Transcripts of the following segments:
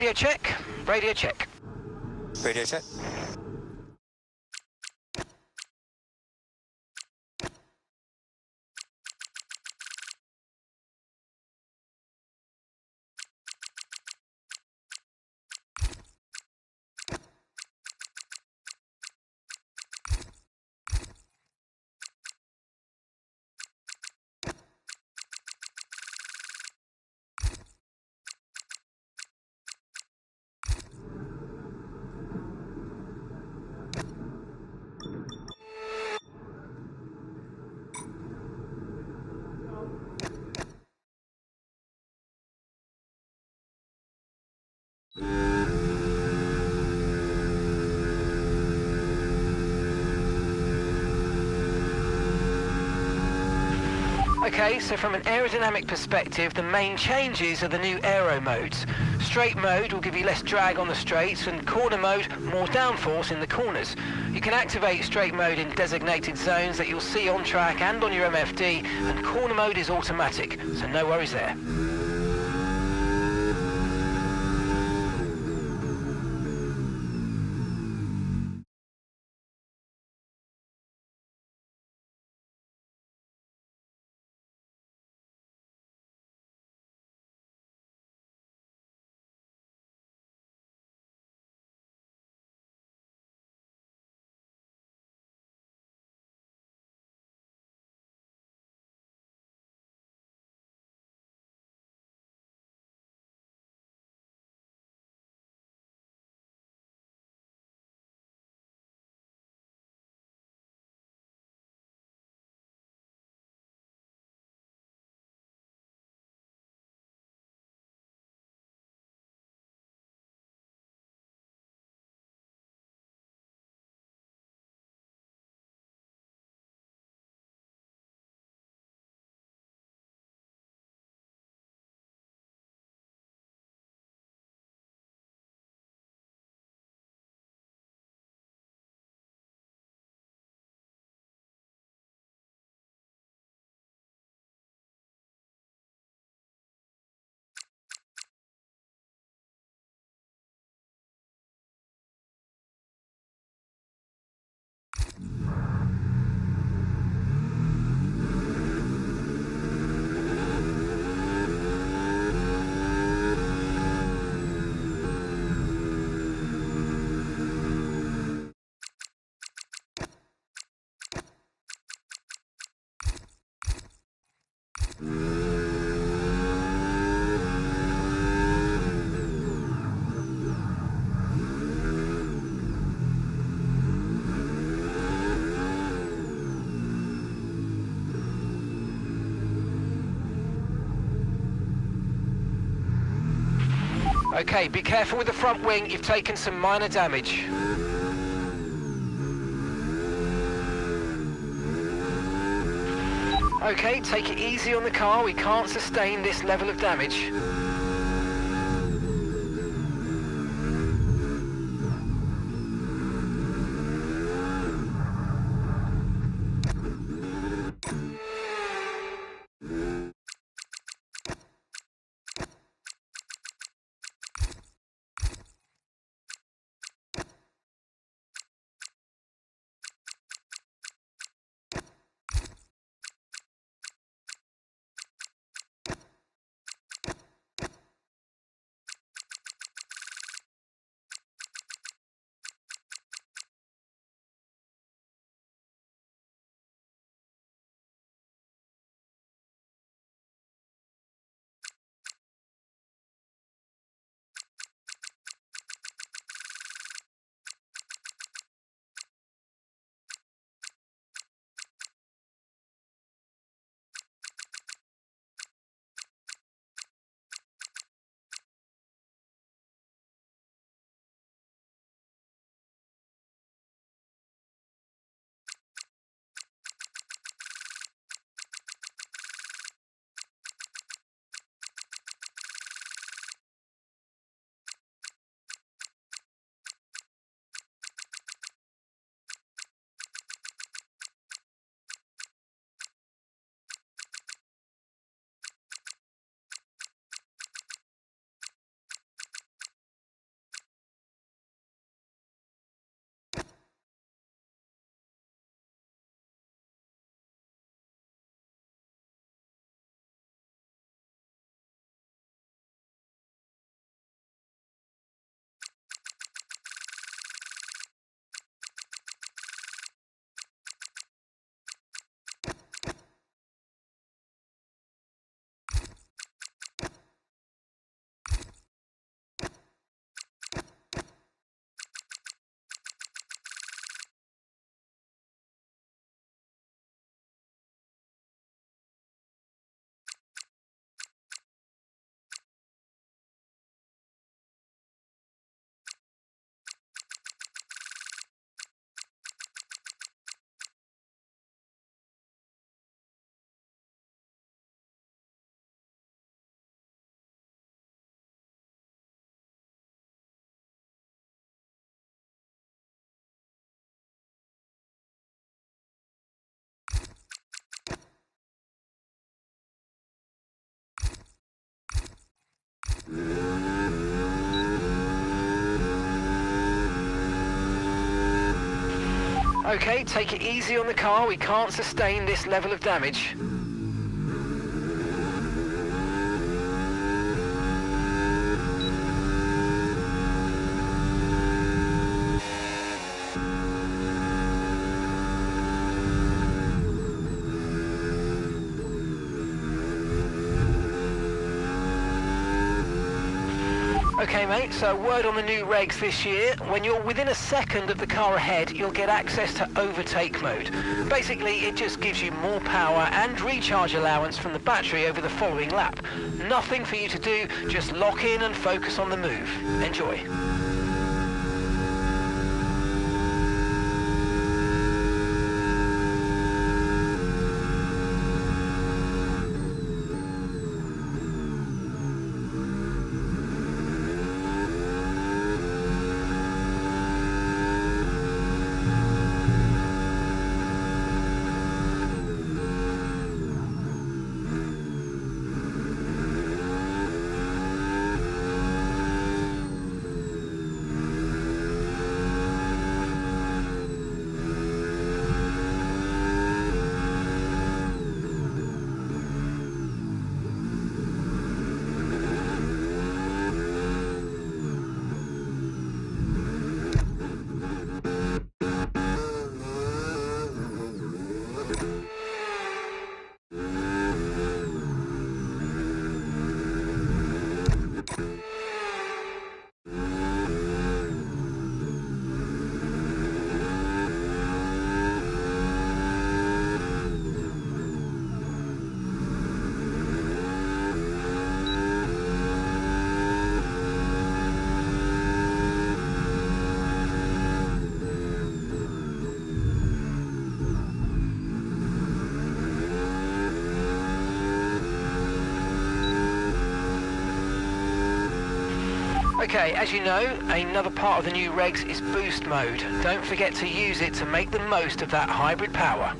Radio check. Radio check. Radio check. Okay, so from an aerodynamic perspective, the main changes are the new aero modes. Straight mode will give you less drag on the straights, and corner mode, more downforce in the corners. You can activate straight mode in designated zones that you'll see on track and on your MFD, and corner mode is automatic, so no worries there. Okay, be careful with the front wing, you've taken some minor damage. Okay, take it easy on the car, we can't sustain this level of damage. Okay, take it easy on the car. We can't sustain this level of damage. Okay mate, so word on the new regs this year, when you're within a second of the car ahead, you'll get access to overtake mode. Basically, it just gives you more power and recharge allowance from the battery over the following lap. Nothing for you to do, just lock in and focus on the move. Enjoy. Okay, as you know, another part of the new regs is boost mode. Don't forget to use it to make the most of that hybrid power.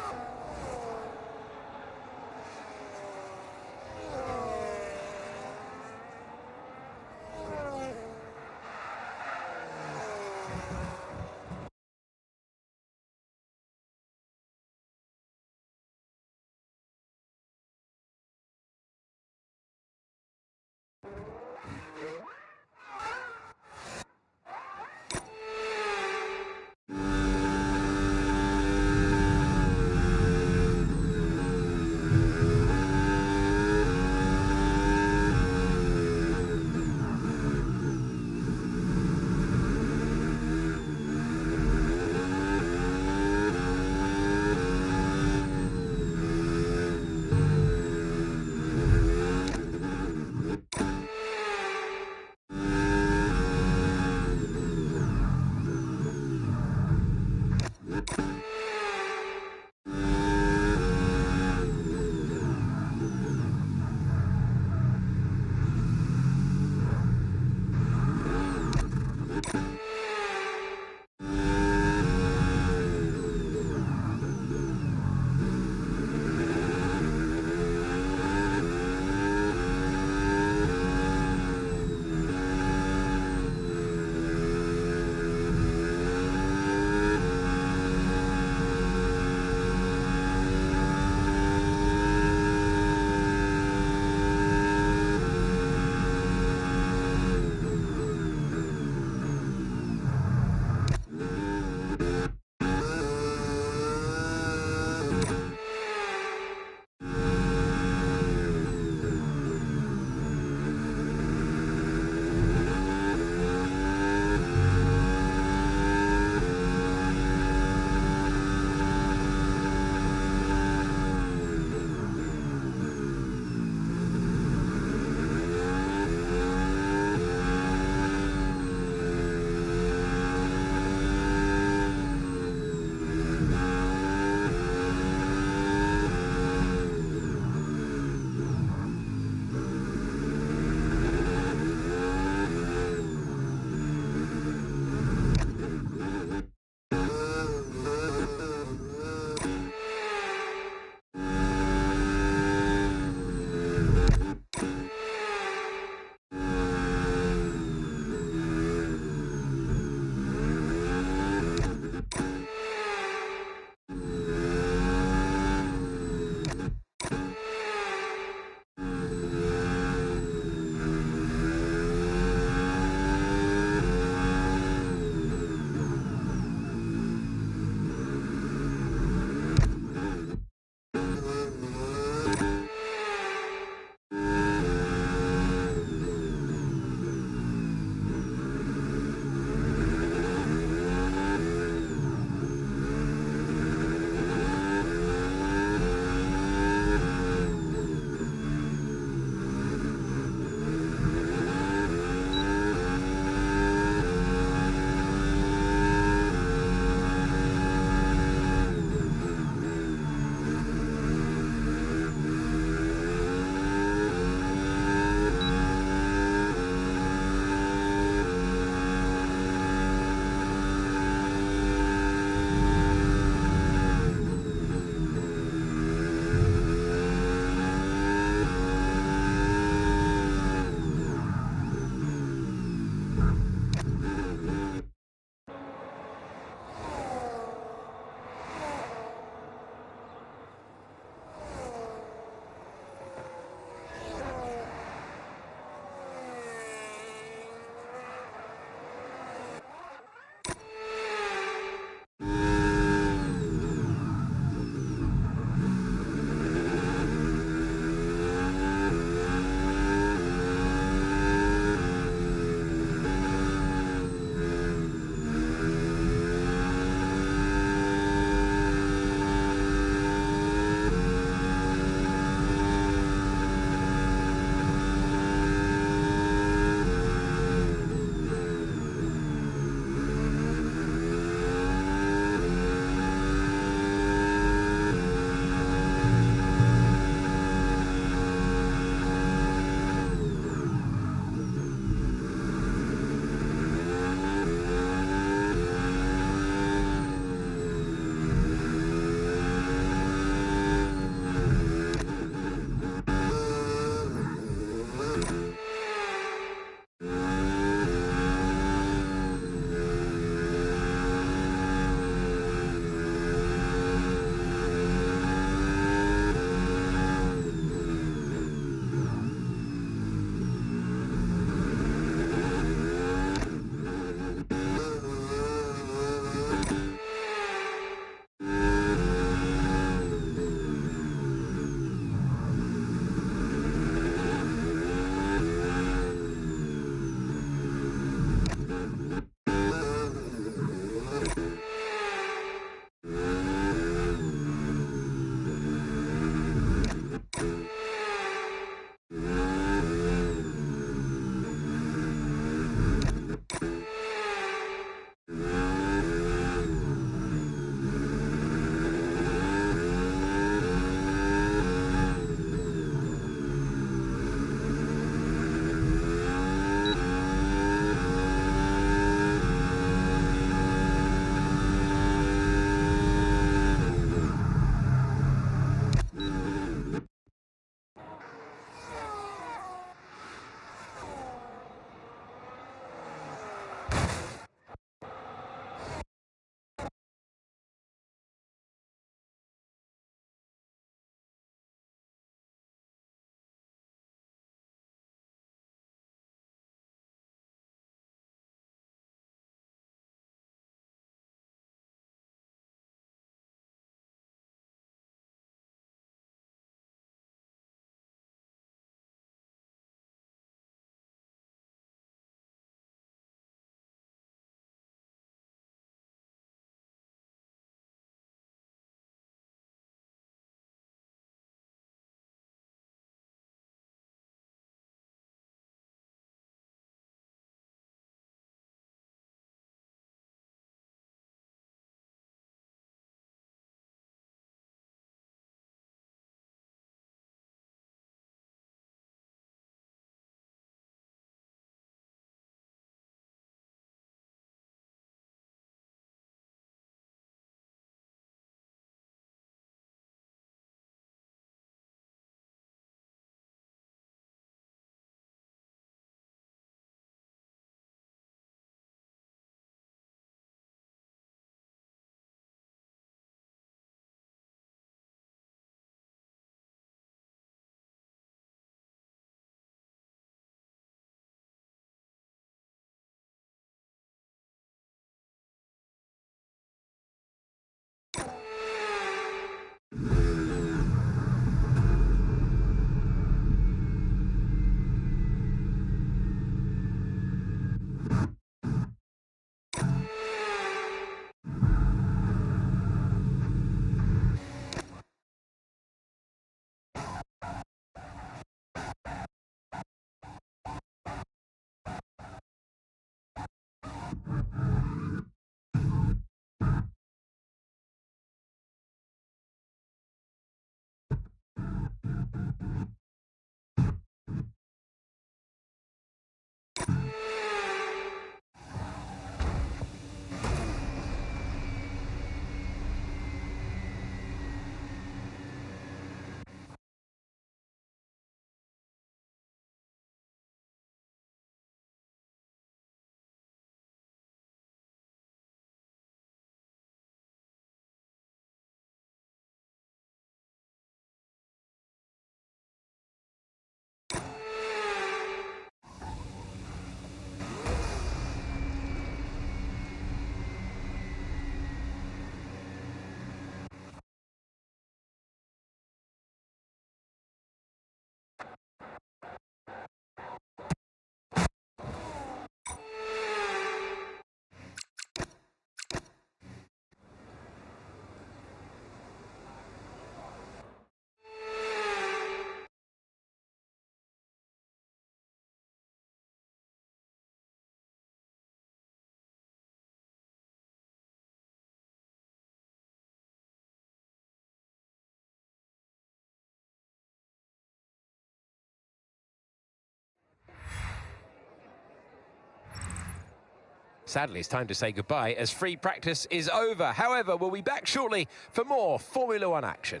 Sadly, it's time to say goodbye as free practice is over. However, we'll be back shortly for more Formula One action.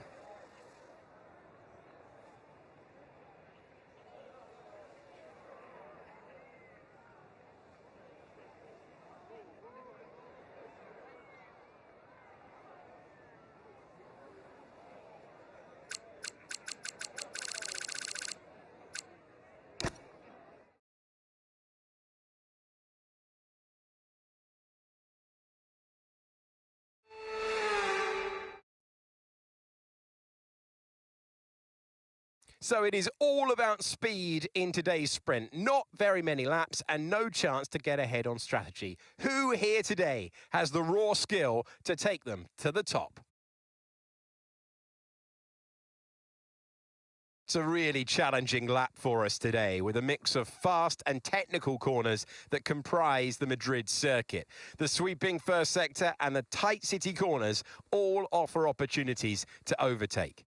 So it is all about speed in today's sprint. Not very many laps and no chance to get ahead on strategy. Who here today has the raw skill to take them to the top? It's a really challenging lap for us today with a mix of fast and technical corners that comprise the Madrid circuit. The sweeping first sector and the tight city corners all offer opportunities to overtake.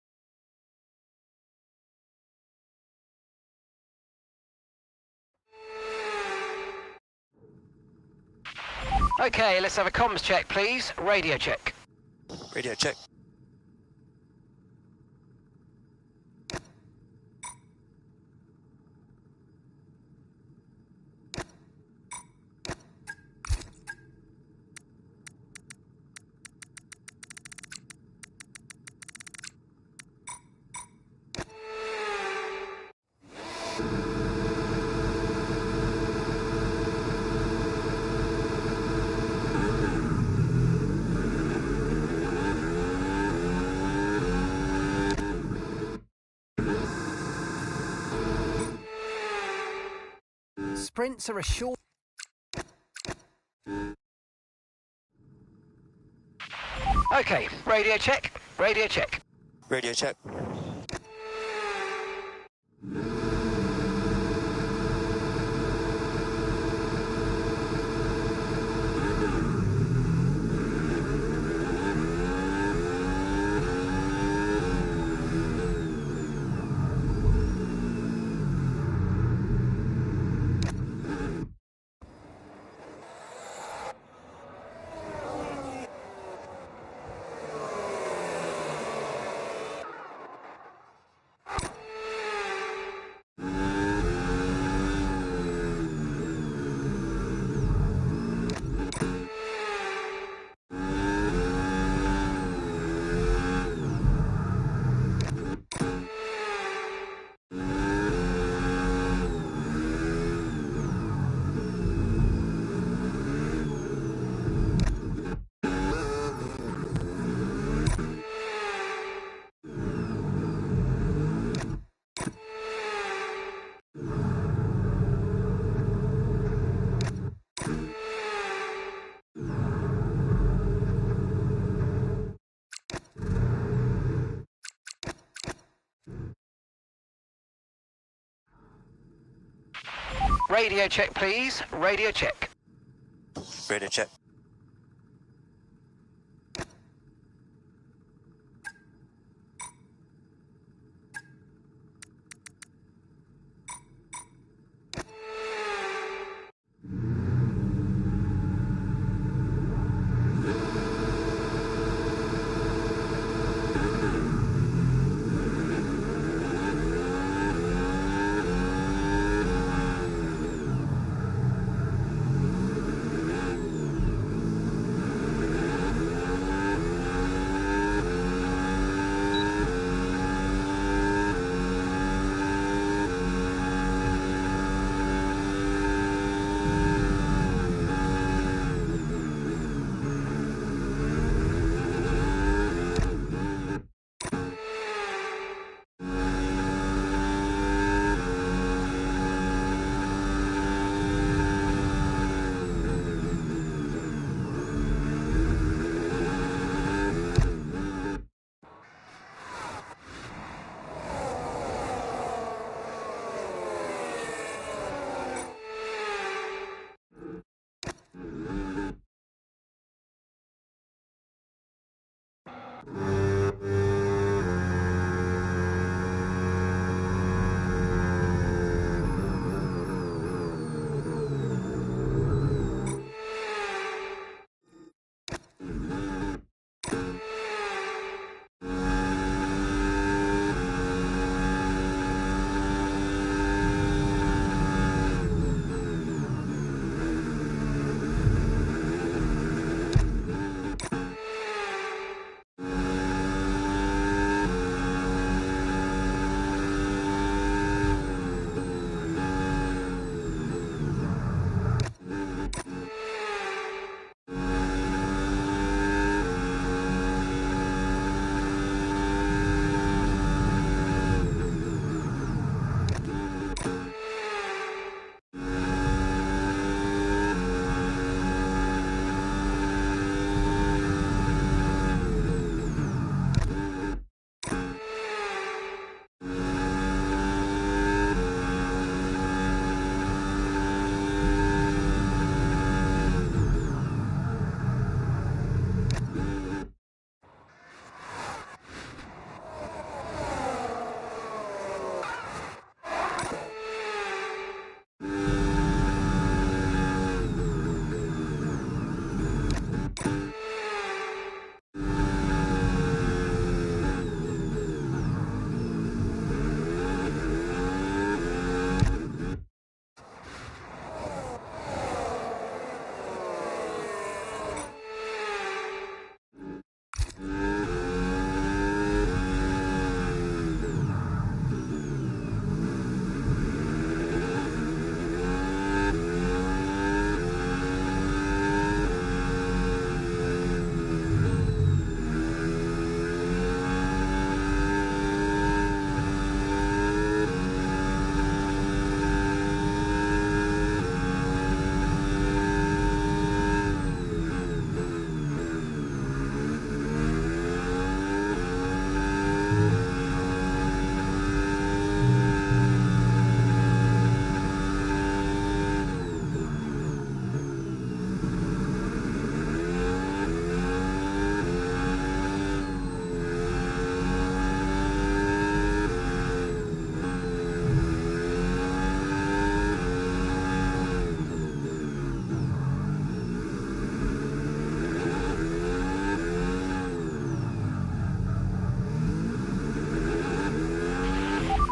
Okay, let's have a comms check, please. Radio check. Radio check. Sprints are a short... Okay, radio check. Radio check. Radio check. Radio check, please. Radio check. Radio check.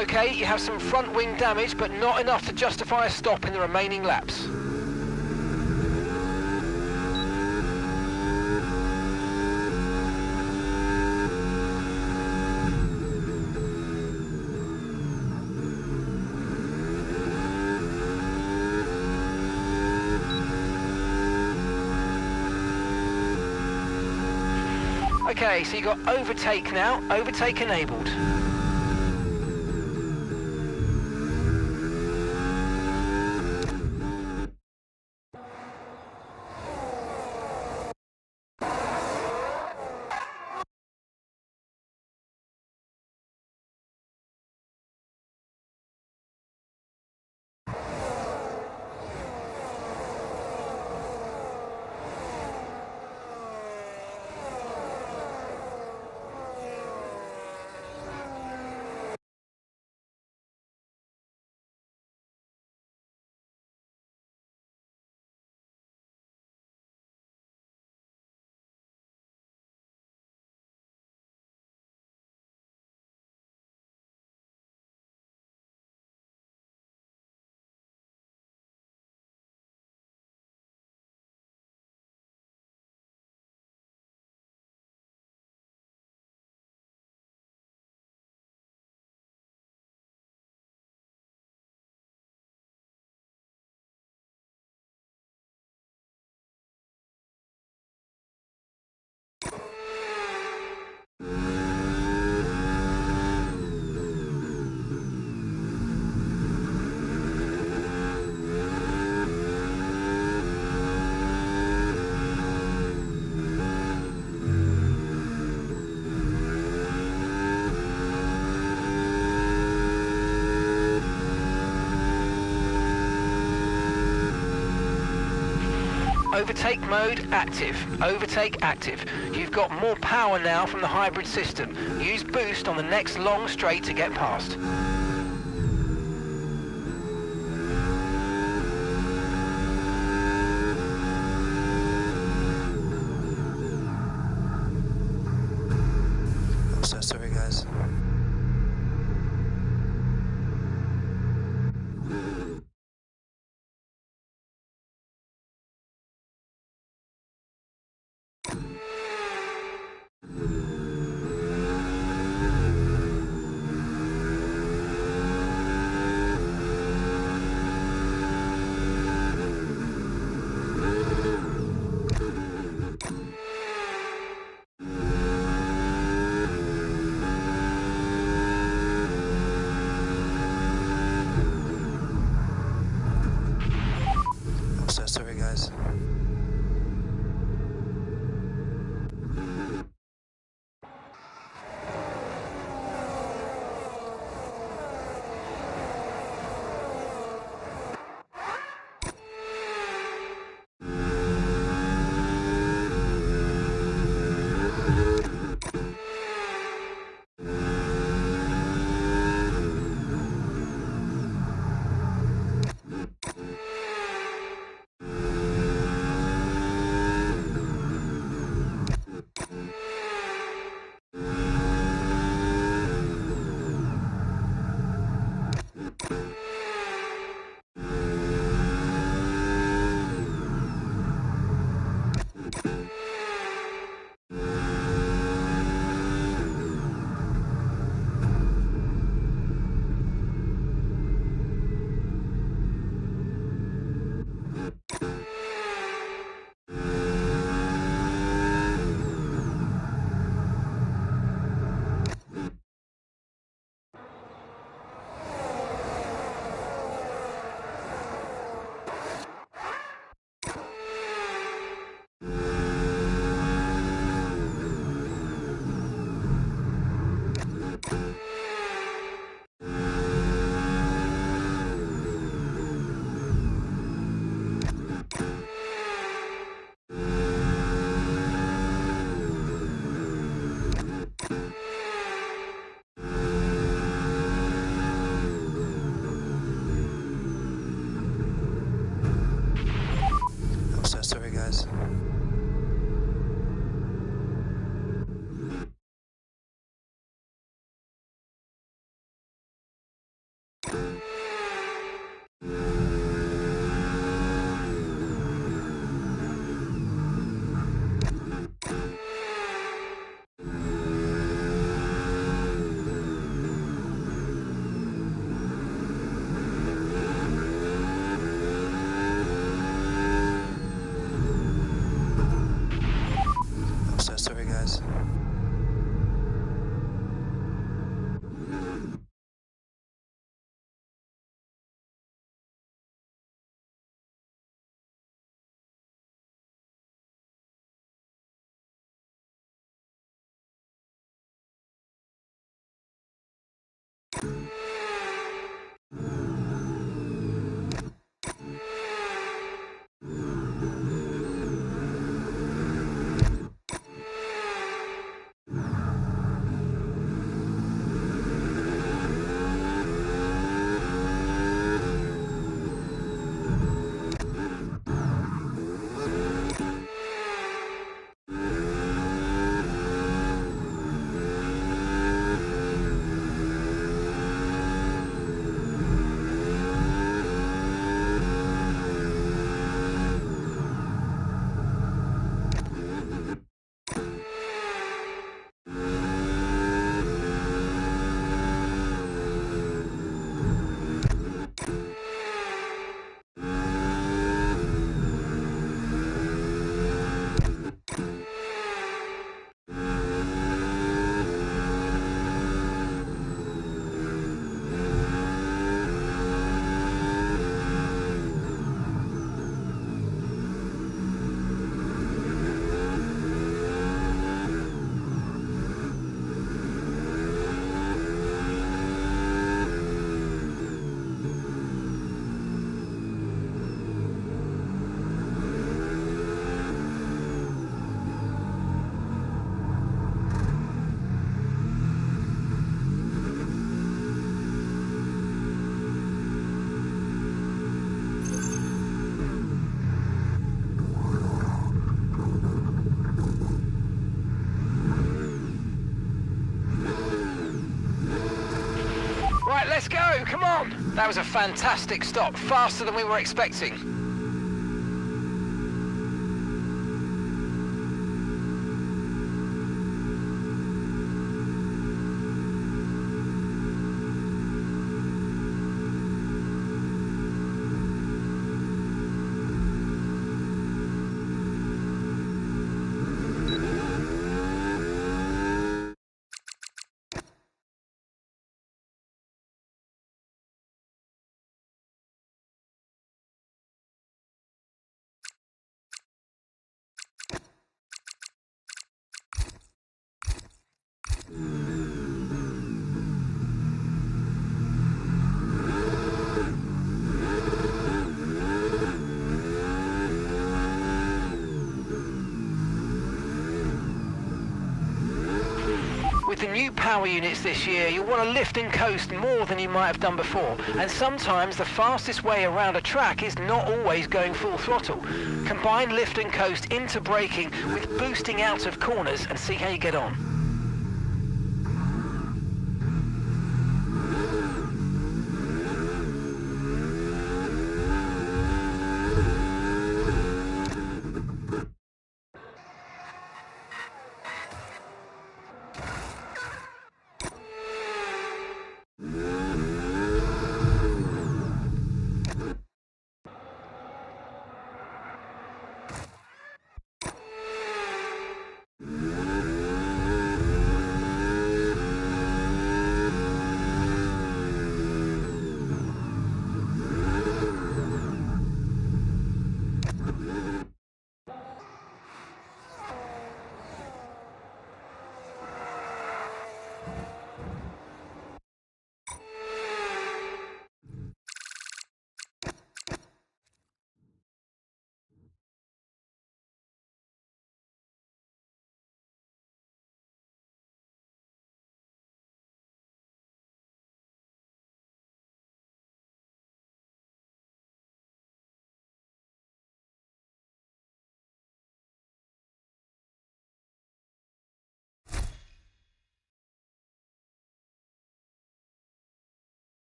Okay, you have some front wing damage, but not enough to justify a stop in the remaining laps. Okay, so you got overtake now, overtake enabled. Overtake mode active. Overtake active. You've got more power now from the hybrid system. Use boost on the next long straight to get past. I'm so sorry, guys. I'm so sorry, guys. I'm so sorry, guys. That was a fantastic stop, faster than we were expecting. With the new power units this year, you'll want to lift and coast more than you might have done before. And sometimes the fastest way around a track is not always going full throttle. Combine lift and coast into braking with boosting out of corners and see how you get on.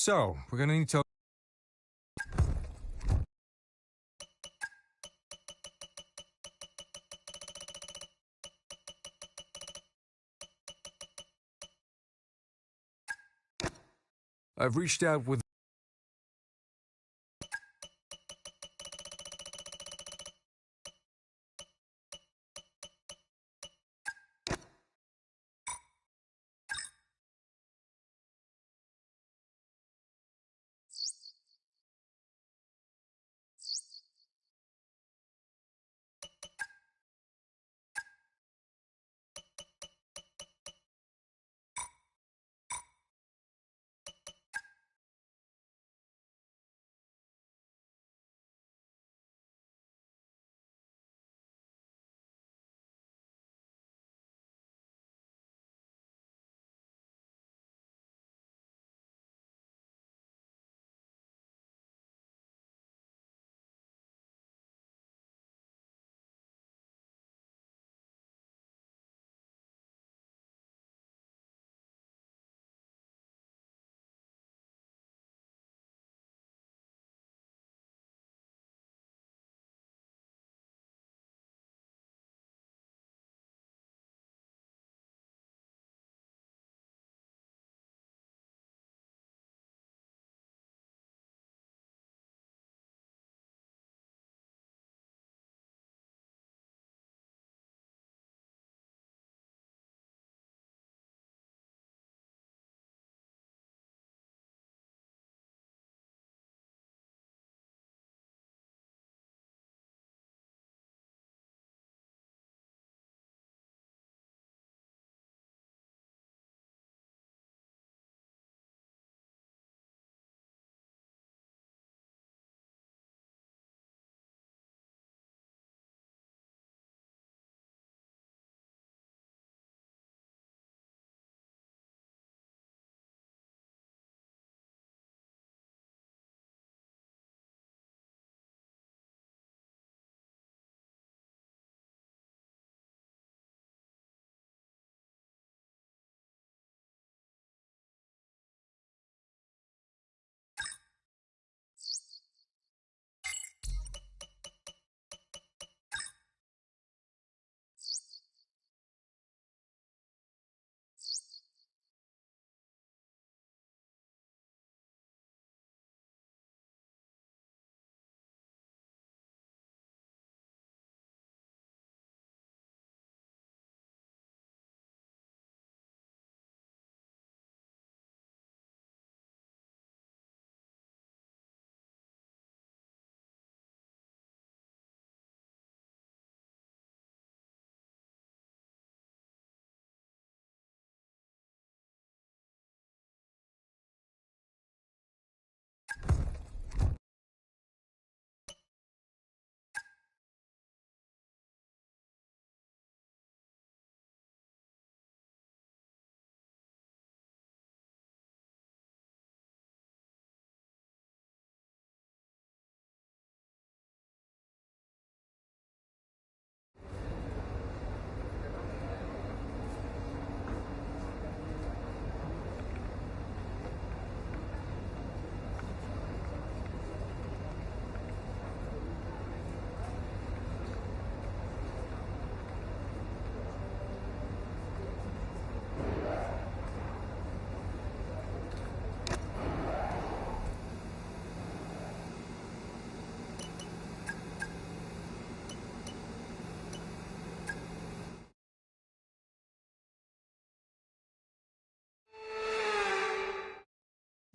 So, we're going to need to... I've reached out with...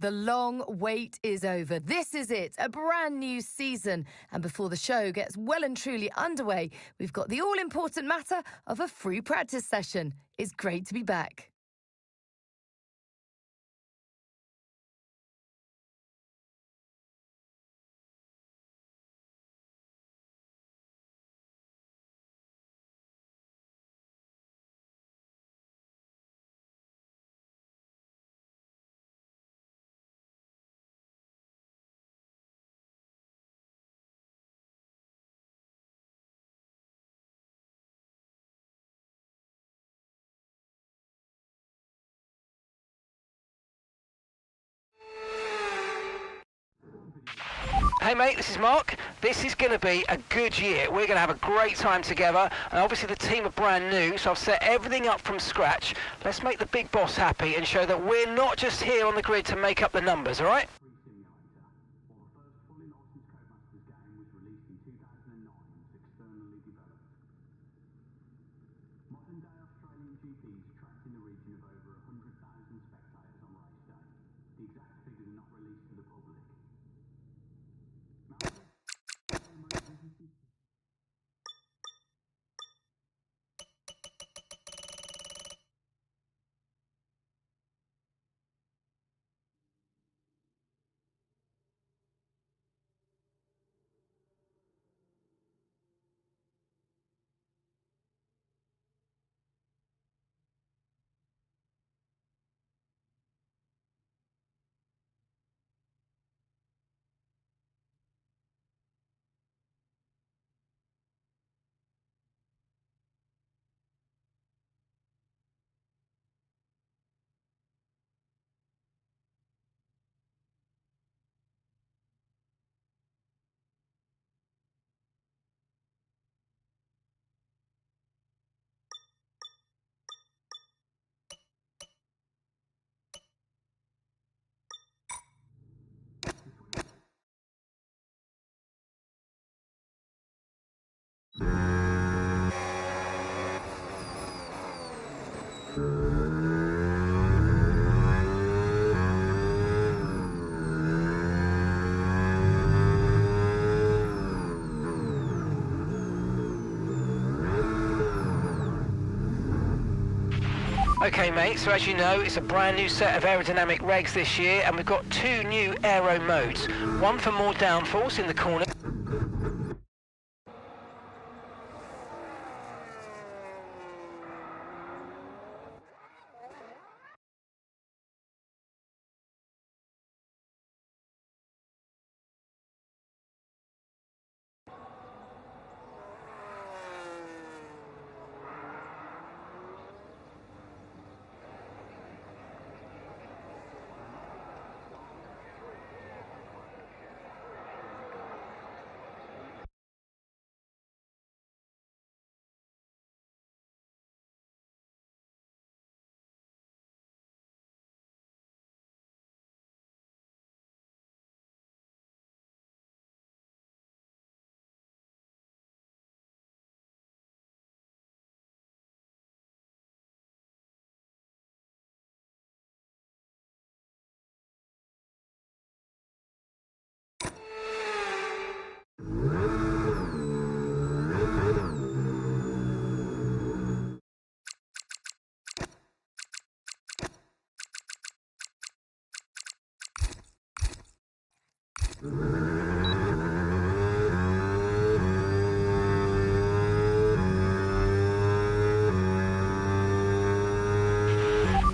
The long wait is over. This is it, a brand new season. And before the show gets well and truly underway, we've got the all-important matter of a free practice session. It's great to be back. Hey mate, this is Mark. This is going to be a good year. We're going to have a great time together, and obviously the team are brand new, so I've set everything up from scratch. Let's make the big boss happy and show that we're not just here on the grid to make up the numbers, all right? Okay mate, so as you know, it's a brand new set of aerodynamic regs this year, and we've got two new aero modes. One for more downforce in the corner.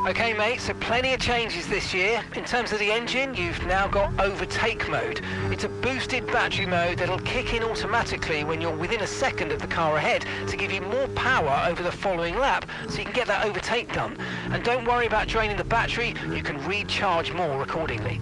Okay mate, so plenty of changes this year. In terms of the engine, you've now got overtake mode. It's a boosted battery mode that'll kick in automatically when you're within a second of the car ahead to give you more power over the following lap, so you can get that overtake done. And don't worry about draining the battery, you can recharge more accordingly.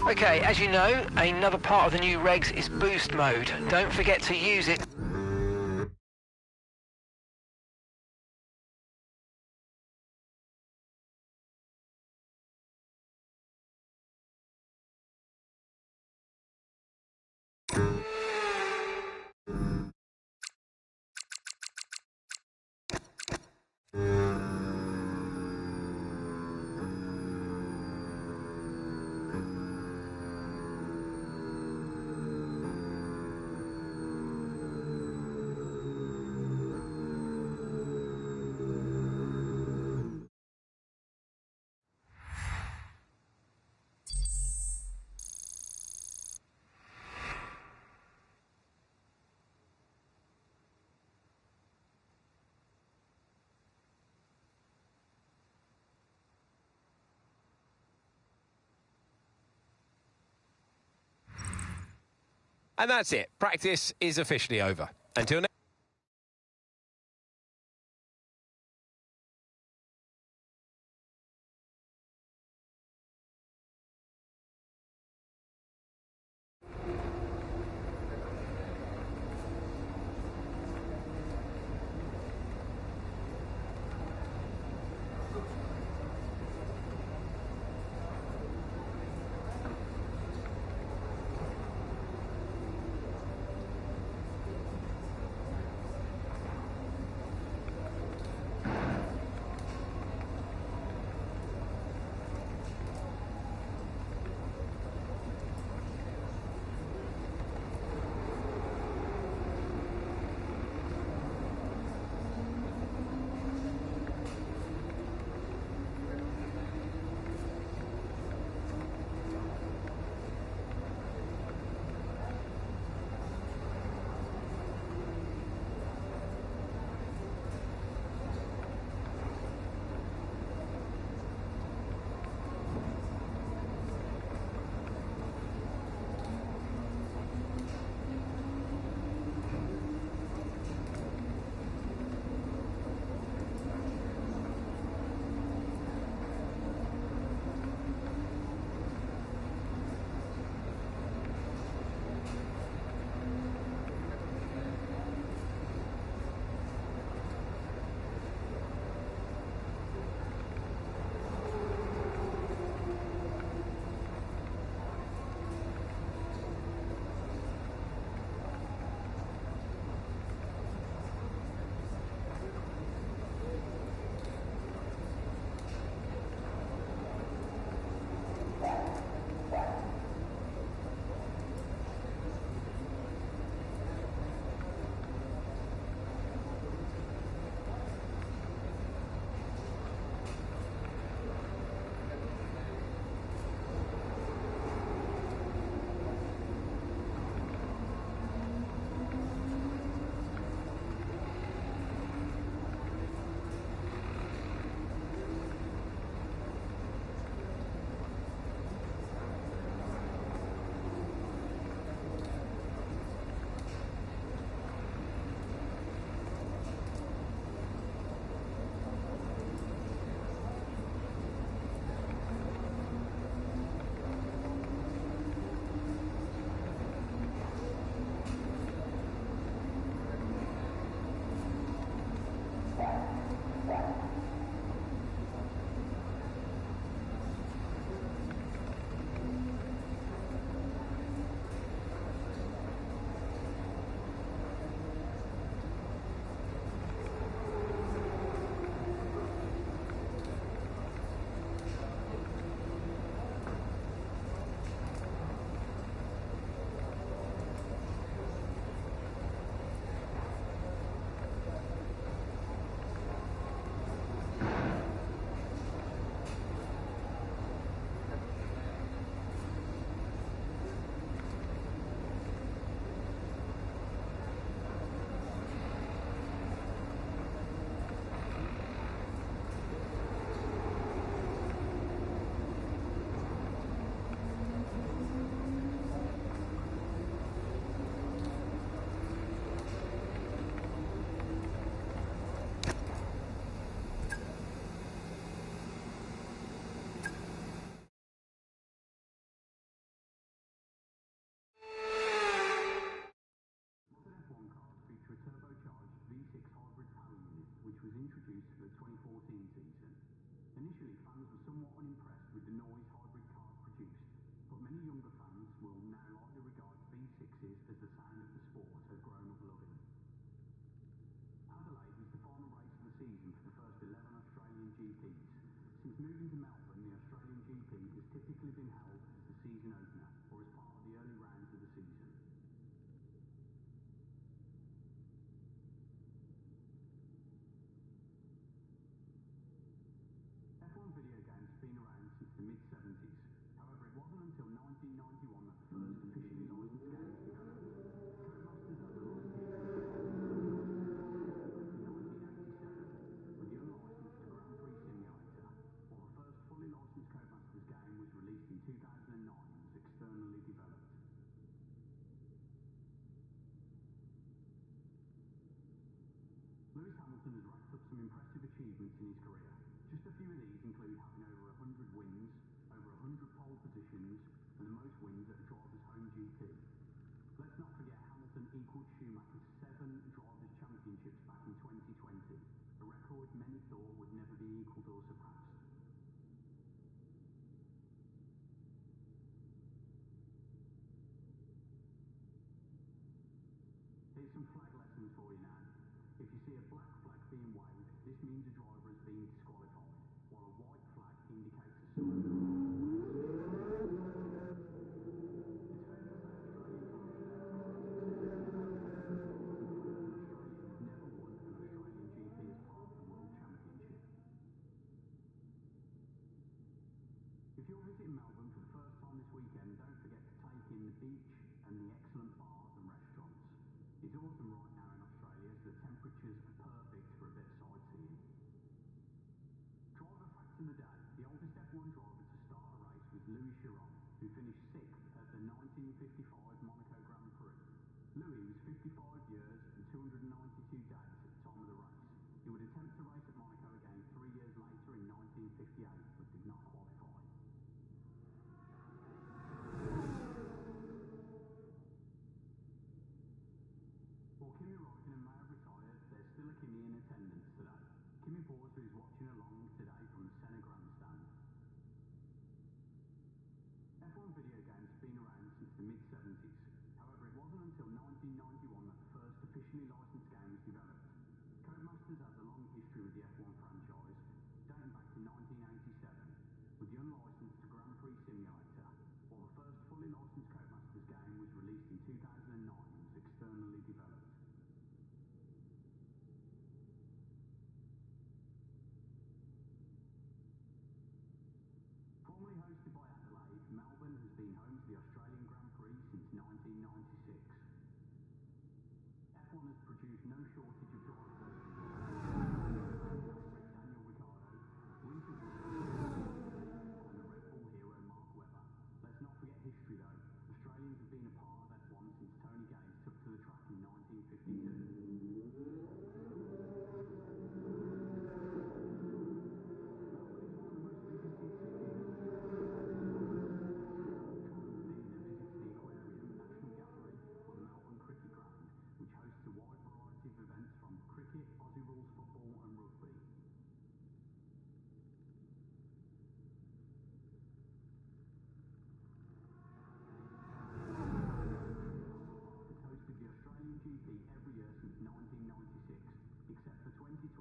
Okay, as you know, another part of the new regs is boost mode. Don't forget to use it. And that's it. Practice is officially over. Until next the 2014 season. Initially, fans were somewhat unimpressed with the noise hybrid cars produced, but many younger fans will now likely regard V6s as the sound of the sport they've grown up loving. Adelaide was the final race of the season for the first 11 Australian GPs. Since moving to Melbourne, the Australian GP has typically been held as the season opener or as part of the early rounds of the season. F1 video games have been around since the mid-70s. However, it wasn't until 1991 that the first officially licensed games developed. Codemasters has a long history. With the unlicensed Grand Prix Simulator, while the first fully licensed Codemasters game was released in 2009 and was externally developed. Lewis Hamilton has racked up some impressive achievements in his career. Just a few of these include having over 100 wins, over 100 pole positions, and the most wins at a driver's home GP. Let's not forget Hamilton equalled Schumacher's 7 drivers' championships back in 2020, a record many thought would never be equalled or surpassed. Here's some flag lessons for you now. If you see a black flag being waved, this means a driver has been disqualified, while a white flag indicates a sign. It's fair to say Australian has never won an Australian GP as part of the World Championship. If you're visiting Melbourne for the first time this weekend, don't forget to take in the beach and the excellent bars and restaurants. It's autumn right now in Australia, so the temperatures are perfect for a bit of sightseeing. Driver facts of the day. The oldest F1 driver to start a race was Louis Chiron, who finished 6th at the 1955 Monaco Grand Prix. Louis was 55 years and 292 days at the time of the race. He would attempt to race at Monaco again 3 years later in 1958, but did not qualify. While Kimi Räikkönen may have retired, there's still a Kimi in attendance today. Kimi Porter is watching along today from the Senna Grandstand. F1 video games have been around since the mid-70s. However, it wasn't until 1991 that the first officially licensed game was developed. Codemasters has a long history with the F1 franchise, dating back to 1987, with the unlicensed Grand Prix Simulator, while the first fully licensed Codemasters game was released in 2009 and was externally developed. Formerly hosted by Adelaide, Melbourne has been home to the Australian Grand Prix since 1996. F1 has produced no shortage of drivers. Daniel Ricciardo, recently and the Red Bull hero Mark Webber. Let's not forget history though. Australians have been a part of F1 since Tony Gates took to the track in 1952. Which hosts a wide variety of events from cricket, Aussie rules football and rugby. Park has hosted the Australian GP every year since 1996, except for 2020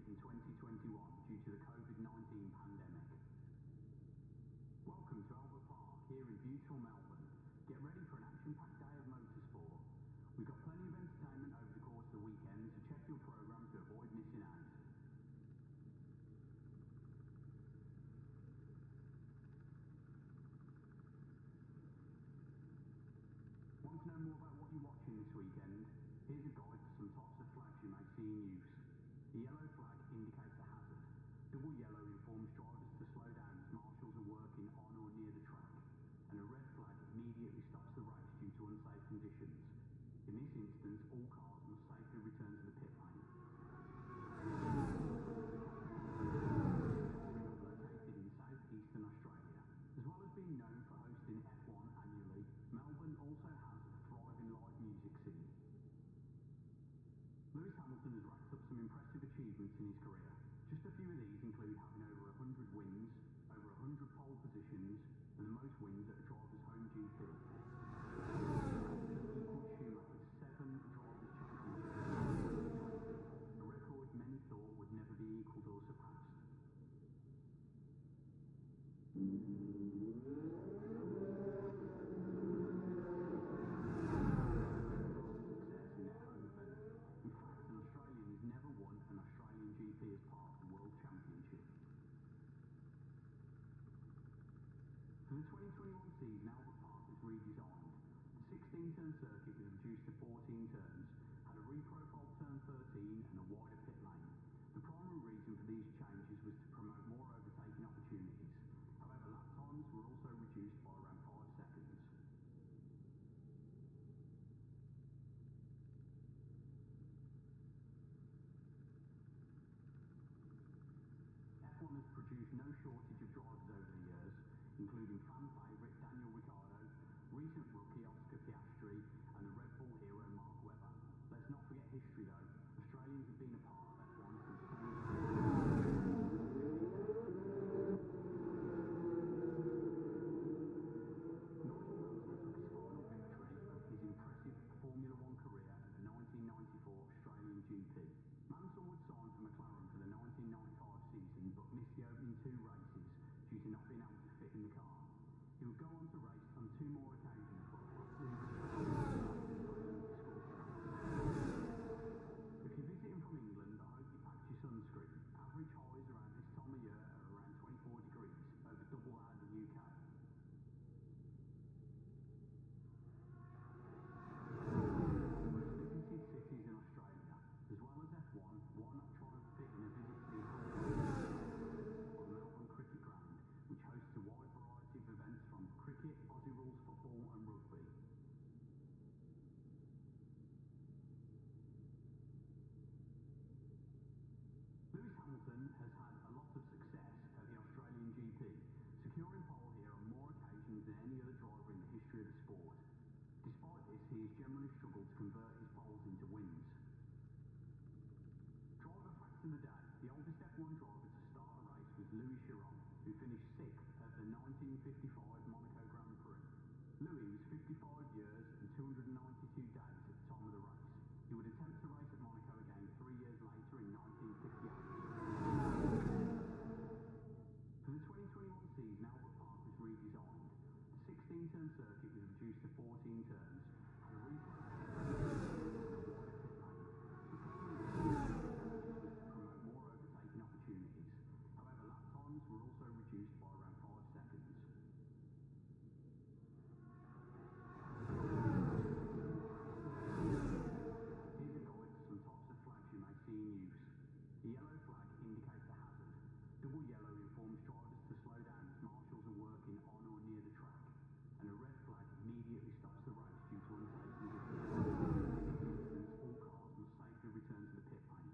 and 2021 due to the COVID-19 pandemic. Welcome to Albert Park here in beautiful Melbourne. Get ready for an action-packed day of motorsport. We've got plenty of entertainment over the course of the weekend, so check your programme to avoid missing out. Want to know more about what you're watching this weekend? Here's a guide for some types of flags you may see in use. The yellow flag indicates a hazard. Double yellow informs drivers to slow down as marshals are working on or near the track. And a red flag immediately stops the race due to unsafe conditions. In this instance, all cars must safely return to the pit lane. Located in southeastern Australia. As well as being known for hosting F1 annually, Melbourne also has a thriving live music scene. Lewis Hamilton has racked up some impressive achievements in his career. Just a few of these include having over 100 wins, over 100 pole positions, and the most wins at a driver's home GP. Equals Schumacher's 7 drivers' championships, a record many thought would never be equalled or surpassed. Success in their home event. In fact, an Australian has never won an Australian GP as part of the World Championship. For the 2021 season, Albert Park was redesigned. The 16-turn circuit was reduced to 14 turns, had a reprofiled turn 13 and a wider pit lane. The primary reason for these changes was to promote more overtaking opportunities. However, lap times were also reduced by around 5 seconds. F1 has produced no shortage of drivers over the years, including fan favourite Daniel Ricciardo, recent rookie Oscar Piastri, and the Red Bull hero Mark Webber. Let's not forget history though. Australians have been a part of F1 since 2016. Nigel Mansell took his final victory of his impressive Formula One career at the 1994 Australian GP. Mansell would sign for McLaren for the 1995 season but missed the opening 2 races due to not being able to fit in the car. He would go on to race on 2 more occasions but if you're visiting from England, I hope you packed your sunscreen. Average highs around this time of year are around 24 degrees, over double that in the UK. Most visited cities in Australia. As well as F1, why not try and fit in a visit to the on Melbourne Cricket Ground, which hosts a wide variety of events from cricket, Aussie rules football and rugby. Lewis Hamilton has had a lot of success at the Australian GP, securing pole here on more occasions than any other driver in the history of the sport. Despite this, he has generally struggled to convert his poles into wins. Driver fact of the day, the oldest F1 driver to start a race was Louis Chiron, who finished 6th at the 1955 Monaco Grand Prix. Louis was 55 years and 292 days at the time of the race. He would attempt to race at Monaco again 3 years later in 1958. For the 2021 season, Albert Park was redesigned. The 16-turn circuit was reduced to 14 turns, had a promote more overtaking opportunities. However, lap times were also reduced by around 5 seconds. Here's a guide to some types of flags you may see in use. The yellow flag indicates a hazard. Double yellow informs drivers to slow down as marshals are working on or near the track. And a red flag immediately stops the race due to unsafe conditions. All cars must safely return to the pit lane.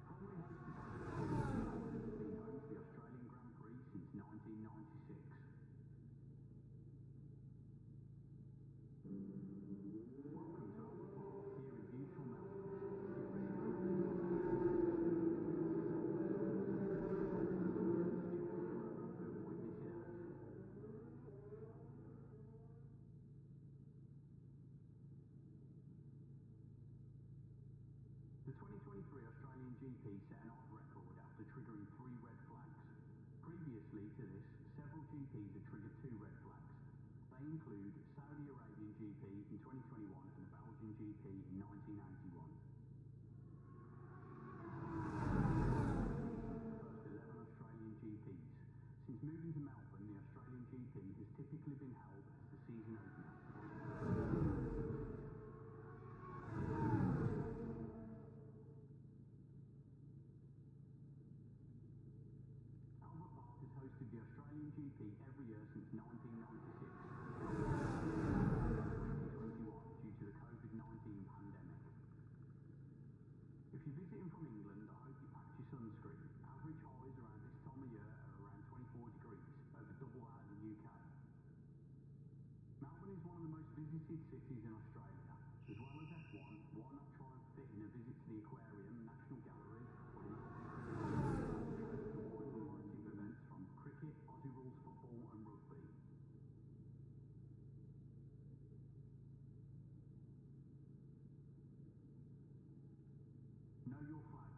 Formerly hosted by has been home to the Australian Grand Prix since 1996. Welcome to Albert Park here in beautiful Melbourne. To avoid missing out. The 2023 Australian GP set an odd record after triggering 3 red flags. Previously to this, several GPs had triggered 2 red flags. They include Saudi Arabian GP in 2021 and the Belgian GP in 1981. The first 11 Australian GPs. Since moving to Melbourne, the Australian GP has typically been held as the season opener. Albert Park has hosted the Australian GP every year since 1996. 2021 due to the COVID-19 pandemic. If you're visiting from England, I hope you packed your sunscreen. Average highs around this time of year are around 24 degrees, over double that in the UK. Melbourne is one of the most visited cities in Australia. As well as F1, why not try and fit in a visit to the Aquarium, National Gallery, or the Melbourne Know your flags.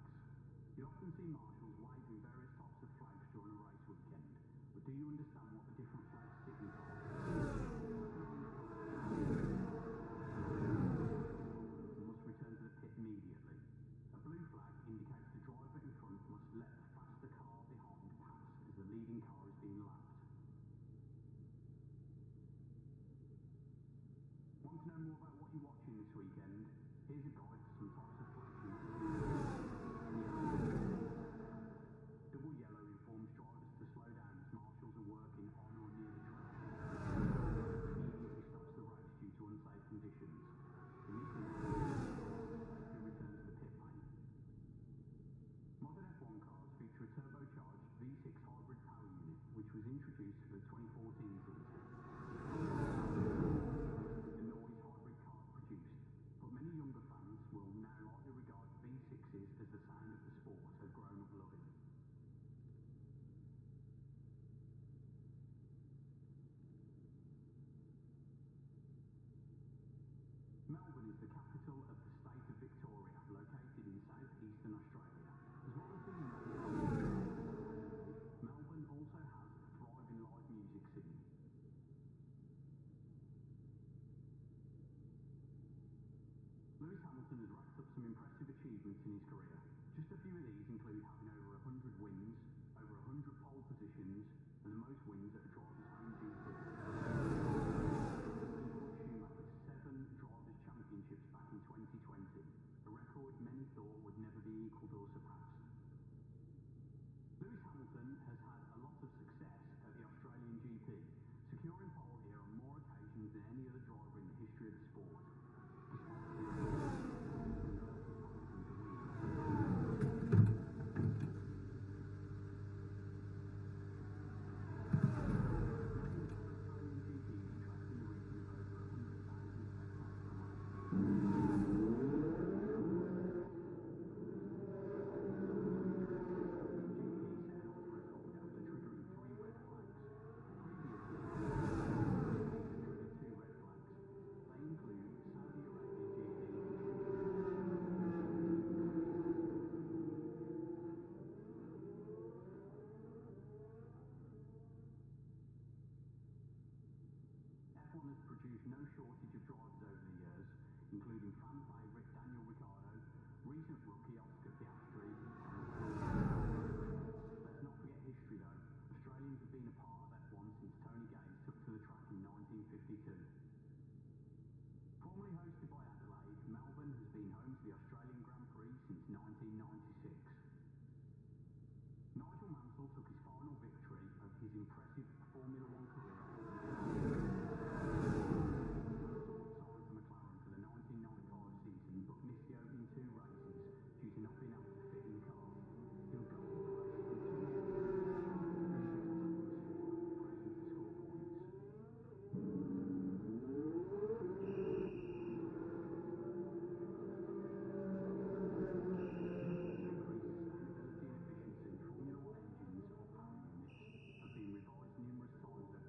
You often see marshals waving various types of flags during a race weekend, but do you understand what the different flags signify? Must return to the pit immediately. A blue flag indicates the driver in front must let the faster car behind pass as the leading car is being lapped. Want to know more about what you're watching this weekend? Here's a guide for some types of flags you might see. Double yellow informs drivers to slow down as marshals are working on or near the track. Immediately stops the race due to unsafe conditions. In this instance, to return to the pit lane. Modern F1 cars feature a turbocharged V6 hybrid power unit, which was introduced for the 2014 season. The noise hybrid cars produced, but many younger fans will now likely regard V6s as the sound of the sport have grown up loving. Melbourne is the capital of the state of Victoria, located in southeastern Australia. As well as being Melbourne also has a thriving live music scene. Lewis Hamilton has racked up some impressive achievements in his career. Just a few of these include having over 100 wins, over 100 pole positions, and the most wins at a driver's home GP. Schumacher's 7 drivers' championships back in 2020, a record many thought would never be equalled or surpassed. Lewis Hamilton has had a lot of success at the Australian GP, securing pole here on more occasions than any other driver in the history of the sport. F1 has produced no shortage of drivers over the years, including fan favourite Daniel Ricciardo, recent rookie Oscar Piastri. Let's not forget history though. Australians have been a part of F1 since Tony Gaines took to the track in 1952. Formerly hosted by Adelaide, Melbourne has been home to the Australian Grand Prix since 1996. Nigel Mansell took his final victory of his impressive Formula One career. Signed for McLaren for the 1995 season, but missed the opening 2 races due to not being able to fit in the car. He would go on to race in 2 years, racing to score points. Formula One engines or power units have been revised numerous times over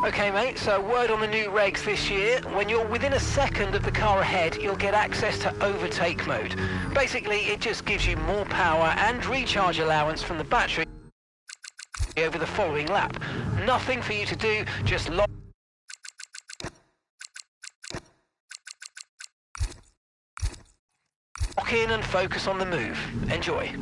Okay, mate, so word on the new regs this year. When you're within a second of the car ahead, you'll get access to overtake mode. Basically, it just gives you more power and recharge allowance from the battery over the following lap. Nothing for you to do, just lock in and focus on the move. Enjoy.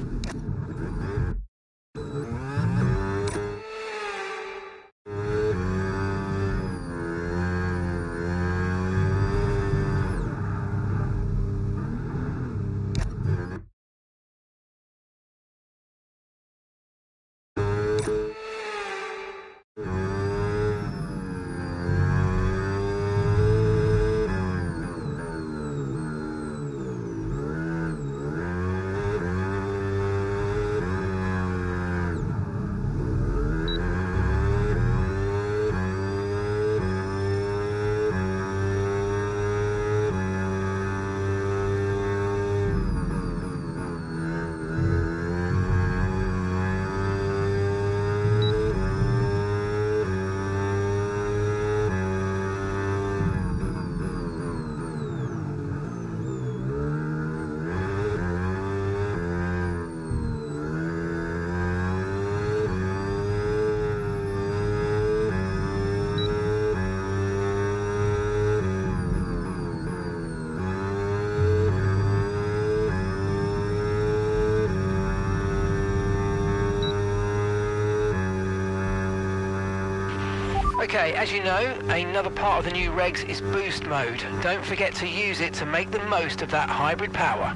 Okay, as you know, another part of the new regs is boost mode. Don't forget to use it to make the most of that hybrid power.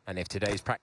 And if today's practice...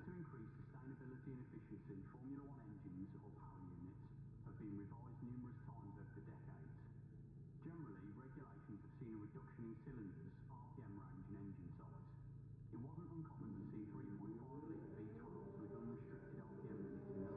To increase sustainability and efficiency, Formula One engines or power units have been revised numerous times over the decades. Generally, regulations have seen a reduction in cylinders, RPM range and engine size. It wasn't uncommon to see 3.5-litre V12s with unrestricted RPM limits in the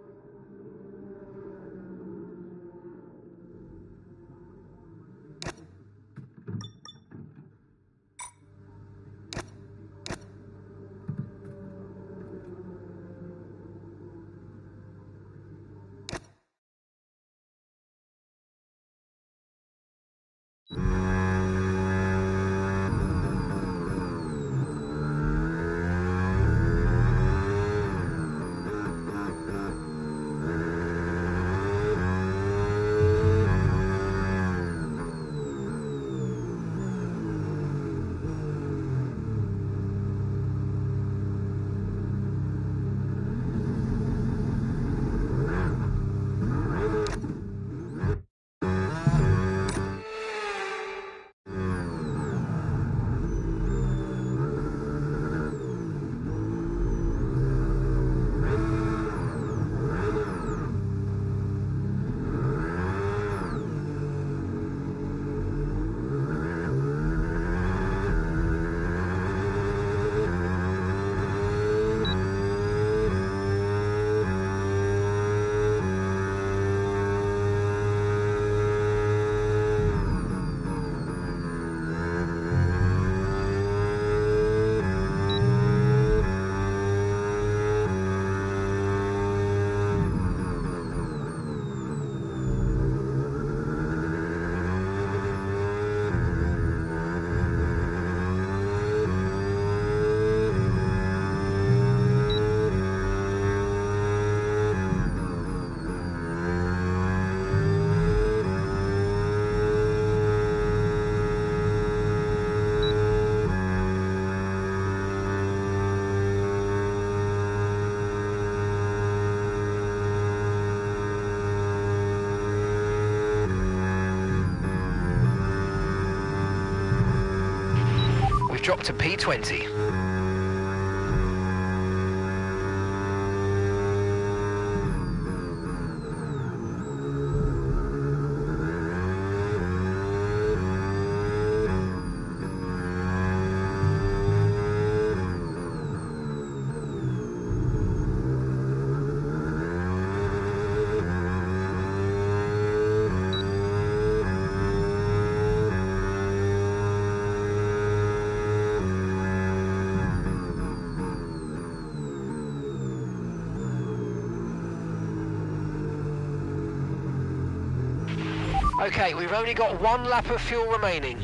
Drop to P20. Okay, we've only got one lap of fuel remaining.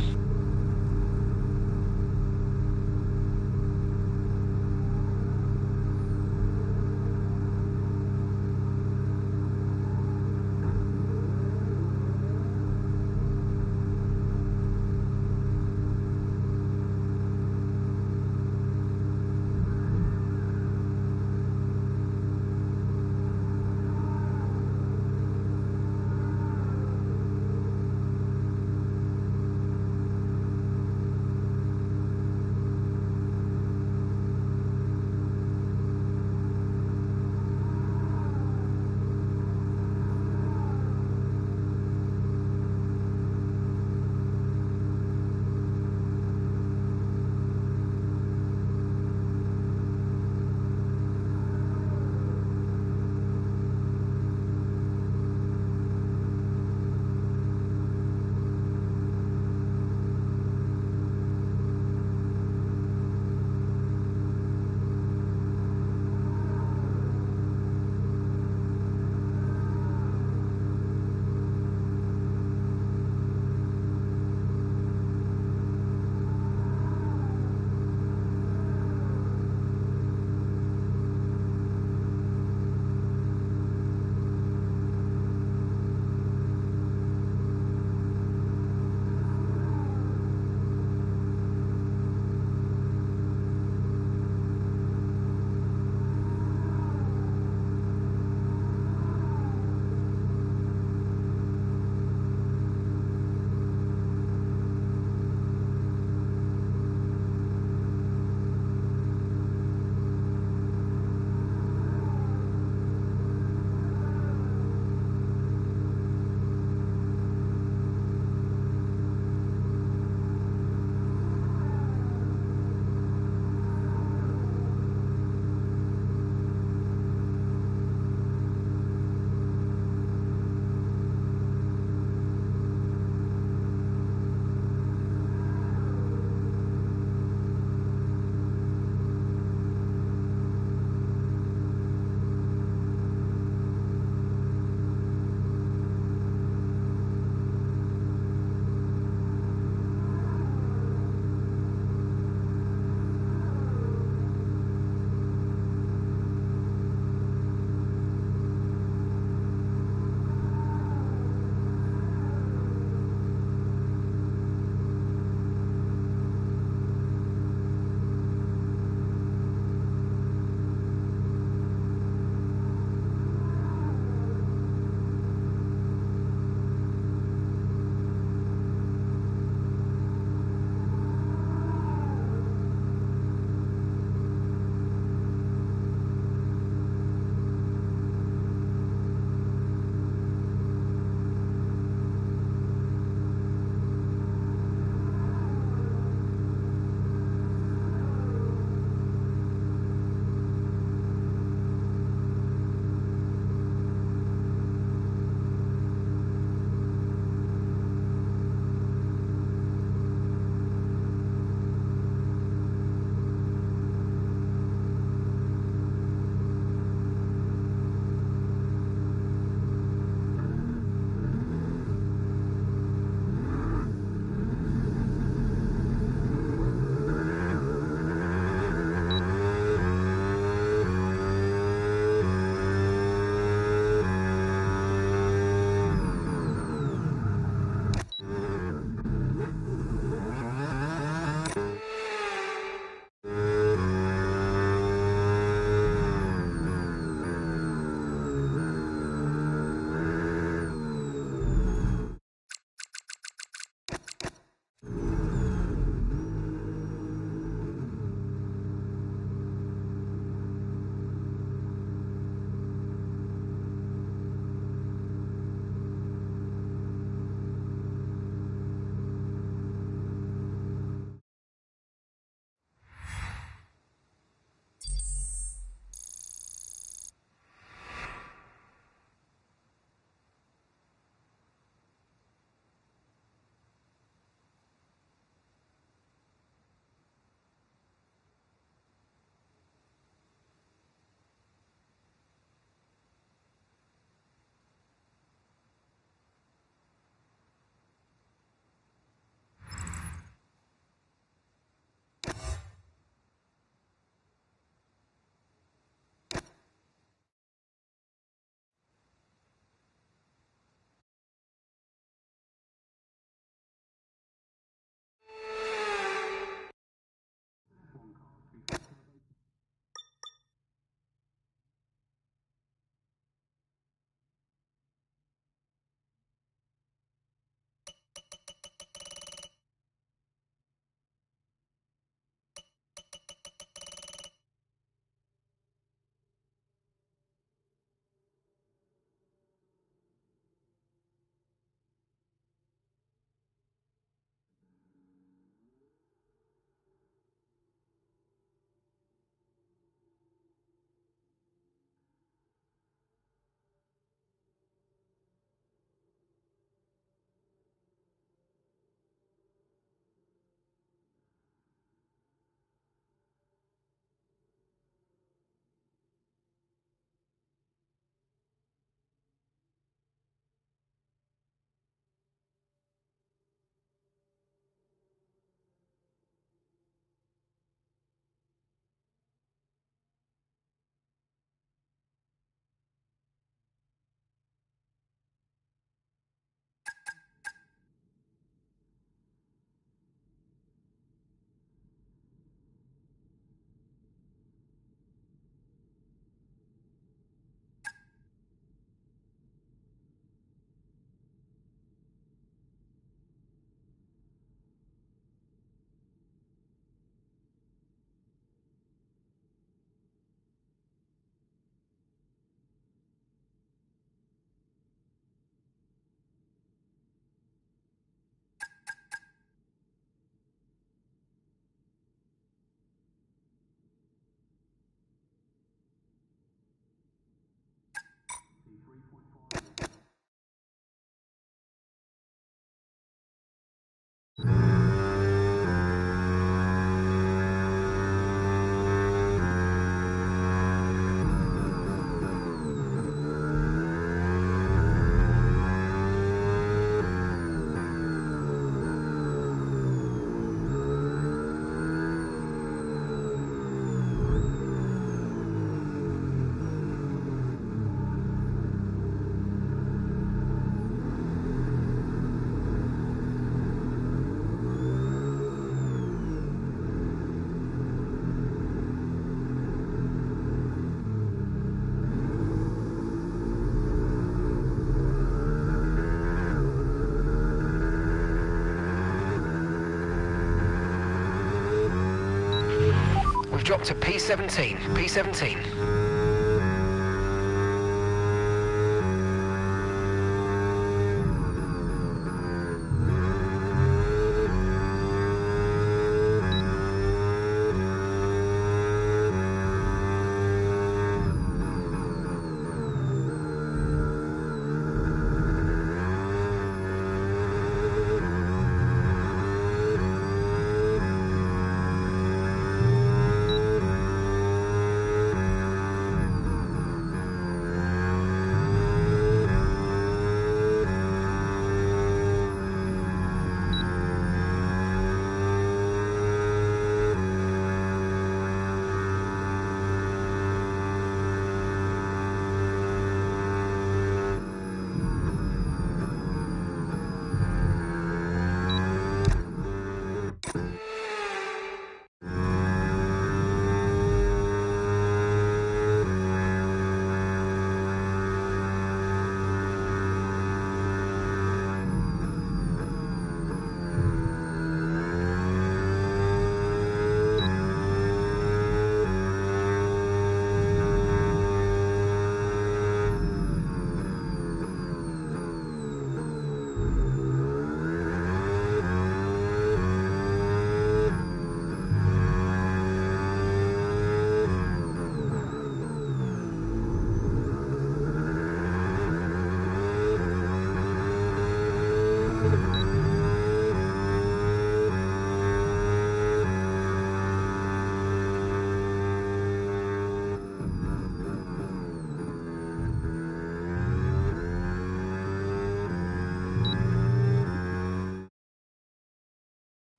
dropped to P17. P17.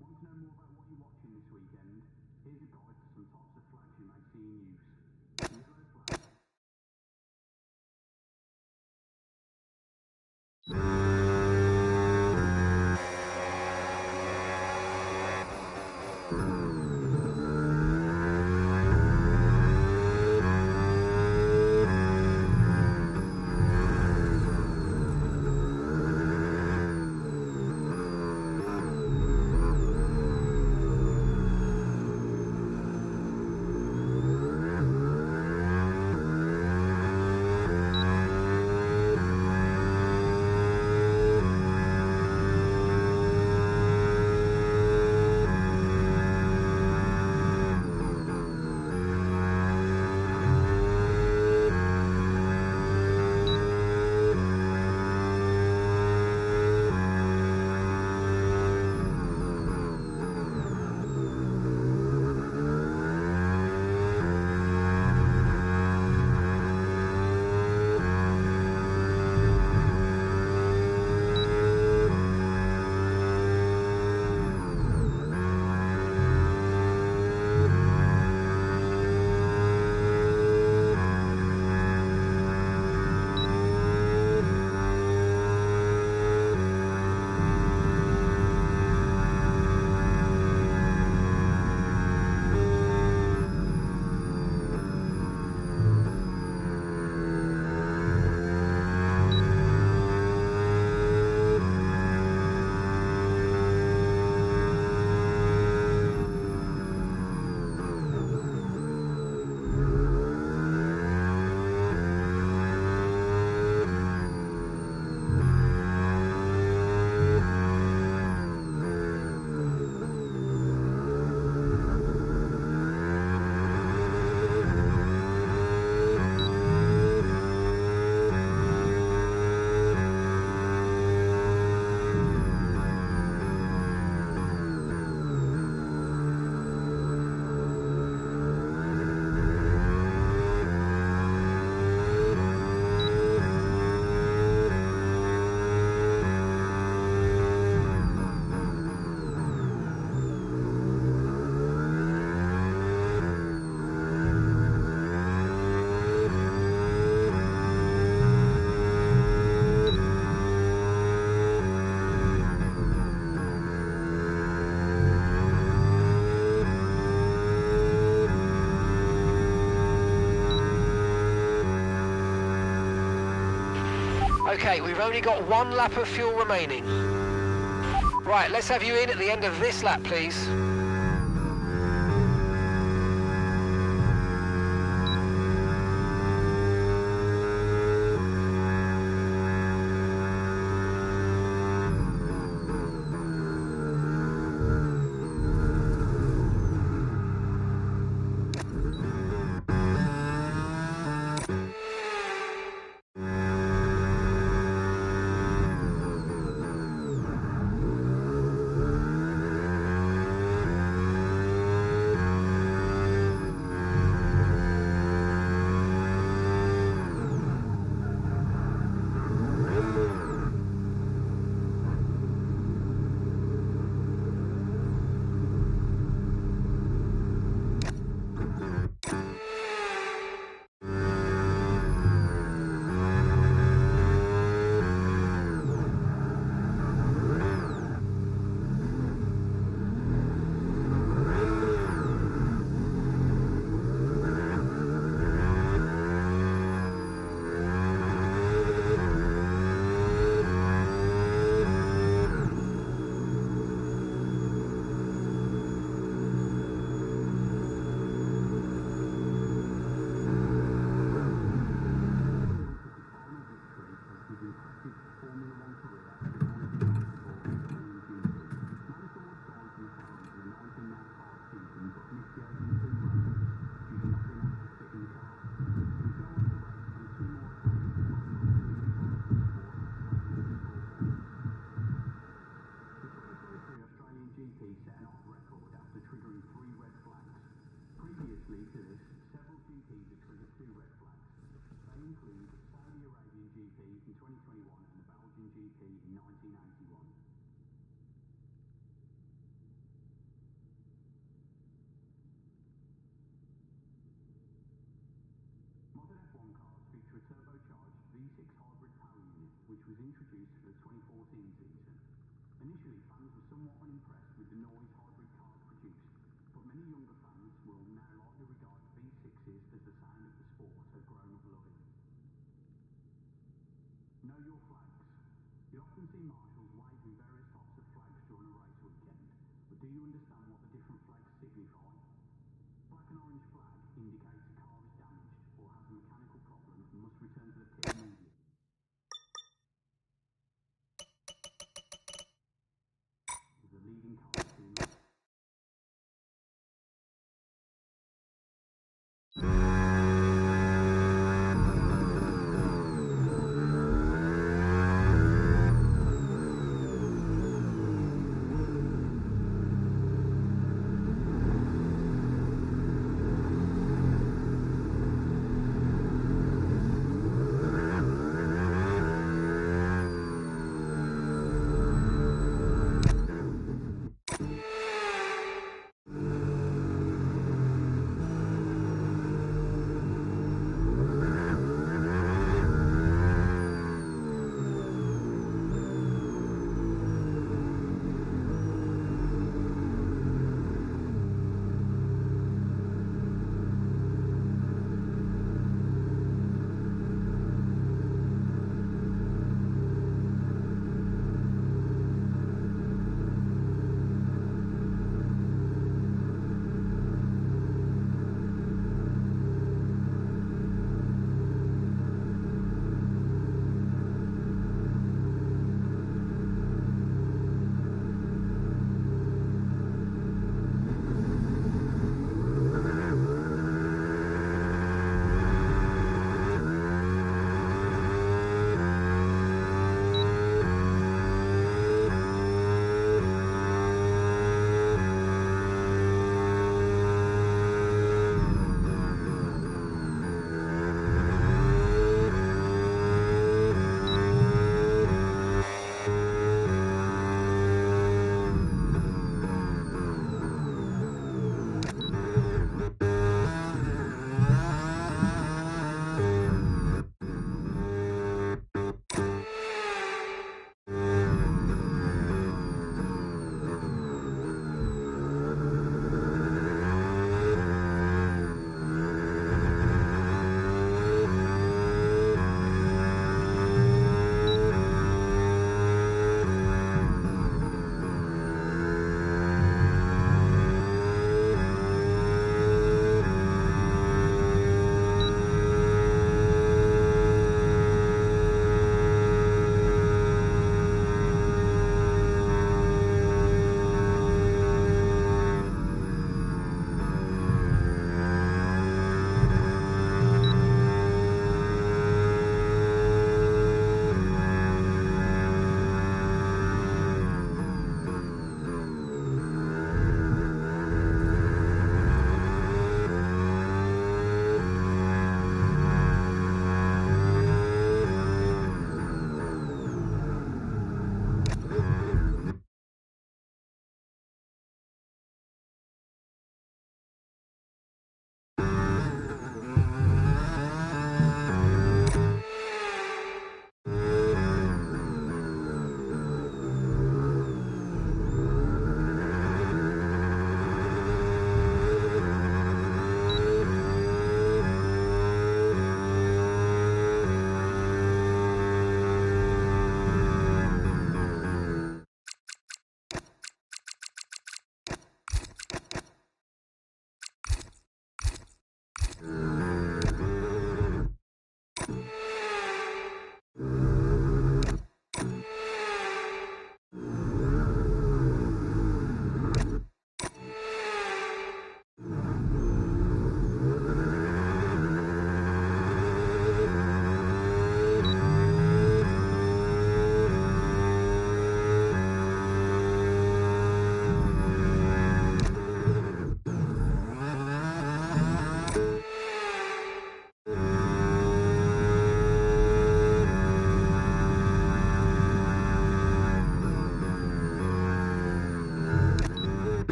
Want to know more about what you're watching this weekend? Here's a guide to some types of flags you may see in use. Yellow flag. Okay, we've only got 1 lap of fuel remaining. Right, let's have you in at the end of this lap, please.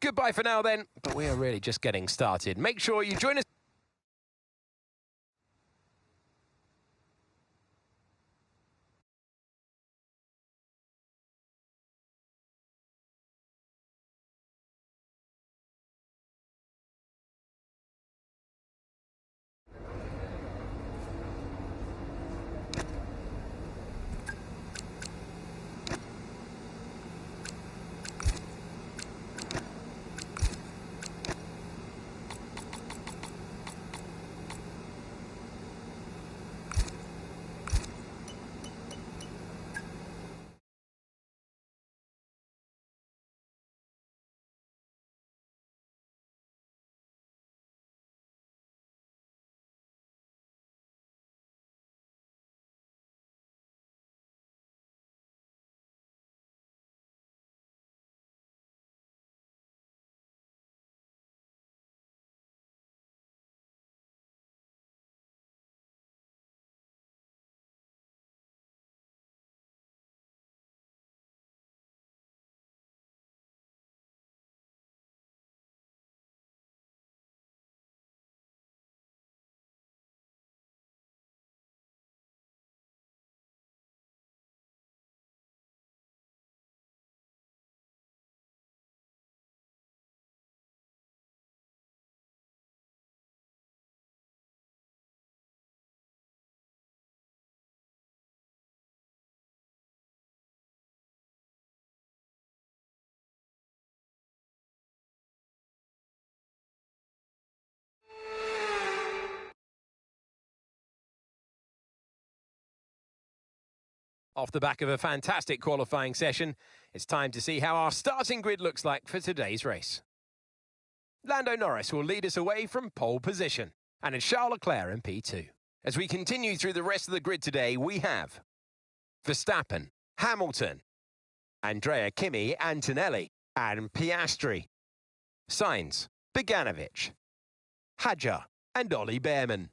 Goodbye for now then, but we are really just getting started. Make sure you join us. Off the back of a fantastic qualifying session, it's time to see how our starting grid looks like for today's race. Lando Norris will lead us away from pole position, and it's Charles Leclerc in P2. As we continue through the rest of the grid today, we have Verstappen, Hamilton, Andrea Kimi, Antonelli, and Piastri, Sainz, Bogdanovic, Hadjar, and Ollie Bearman,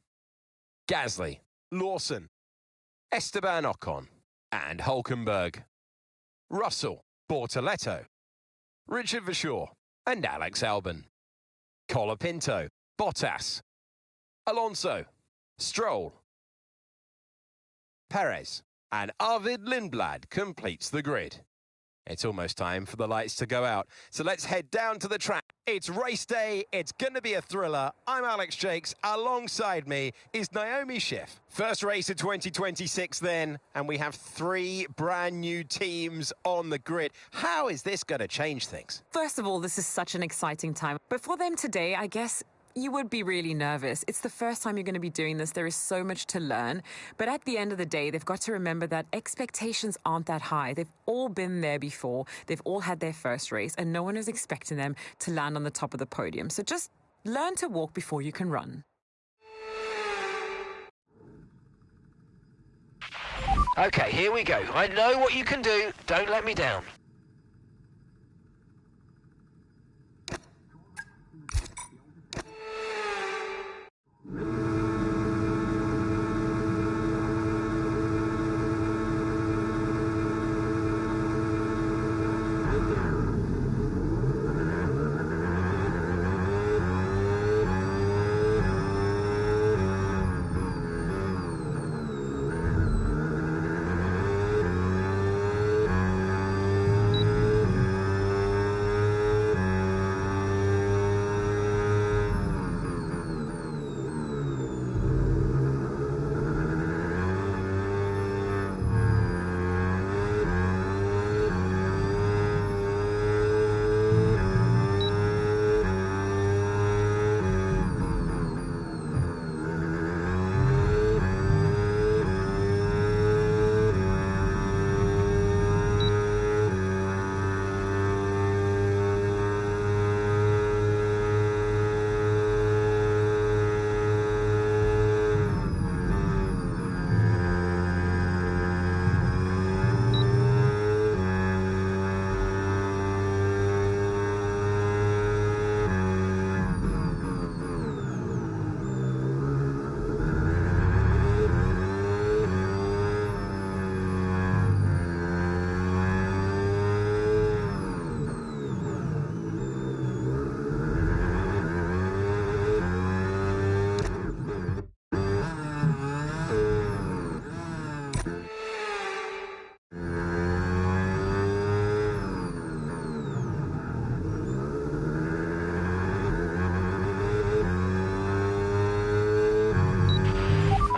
Gasly, Lawson, Esteban Ocon, and Hulkenberg, Russell, Bortoleto, Richard Verschoor, and Alex Albon, Colapinto, Bottas, Alonso, Stroll, Perez, and Arvid Lindblad completes the grid. It's almost time for the lights to go out, so let's head down to the track. It's race day, it's going to be a thriller. I'm Alex Jakes, alongside me is Naomi Schiff. First race of 2026 then, and we have 3 brand new teams on the grid. How is this going to change things? First of all, this is such an exciting time. But for them today, I guess you would be really nervous. It's the first time you're going to be doing this. There is so much to learn. But at the end of the day, they've got to remember that expectations aren't that high. They've all been there before. They've all had their first race, and no one is expecting them to land on the top of the podium. So just learn to walk before you can run. Okay, here we go. I know what you can do. Don't let me down.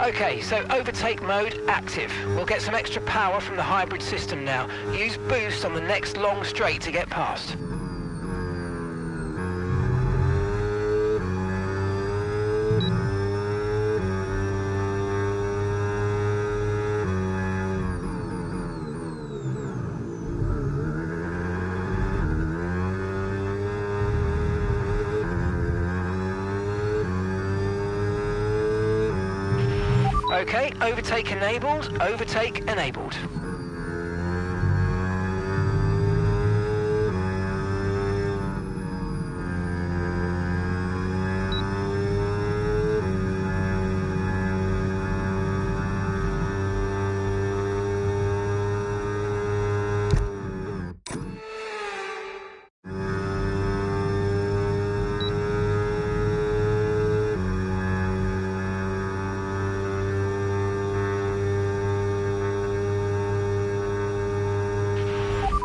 Okay, so overtake mode active. We'll get some extra power from the hybrid system now. Use boost on the next long straight to get past. Okay, overtake enabled, overtake enabled.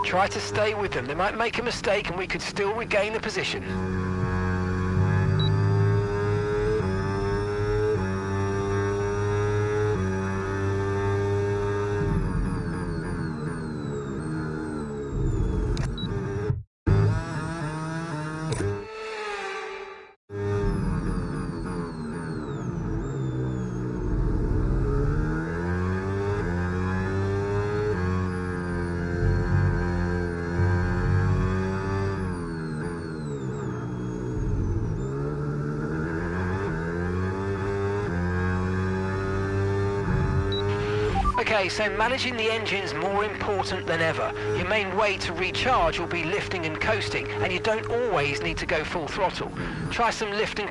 Try to stay with them. They might make a mistake and we could still regain the position. Okay, so managing the engine's more important than ever. Your main way to recharge will be lifting and coasting, and you don't always need to go full throttle. Try some lifting.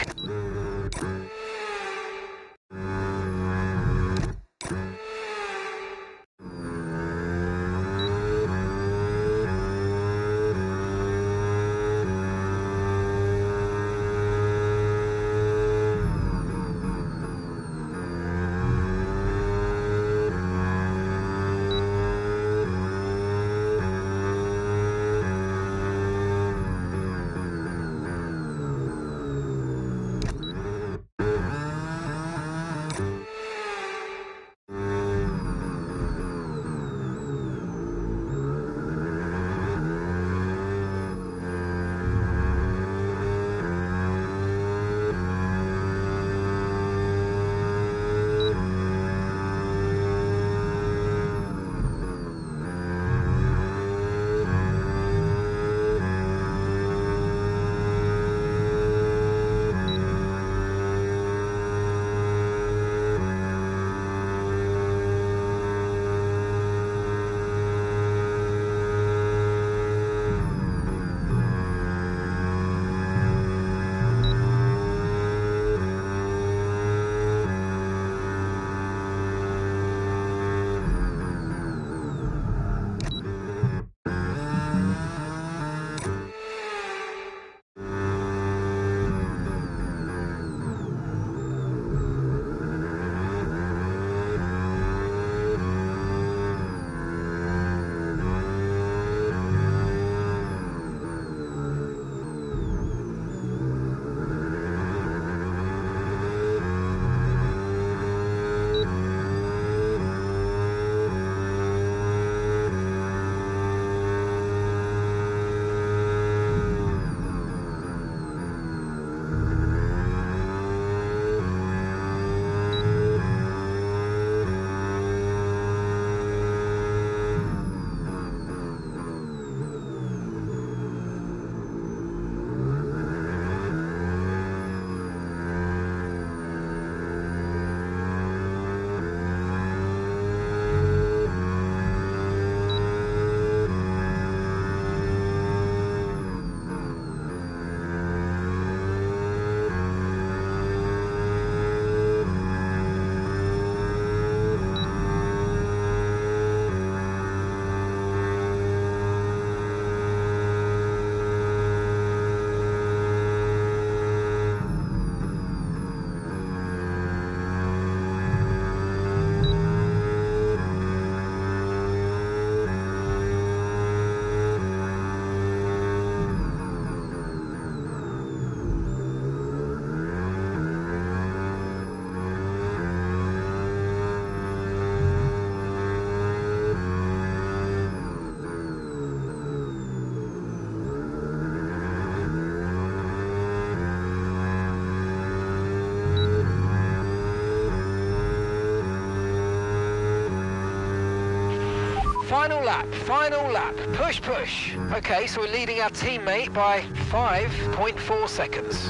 final lap, final lap. Push, push. Okay, so we're leading our teammate by 5.4 seconds.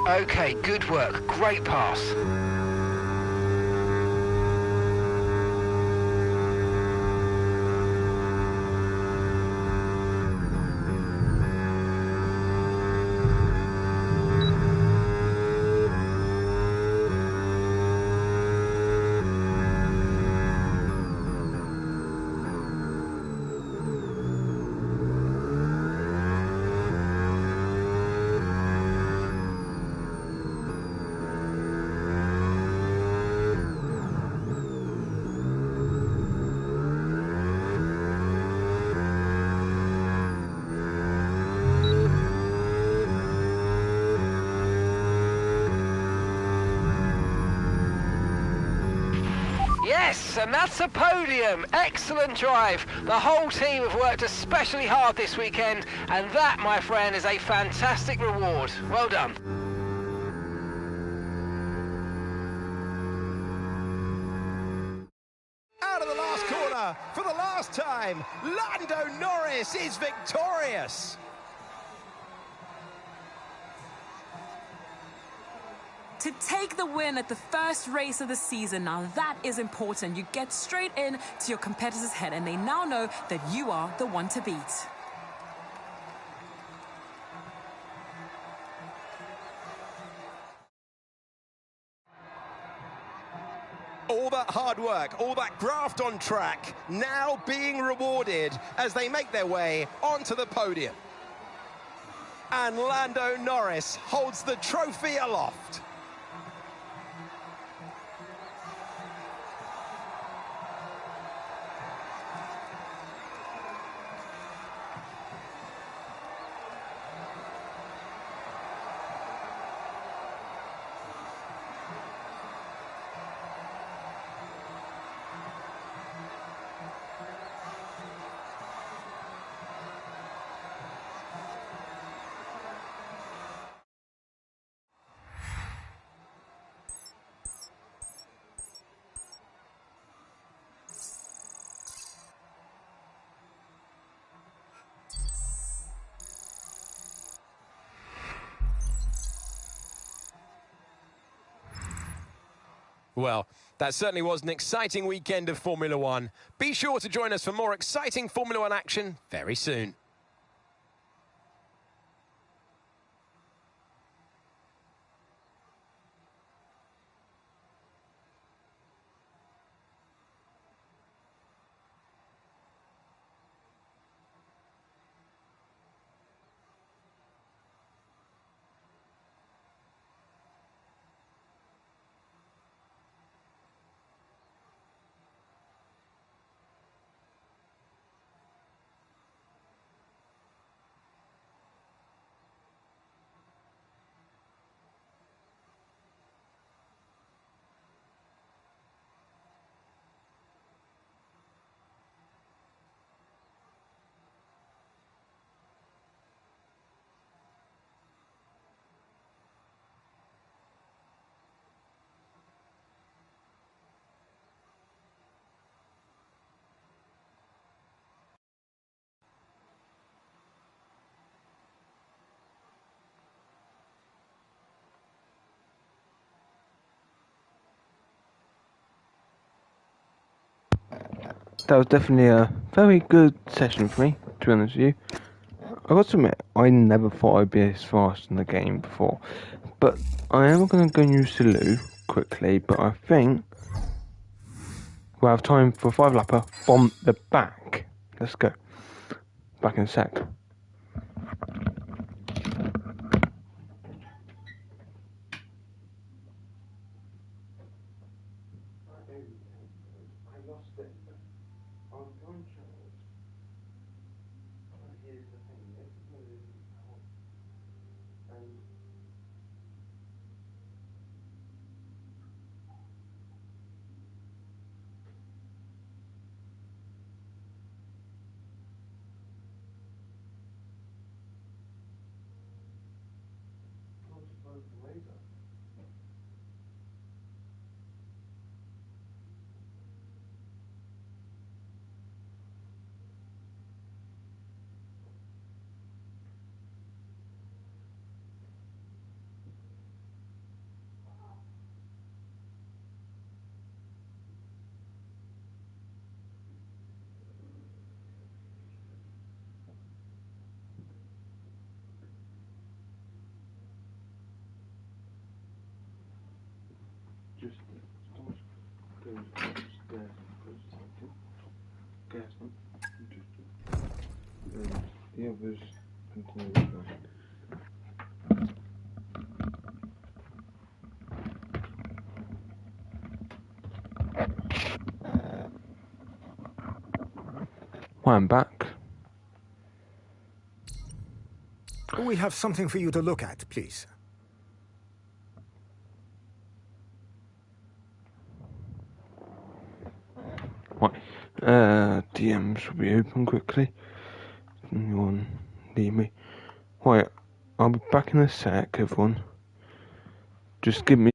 Okay, good work. Great pass. Yes, and that's a podium. Excellent drive. The whole team have worked especially hard this weekend, and that, my friend, is a fantastic reward. Well done. Out of the last corner, for the last time, Lando Norris is victorious. To take the win at the first race of the season, now that is important. You get straight in to your competitor's head, and they now know that you are the one to beat. All that hard work, all that graft on track, now being rewarded as they make their way onto the podium. And Lando Norris holds the trophy aloft. Well, that certainly was an exciting weekend of Formula One. Be sure to join us for more exciting Formula One action very soon. That was definitely a very good session for me, to be honest with you. I got to admit, I never thought I'd be this fast in the game before. But I am going to go use Sulu quickly, but I think we'll have time for a 5-lapper from the back. Let's go. Back in a sec. I lost it on controls. But here's the thing, everybody and both ways up. Just goes upstairs, gas one. The others continue going. I'm back. We have something for you to look at, please. Right, DMs will be open quickly. Anyone leave me? Right, I'll be back in a sec, everyone. Just give me.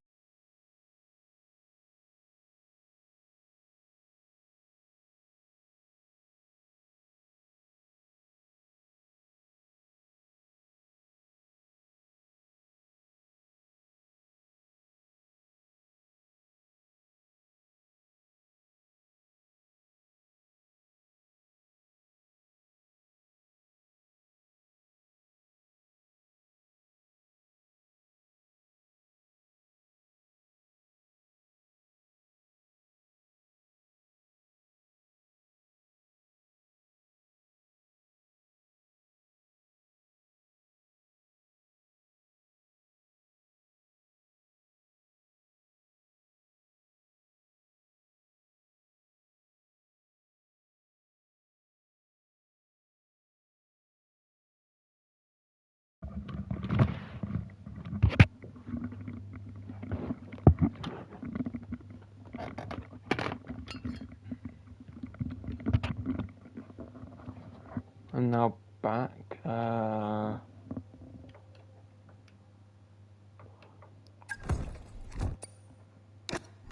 I'm now back.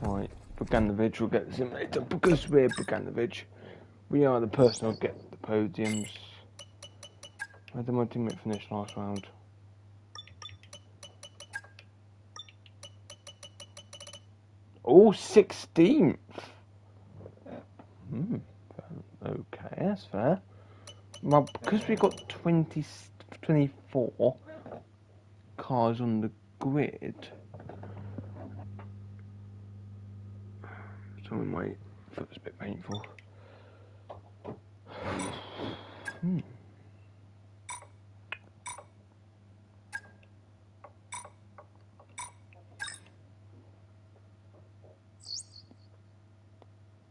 Right, Bogdanovich will get the simulator because we're Bogdanovich. We are the person who'll get the podiums. Where did my teammate finish last round? Oh, 16th! Okay, that's fair. Well, because we got 24 cars on the grid, so my foot's a bit painful.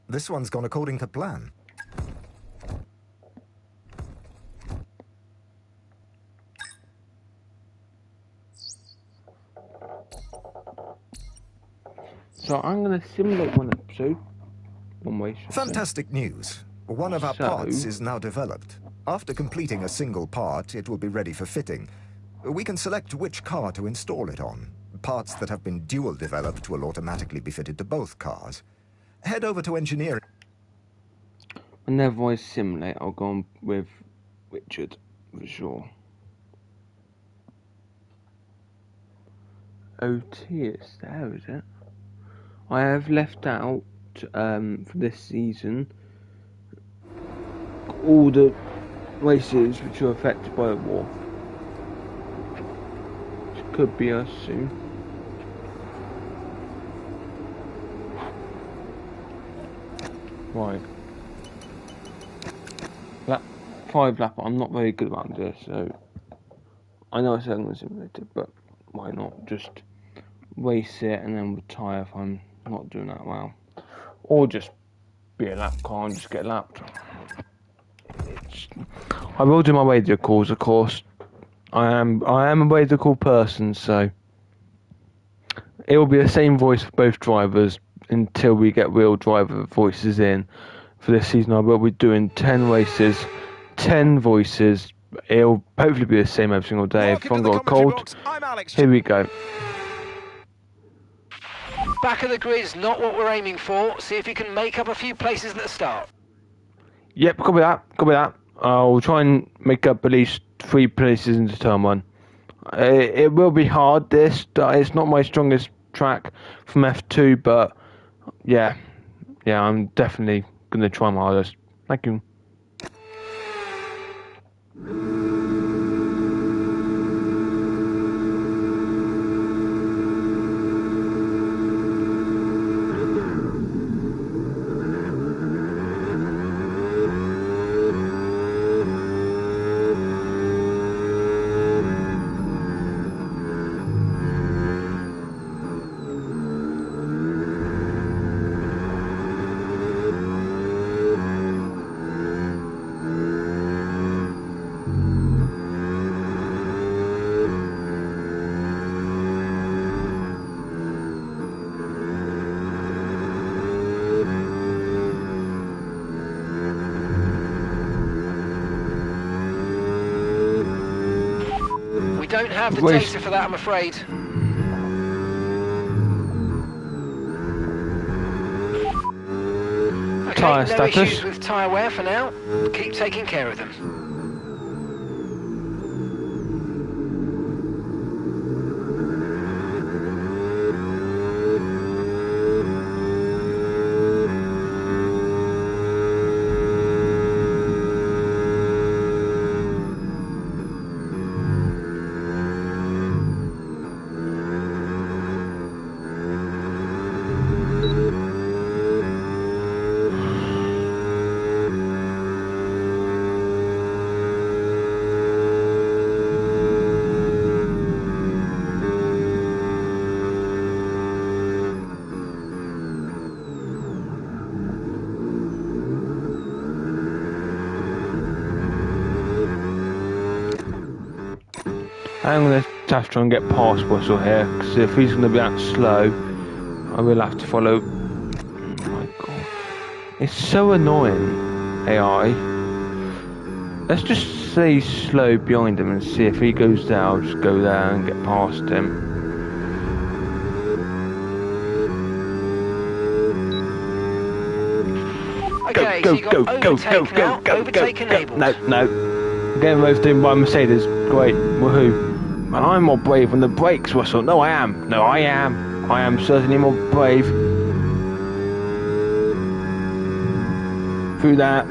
This one's gone according to plan. So I'm going to simulate one episode. One way. Fantastic news. One of our parts is now developed. After completing a single part, it will be ready for fitting. We can select which car to install it on. Parts that have been dual developed will automatically be fitted to both cars. Head over to engineering. Whenever I simulate, I'll go on with Richard for sure. OT is there, is it? I have left out for this season all the races which are affected by the war. Which could be us soon. Right. 5 lap. I'm not very good about this, so I know I said I'm going to simulate it, but why not just race it and then retire if I'm not doing that well. or just be a lap car and just get lapped. I will do my radio calls, of course. I am a radio call person, so it will be the same voice for both drivers until we get real driver voices in. For this season, I will be doing 10 races, 10 voices. It'll hopefully be the same every single day. If I've got a cold, here we go. Back of the grid's not what we're aiming for. See if you can make up a few places at the start. Yep, copy that. I'll try and make up at least 3 places into turn 1. It will be hard, this. It's not my strongest track from F2, but yeah, I'm definitely going to try my hardest. Thank you. Don't have the data for that, I'm afraid. Okay, tyre no status. issues with tyre wear for now. Keep taking care of them. I'm going to have to try and get past Russell here, because if he's going to be that slow, I will have to follow. Oh my god. It's so annoying, AI. Let's just stay slow behind him and see if he goes there, I'll just go there and get past him. Okay, so you got overtake enabled. No. Getting moved in by Mercedes. Great. Woohoo. And I'm more brave on the brakes, Russell. No, I am. I am certainly more brave. Through that.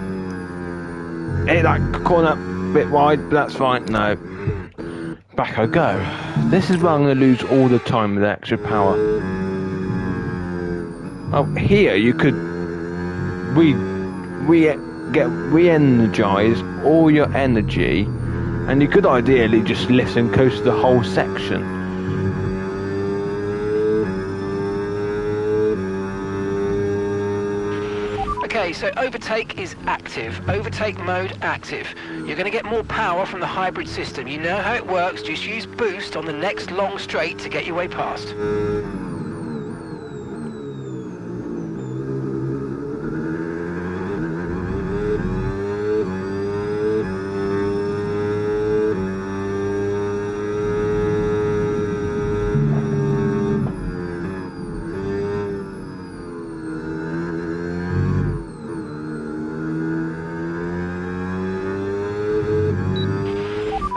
Hit that corner a bit wide, but that's fine. No. Back I go. This is where I'm going to lose all the time with extra power. Oh, here you could get re-energize all your energy, and you could ideally just lift and coast the whole section. Okay, so overtake is active. Overtake mode active. You're going to get more power from the hybrid system. You know how it works. Just use boost on the next long straight to get your way past.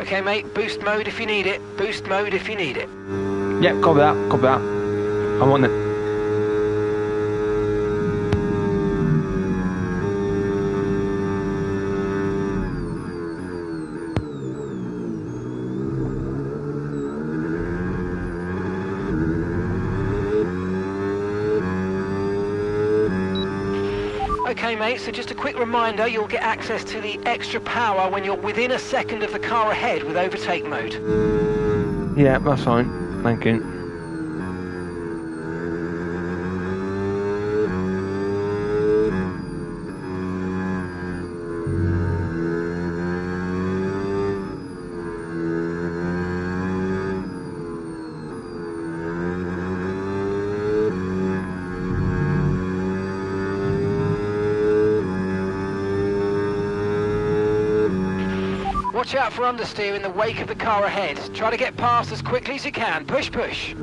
Okay, mate, boost mode if you need it. Boost mode if you need it. Yep, copy that. I'm on it. Okay, mate, so just a quick reminder, you'll get access to the extra power when you're within a second of the car ahead with overtake mode. Yeah, that's fine. Thank you. Watch out for understeer in the wake of the car ahead. Try to get past as quickly as you can. Push, push.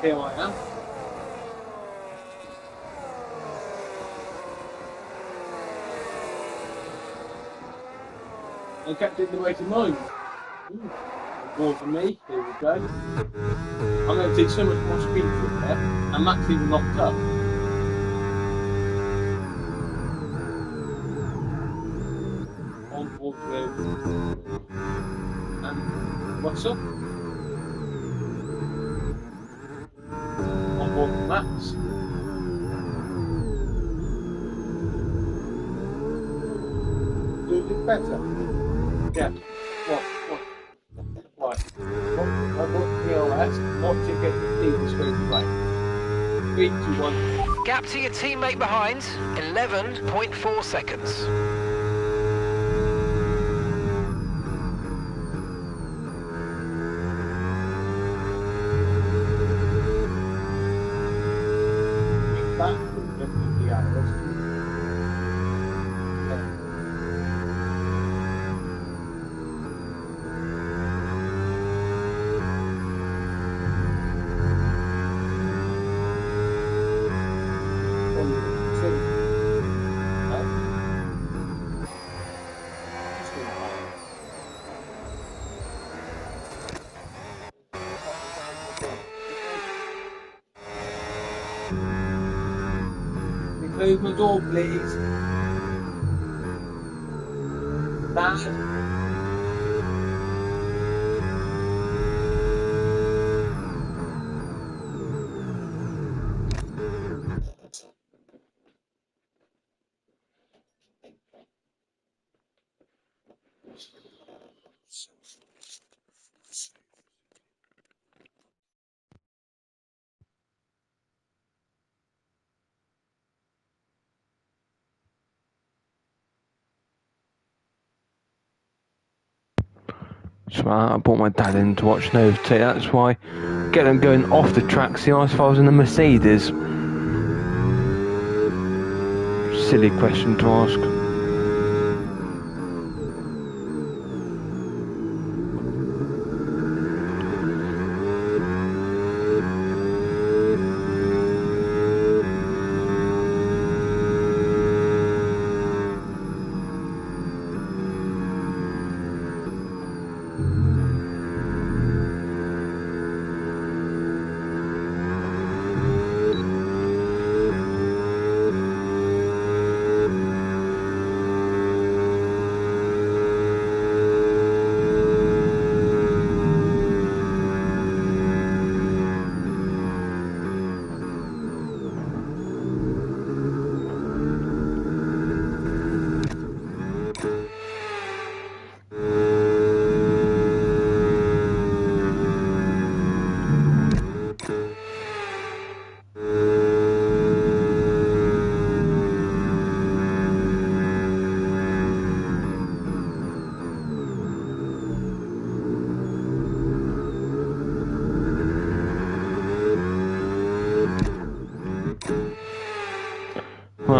Here I am. I kept it the way to mine. More for me. Here we go. I'm going to do so much more speed through there, and Matt's even locked up. On board with. And what's up? On board with Max. Do it better. Yeah. What? Right. What POS? What to get the lead straight away? 3, 2, 1. Gap to your teammate behind, 11.4 seconds. Back to the hours. Close my door, please. Dad. Smart. I brought my dad in to watch Nova T. That's why. Get them going off the track. See, if I was in a Mercedes. Silly question to ask.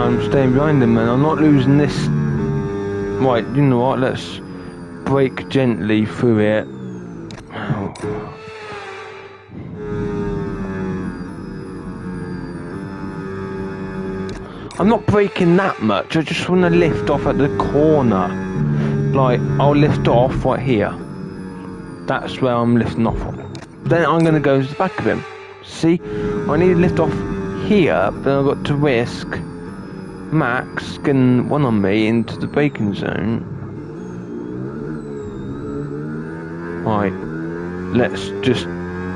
I'm staying behind him, man. I'm not losing this. Right, you know what? Let's brake gently through it. I'm not braking that much. I just want to lift off at the corner. Like, I'll lift off right here. That's where I'm lifting off from. Then I'm going to go to the back of him. See? I need to lift off here, but I've got to risk Max getting one on me into the braking zone. Right. Let's just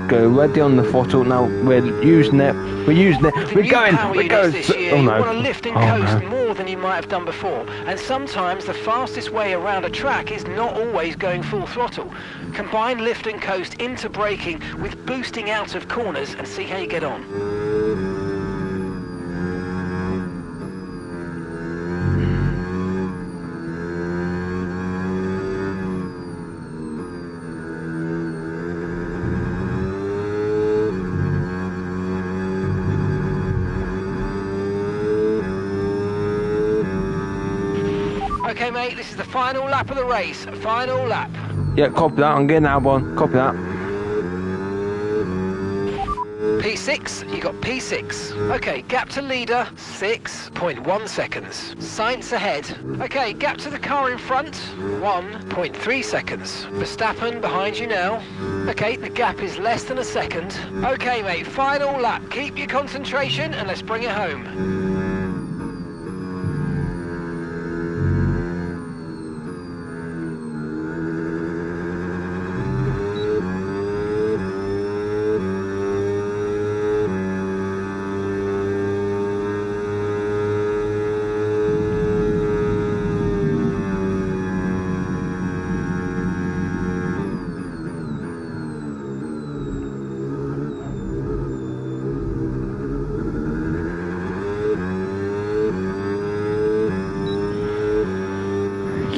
go ready on the throttle. Now we're using it. We're going. We're going. This year, Oh no. You want to lift and Oh, coast no. more than you might have done before. And sometimes the fastest way around a track is not always going full throttle. Combine lift and coast into braking with boosting out of corners and see how you get on. Okay, mate, this is the final lap of the race. Final lap. Yeah, copy that. I'm getting that one. Copy that. P6, you got P6. Okay, gap to leader, 6.1 seconds. Sainz ahead. Okay, gap to the car in front, 1.3 seconds. Verstappen behind you now. Okay, the gap is less than a second. Okay, mate, final lap. Keep your concentration and let's bring it home.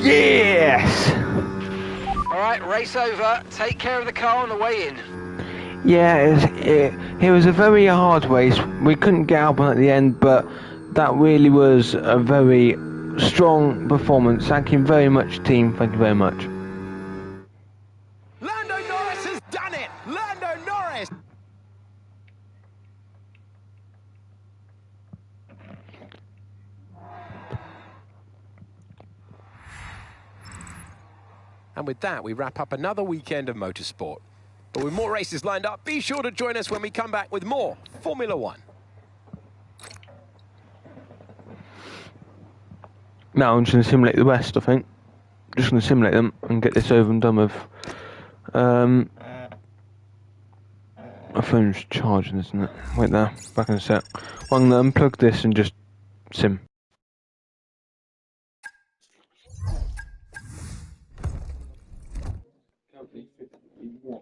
Yes! Alright, race over. Take care of the car on the way in. Yeah, it was a very hard race. We couldn't get out one at the end, but that really was a very strong performance. Thank you very much, team. Thank you very much. Lando Norris has done it! Lando Norris! And with that, we wrap up another weekend of motorsport. But with more races lined up, be sure to join us when we come back with more Formula One. Now I'm just going to simulate the rest, I think. Just going to simulate them and get this over and done with. My phone's charging, isn't it? Wait there, back in a sec. I'm going to unplug this and just sim. Company 51.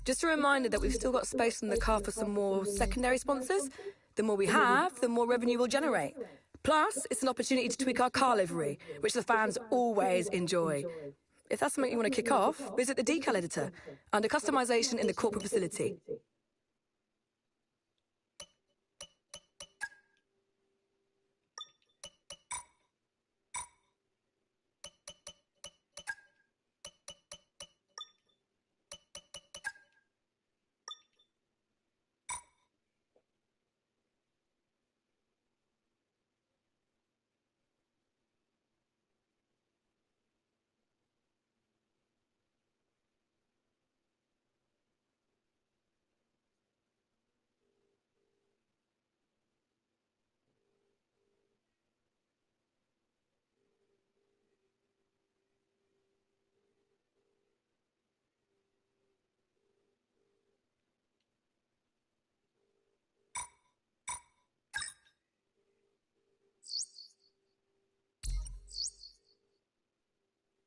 Just a reminder that we've still got space in the car for some more secondary sponsors. The more we have, the more revenue we'll generate. Plus, it's an opportunity to tweak our car livery, which the fans always enjoy. If that's something you want to kick off, visit the decal editor under customization in the corporate facility.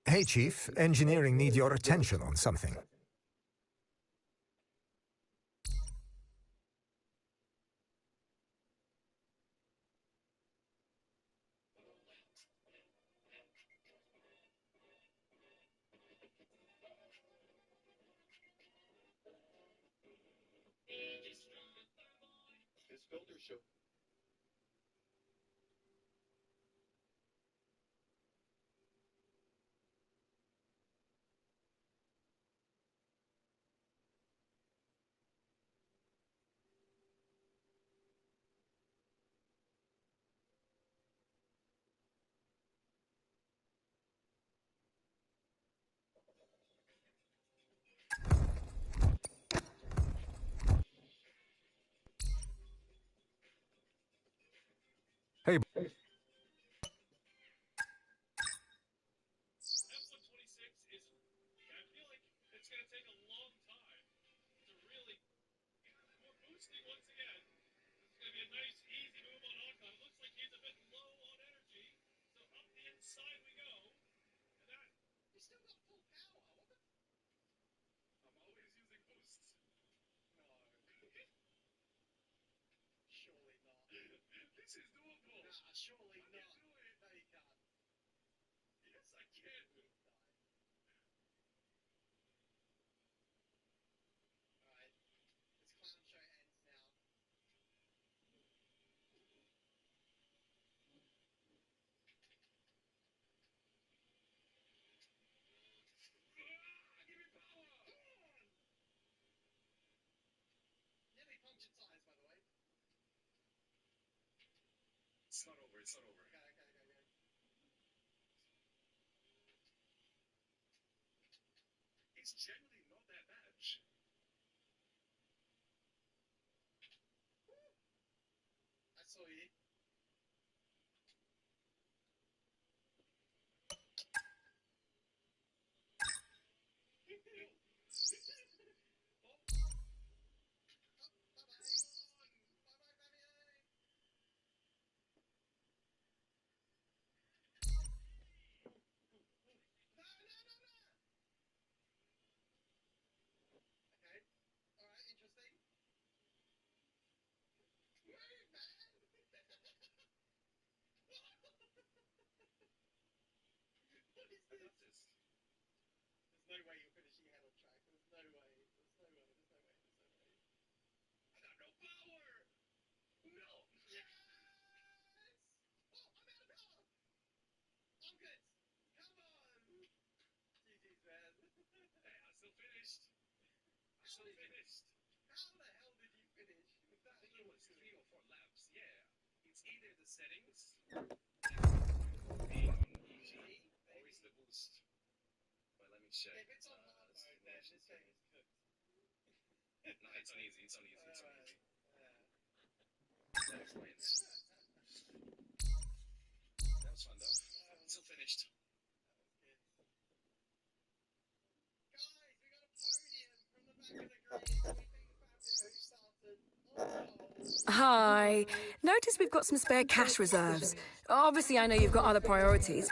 Hey, Chief. Engineering need your attention on something. this filter show. Hey. It's not over, it's not over. It's generally not that bad. I saw you. There's no way you're finishing ahead on track. There's no way. I got no power! No! Yes! Oh, I'm out of power! I'm good. Come on! GG's, man. Hey, I still finished. How the hell did you finish with that? I think it was 3 or 4 laps. Yeah. It's either the settings, being easy, or it's the boost. But let me check. If it's on hard mode, then this game is cooked. No, it's on easy. It's on easy. It's on easy. That explains. That was fun though. Still finished. Guys, we got a podium from the back of the grid. Hi. Notice we've got some spare cash reserves. Obviously, I know you've got other priorities.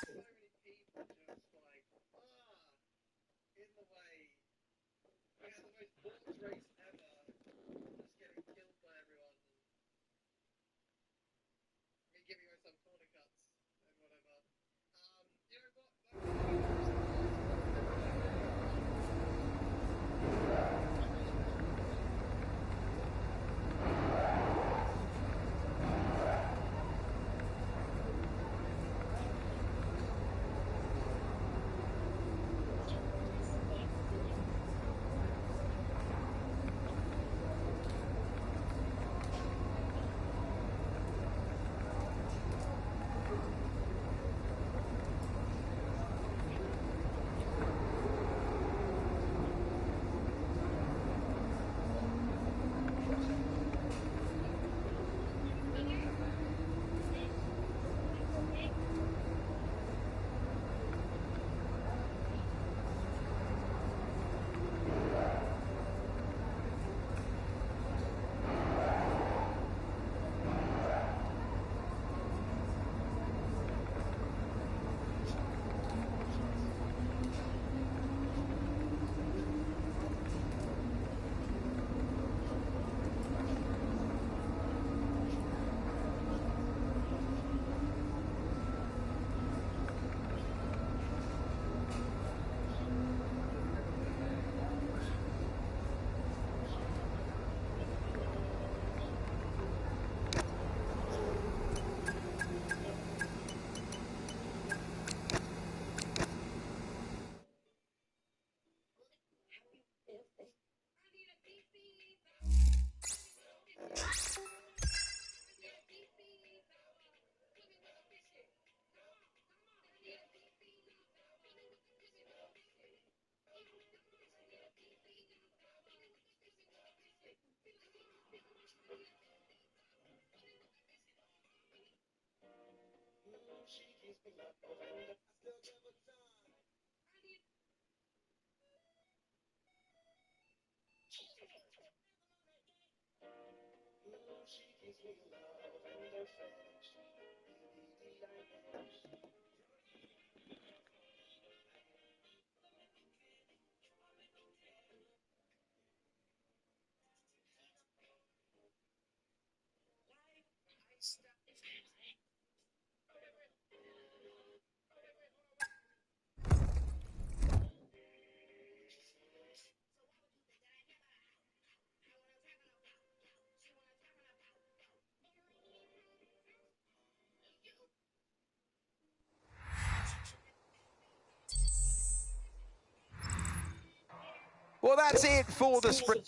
Well, that's it for the sprint.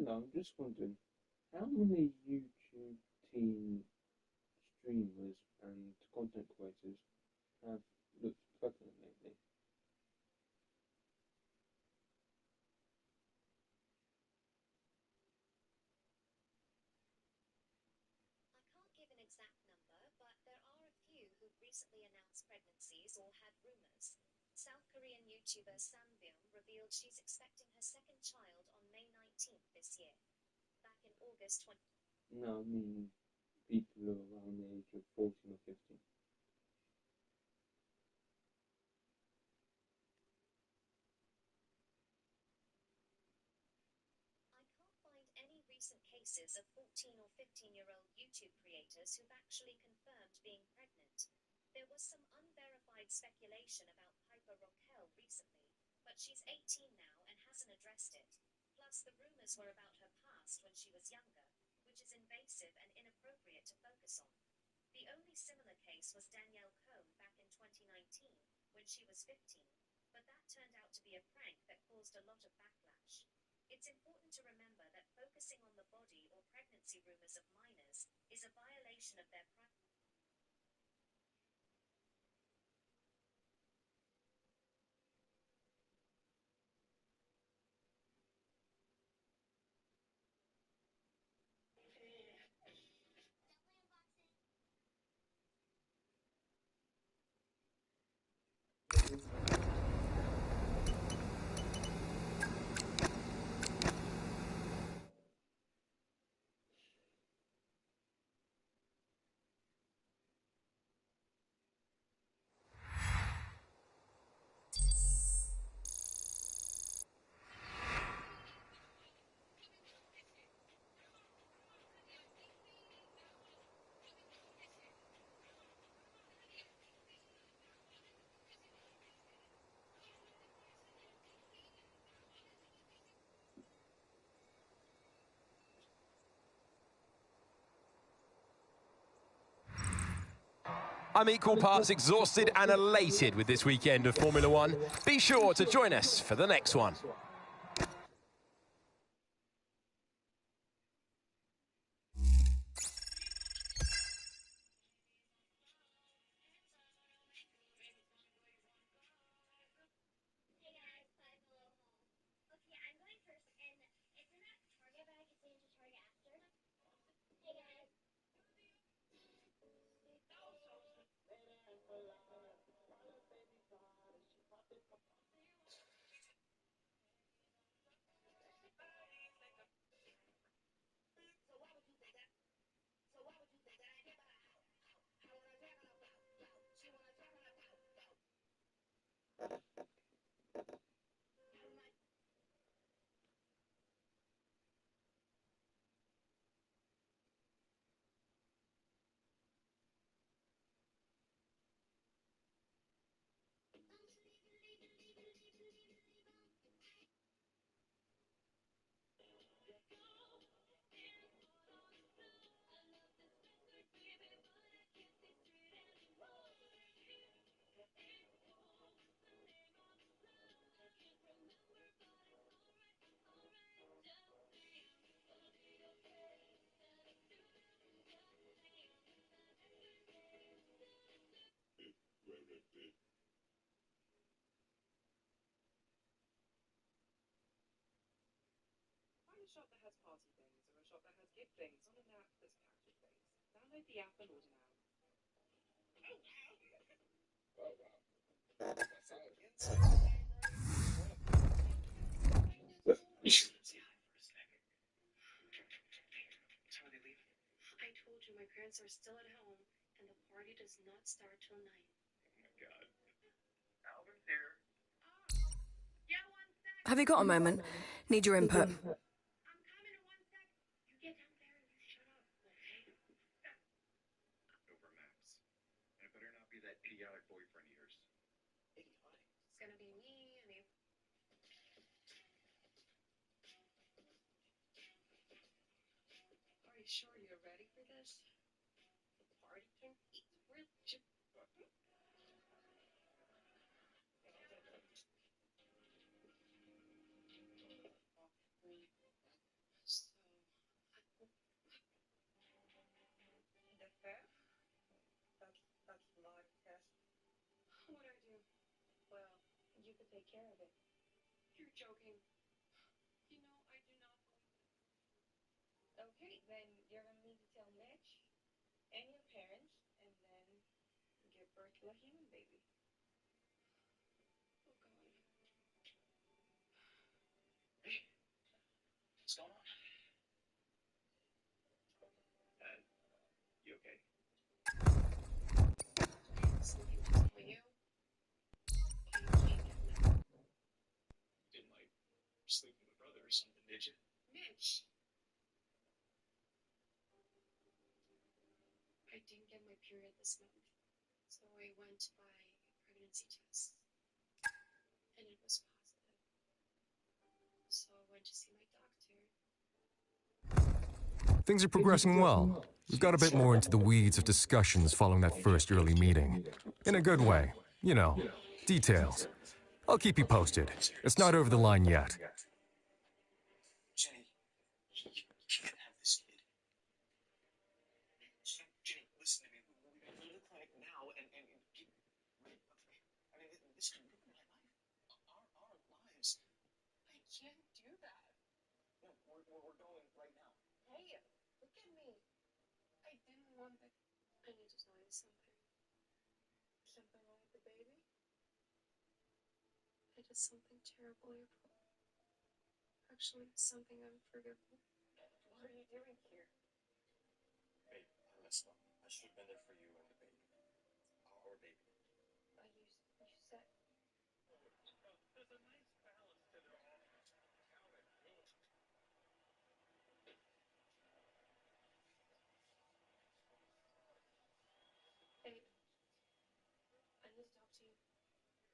Hello, I'm just wondering, how many YouTube team streamers and content creators have looked pregnant lately? I can't give an exact number, but there are a few who've recently announced pregnancies or had rumors. South Korean YouTuber Sambyum revealed she's expecting her second child on May 19th this year. Back in August 20... No, I mean people who are around the age of 14 or 15. I can't find any recent cases of 14 or 15-year-old YouTube creators who've actually confirmed being pregnant. There was some unverified speculation about Piper Rockell recently, but she's 18 now and hasn't addressed it. Plus, the rumors were about her past when she was younger, which is invasive and inappropriate to focus on. The only similar case was Danielle Cohn back in 2019, when she was 15, but that turned out to be a prank that caused a lot of backlash. It's important to remember that focusing on the body or pregnancy rumors of minors is a violation of their privacy. I'm equal parts exhausted and elated with this weekend of Formula One. Be sure to join us for the next one. shop that has party things or a shop that has gift things on an app that's packed with things. Download the app and order now. I told you my parents are still at home, and the party does not start till 9. Oh my god. Albert's here. Have you got a moment? Need your input. You get down there and you shut up, okay? Over maps. And it better not be that idiotic boyfriend of yours. Idiotic? It's gonna be me and you. Are you sure you're ready for this? The party can eat real chip. The fair? That's live test. What would I do? Well, you could take care of it. You're joking. You know, I do not believe it. Okay, then you're gonna need to tell Mitch and your parents, and then give birth to a human baby. Oh, God. What's going on? You okay? Something to tell you. Didn't like sleep with my brother or something, did you? Mitch! I didn't get my period this month, so I went to buy a pregnancy test, and it was positive. So I went to see my doctor. Things are progressing well. We've got a bit more into the weeds of discussions following that first early meeting. In a good way. You know, details. I'll keep you posted. It's not over the line yet. Jenny, you can't have this kid. Jenny, listen to me. We go to the clinic now and get ready. I mean, this could ruin my life. Our lives. I can't do that. No, we're going right now. Hey, look at me. I didn't want that. I need to tell you something. Something wrong with the baby? I did something terrible, April. Actually, something unforgivable. What are you doing here? Babe, I messed up. I should have been there for you and the baby. Our baby. You said... There's a nice balance to their offers. Calvin, move. Babe, I need to talk to you.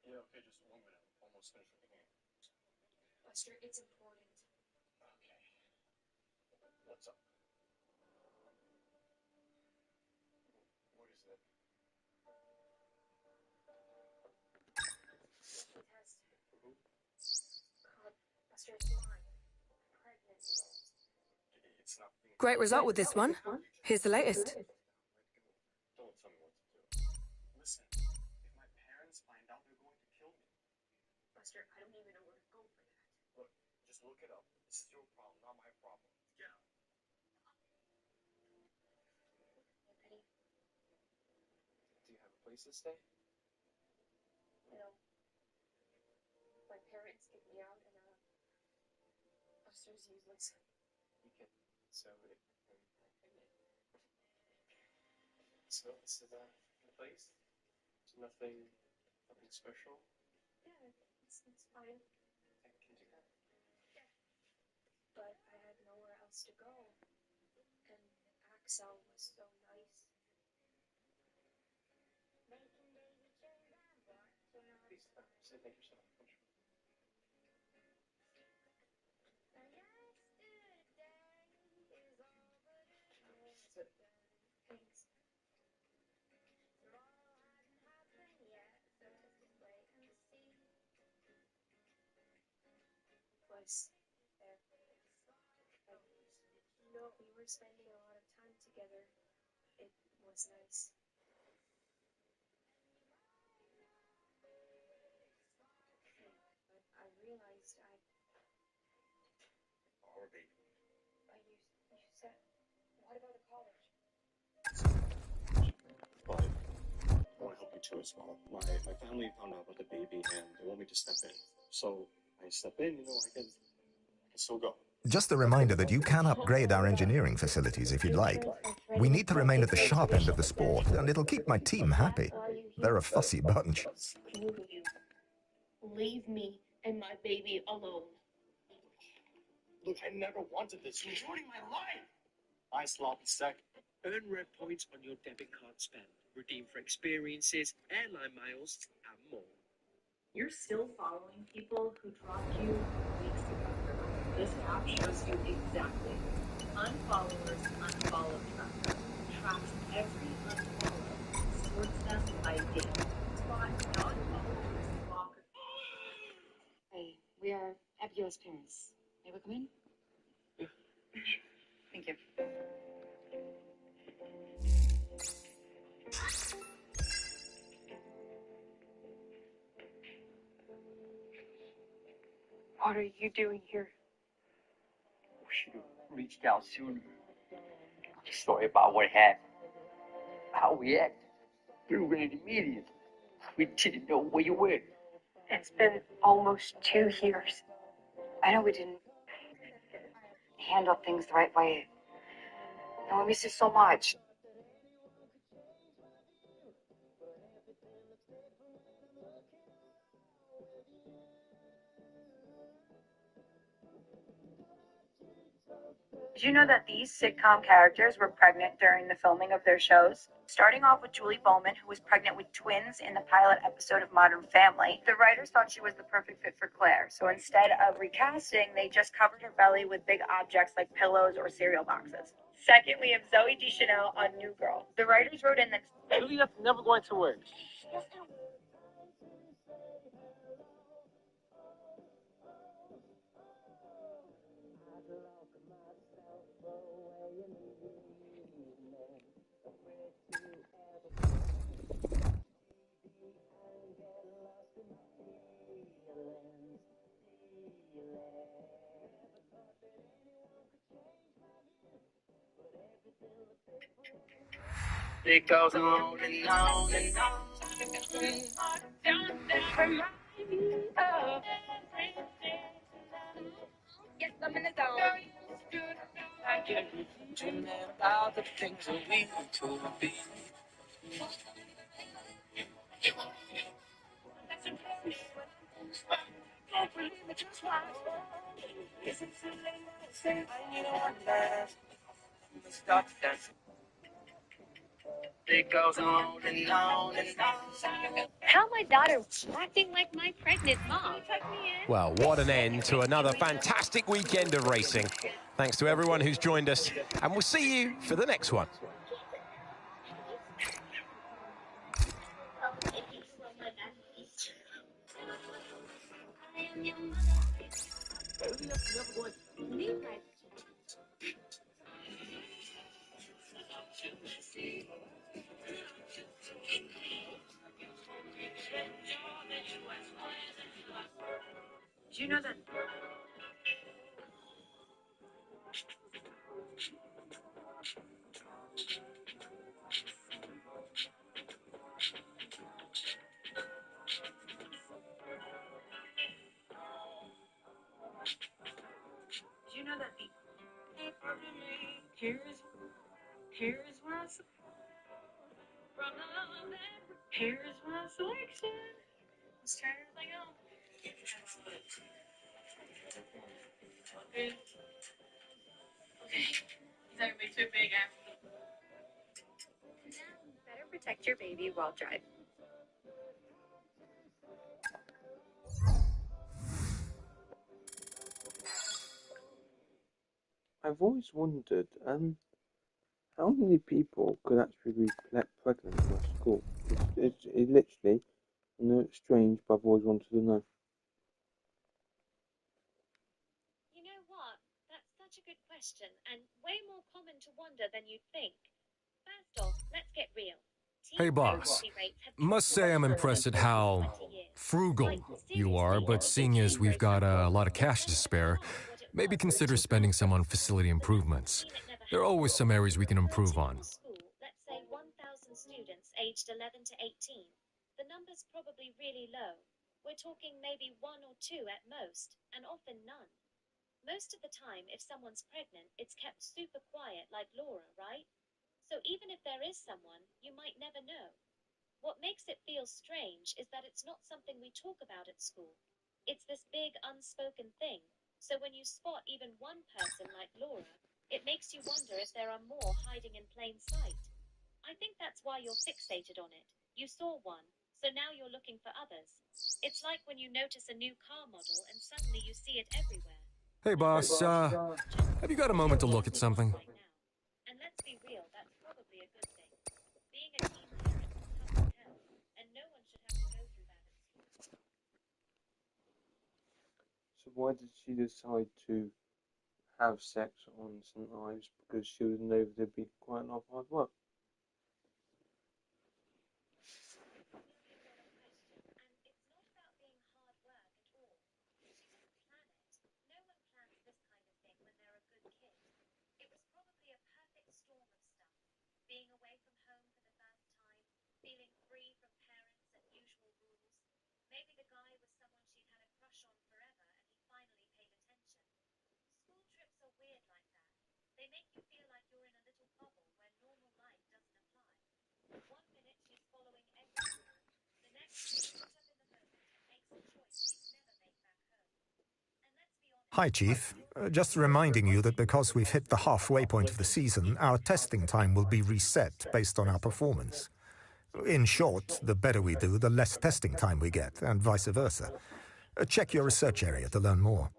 Yeah, okay, just 1 minute. I'm almost finished with the game. Buster, it's important. Okay. What's up? What is it? Test. Buster, it's mine. Pregnant. It's not being... Great result with this one. Here's the latest. Don't tell me what to do. Listen, if my parents find out, they're going to kill me. Buster, I don't even know where to go for that. Look, just look it up. This is your problem, not my problem. Get out. Anthony, Do you have a place to stay? no. My parents kicked me out, and Buster's useless. You can. So, so this is the place? Nothing special? Yeah, it's fine. I can do that. Yeah. But I had nowhere else to go. And Axel was so nice. Please, say thank you so much. Thanks. Was there. We were spending a lot of time together. It was nice. But I realized Our baby. to as well. My family found out about the baby and they want me to step in. So I step in, I can still go. Just a reminder that you can upgrade our engineering facilities if you'd like. We need to remain at the sharp end of the sport, and it'll keep my team happy. They're a fussy bunch. Leave me and my baby alone. Look, I never wanted this. You're ruining my life. I sloppy sack. Earn red points on your debit card spend. Redeem for experiences, airline miles, and more. You're still following people who dropped you weeks ago. This app shows you exactly. Unfollowers unfollow tracker. Tracks every unfollow. Sorts them by date. Spot non-followers. Block. Hey, we are Abigail's parents. May we come in? Yeah. Thank you. What are you doing here? We should have reached out sooner. Sorry about what happened. How we acted. We ran immediately. We didn't know where you were. It's been almost 2 years. I know we didn't handle things the right way. And we miss you so much. Did you know that these sitcom characters were pregnant during the filming of their shows? Starting off with Julie Bowman, who was pregnant with twins in the pilot episode of Modern Family, the writers thought she was the perfect fit for Claire. So instead of recasting, they just covered her belly with big objects like pillows or cereal boxes. Second, we have Zoe Deschanel on New Girl. The writers wrote in that Julia's never going to work. It goes on and on and on. Yes, I'm in the zone. I get dreaming about the things that we could be. It goes on and on and on. How my daughter acting like my pregnant mom. Well, what an end to another fantastic weekend of racing. Thanks to everyone who's joined us, and we'll see you for the next one. Do you know that? Do you know that the here's where I here's my selection. Let's turn everything on. Okay. Is everybody too big after? Better protect your baby while driving. I've always wondered, how many people could actually be pregnant in a school? It's literally, I know it's strange, but I've always wanted to know. You know what? That's such a good question, and way more common to wonder than you'd think. First off, let's get real. Hey, boss. Must say I'm impressed at how frugal you are, but seeing as we've got a lot of cash to spare, maybe consider spending some on facility improvements. There are always some areas we can improve on. Let's say 1,000 students aged 11 to 18. the number's probably really low. We're talking maybe 1 or 2 at most, and often none. Most of the time, if someone's pregnant, it's kept super quiet like Laura, right? So even if there is someone, you might never know. What makes it feel strange is that it's not something we talk about at school. It's this big unspoken thing. So when you spot even one person like Laura, it makes you wonder if there are more hiding in plain sight. I think that's why you're fixated on it. You saw one, so now you're looking for others. It's like when you notice a new car model and suddenly you see it everywhere. Hey, boss, have you got a moment to look at something? And let's be real, that's probably a good thing. Being a teen parent is tough as hell, and no one should have to go through that at school. So why did she decide to have sex on St. Ives? Because she was know there'd be quite a lot of hard work. Being away from home for the first time, feeling free from parents and usual rules. Maybe the guy was someone she'd had a crush on forever and he finally paid attention. School trips are weird like that. They make you feel like you're in a little bubble where normal life doesn't apply. 1 minute she's following every rule, the next she wakes up in the moment and makes a choice she'd never make back home. And let's be honest. Hi, Chief. Just reminding you that because we've hit the halfway point of the season, our testing time will be reset based on our performance. In short, the better we do, the less testing time we get, and vice versa. Check your research area to learn more.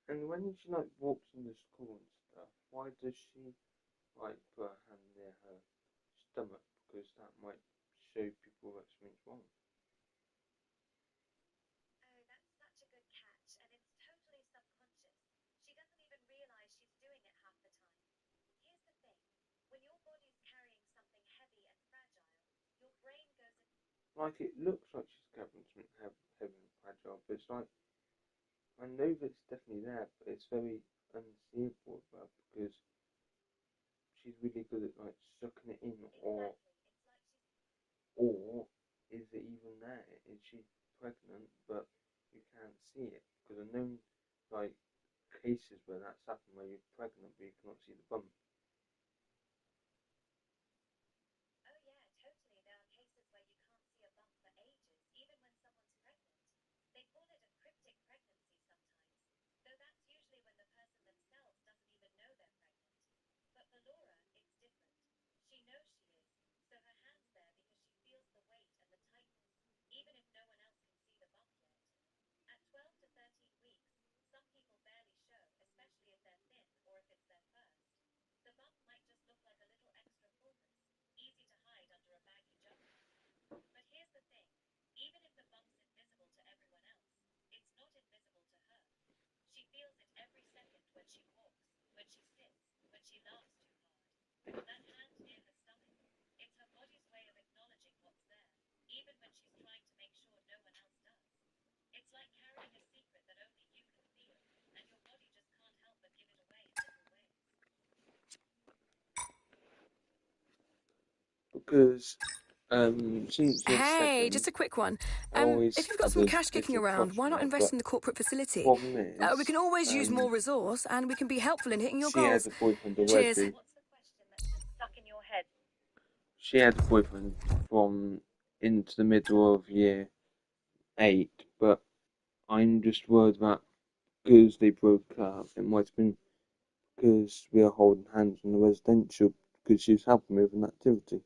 And when she like walks in the school and stuff, why does she like put her hand near her stomach? Because that might show people that something's wrong. Oh, that's such a good catch, and it's totally subconscious. She doesn't even realize she's doing it half the time. Here's the thing. When your body's carrying something heavy and fragile, your brain goes in... Like, it looks like she's carrying something heavy and fragile, but it's like, I know that it's definitely there, but it's very unseeable about because she's really good at like sucking it in, or is it even there? Is she pregnant but you can't see it? Because I've known like cases where that's happened, where you're pregnant but you cannot see the bump. Oh yeah, totally. There are cases where you can't see a bump for ages, even when someone's pregnant. They call it a cryptic pregnancy sometimes, though that's usually when the person themselves doesn't even know they're pregnant. But for Laura, it's different. She knows she is, so her hand's there because she feels the weight and the tightness, even if no one else can see the bump yet. At 12 to 13 weeks, some people barely show, especially if they're thin or if it's their first. The bump might just look like a little extra fullness, easy to hide under a baggy jumper. But here's the thing, even if the bump's invisible to everyone else, it's not invisible to her. She feels it every second when she walks, when she sits, when she laughs too hard. That hand near her stomach, it's her body's way of acknowledging what's there, even when she's trying to make sure no one else does. It's like carrying a secret that only you can feel, and your body just can't help but give it away in little ways. Because since Hey, just a quick one. If you've got some cash kicking around, why not invest in the corporate facility? We can always use more resource, and we can be helpful in hitting your goals. Had a boyfriend already. Cheers. What's the question that's been stuck in your head? She had a boyfriend from into the middle of year 8, but I'm just worried about because they broke up. It might have been because we are holding hands in the residential because she was helping me with an activity.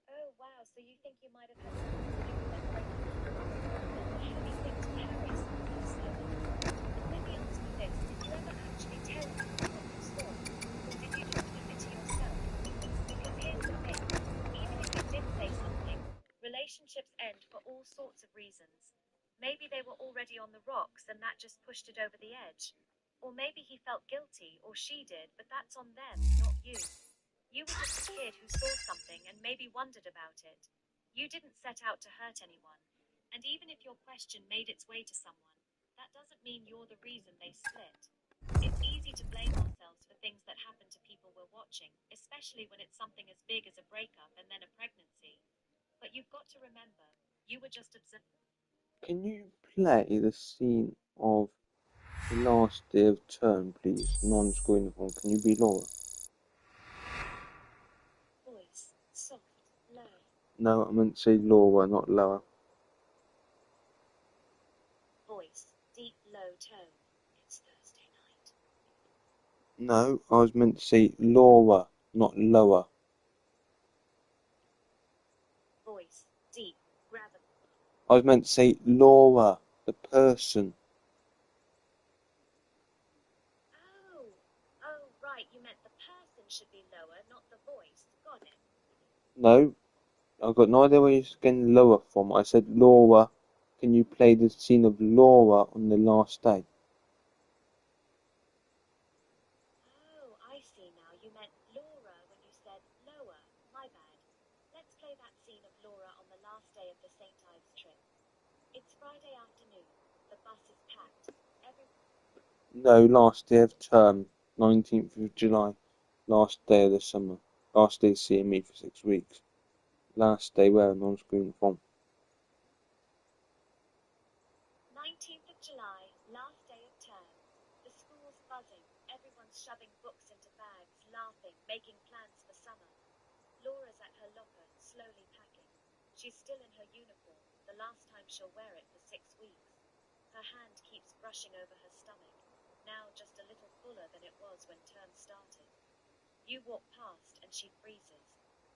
Oh wow, so you think you might have had something to do with them breaking up? That's a heavy thing to carry, something so big. And let me ask you this, did you ever actually tell anyone what you saw? Or did you just keep it to yourself? Because here's the thing, even if you did say something, relationships end for all sorts of reasons. Maybe they were already on the rocks and that just pushed it over the edge. Or maybe he felt guilty, or she did, but that's on them, not you. You were just a kid who saw something and maybe wondered about it. You didn't set out to hurt anyone. And even if your question made its way to someone, that doesn't mean you're the reason they split. It's easy to blame ourselves for things that happen to people we're watching, especially when it's something as big as a breakup and then a pregnancy. But you've got to remember, you were just observing. Can you play the scene of the last day of term, please? Non-school uniform. Can you be Laura? Voice, soft, low. No, I meant to say Laura, not Lower. Voice, deep, low tone. It's Thursday night. No, I was meant to say Laura, not Lower. Voice, deep, gravel. I was meant to say Laura, the person. Oh, right, you meant the person should be lower, not the voice. Got it. No, I've got no idea where you're getting Lower from. I said Laura. Can you play the scene of Laura on the last day? Oh, I see now. You meant Laura when you said lower. My bad. Let's play that scene of Laura on the last day of the St. Ives trip. It's Friday afternoon. The bus is packed. No, last day of term, 19th of July. Last day of the summer. Last day seeing me for 6 weeks. Last day wearing non-school uniform. 19th of July, last day of term. The school's buzzing. Everyone's shoving books into bags, laughing, making plans for summer. Laura's at her locker, slowly packing. She's still in her uniform, the last time she'll wear it for 6 weeks. Her hand keeps brushing over her stomach, now just a little fuller than it was when term started. You walk past and she freezes.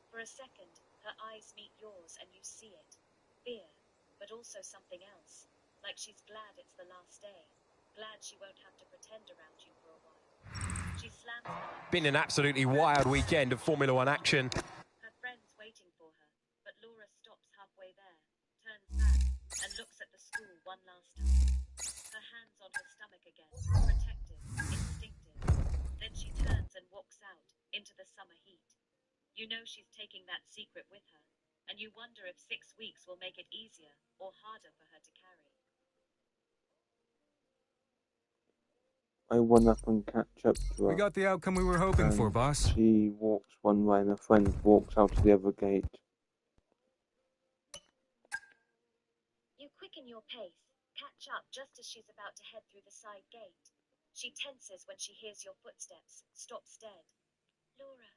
For a second, her eyes meet yours and you see it. Fear, but also something else. Like she's glad it's the last day. Glad she won't have to pretend around you for a while. She slams her up. Been an absolutely wild weekend of Formula One action. Her friend's waiting for her, but Laura stops halfway there, turns back, and looks at the school one last time. Her hands on her stomach again, protective, instinctive. Then she turns and walks out, into the summer heat. You know she's taking that secret with her, and you wonder if 6 weeks will make it easier or harder for her to carry. I run up and catch up to her. We got the outcome we were hoping for, boss. She walks one way and her friend walks out to the other gate. You quicken your pace, catch up just as she's about to head through the side gate. She tenses when she hears your footsteps, stops dead. Laura,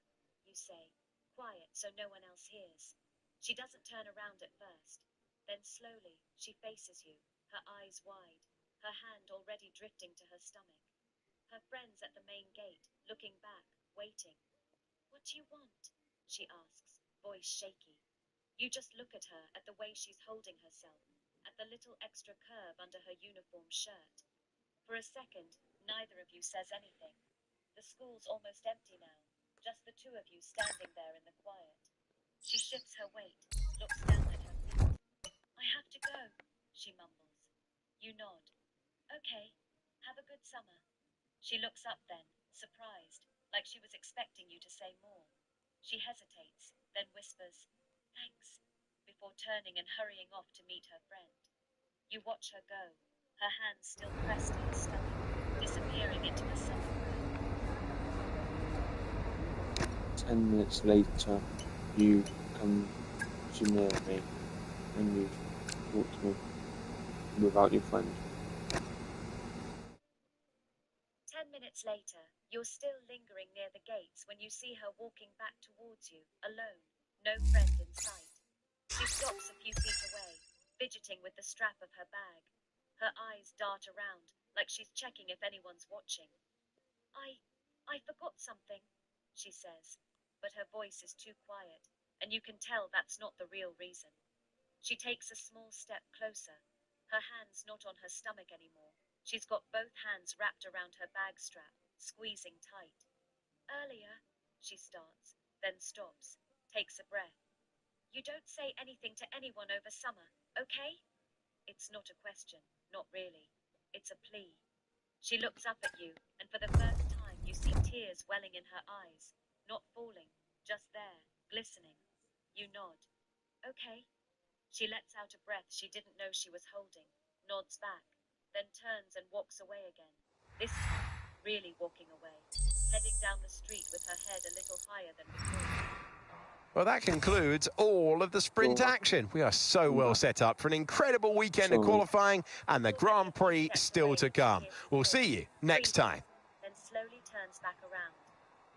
you say, quiet so no one else hears. She doesn't turn around at first. Then slowly, she faces you, her eyes wide, her hand already drifting to her stomach. Her friend's at the main gate, looking back, waiting. What do you want? She asks, voice shaky. You just look at her, at the way she's holding herself, at the little extra curve under her uniform shirt. For a second, neither of you says anything. The school's almost empty now, just the two of you standing there in the quiet. She shifts her weight, looks down at her feet. I have to go, she mumbles. You nod. Okay, have a good summer. She looks up then, surprised, like she was expecting you to say more. She hesitates, then whispers, thanks, before turning and hurrying off to meet her friend. You watch her go, her hands still pressed to her stomach, disappearing into the summer ground. 10 minutes later, you come to near me and you talk to me without your friend. 10 minutes later, you're still lingering near the gates when you see her walking back towards you, alone, no friend in sight. She stops a few feet away, fidgeting with the strap of her bag. Her eyes dart around, like she's checking if anyone's watching. I forgot something, she says, but her voice is too quiet, and you can tell that's not the real reason. She takes a small step closer, her hands not on her stomach anymore. She's got both hands wrapped around her bag strap, squeezing tight. Earlier, she starts, then stops, takes a breath. You don't say anything to anyone over summer, okay? It's not a question, not really. It's a plea. She looks up at you, and for the first time you see tears welling in her eyes. Not falling, just there, glistening. You nod. Okay. She lets out a breath she didn't know she was holding, nods back, then turns and walks away again. This time, really walking away, heading down the street with her head a little higher than before. Well, that concludes all of the sprint action. We are so well set up for an incredible weekend of qualifying and the Grand Prix still to come. We'll see you next time. Then slowly turns back around.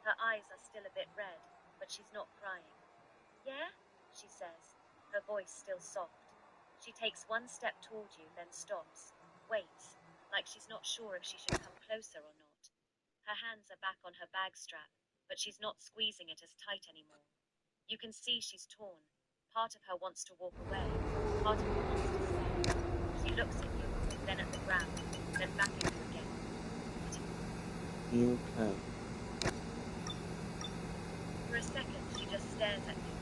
Her eyes are still a bit red, but she's not crying. Yeah? She says, her voice still soft. She takes one step toward you, then stops, waits, like she's not sure if she should come closer or not. Her hands are back on her bag strap, but she's not squeezing it as tight anymore. You can see she's torn. Part of her wants to walk away, part of her wants to stay. She looks at you, then at the ground, then back at you again. You okay? For a second, she just stares at you,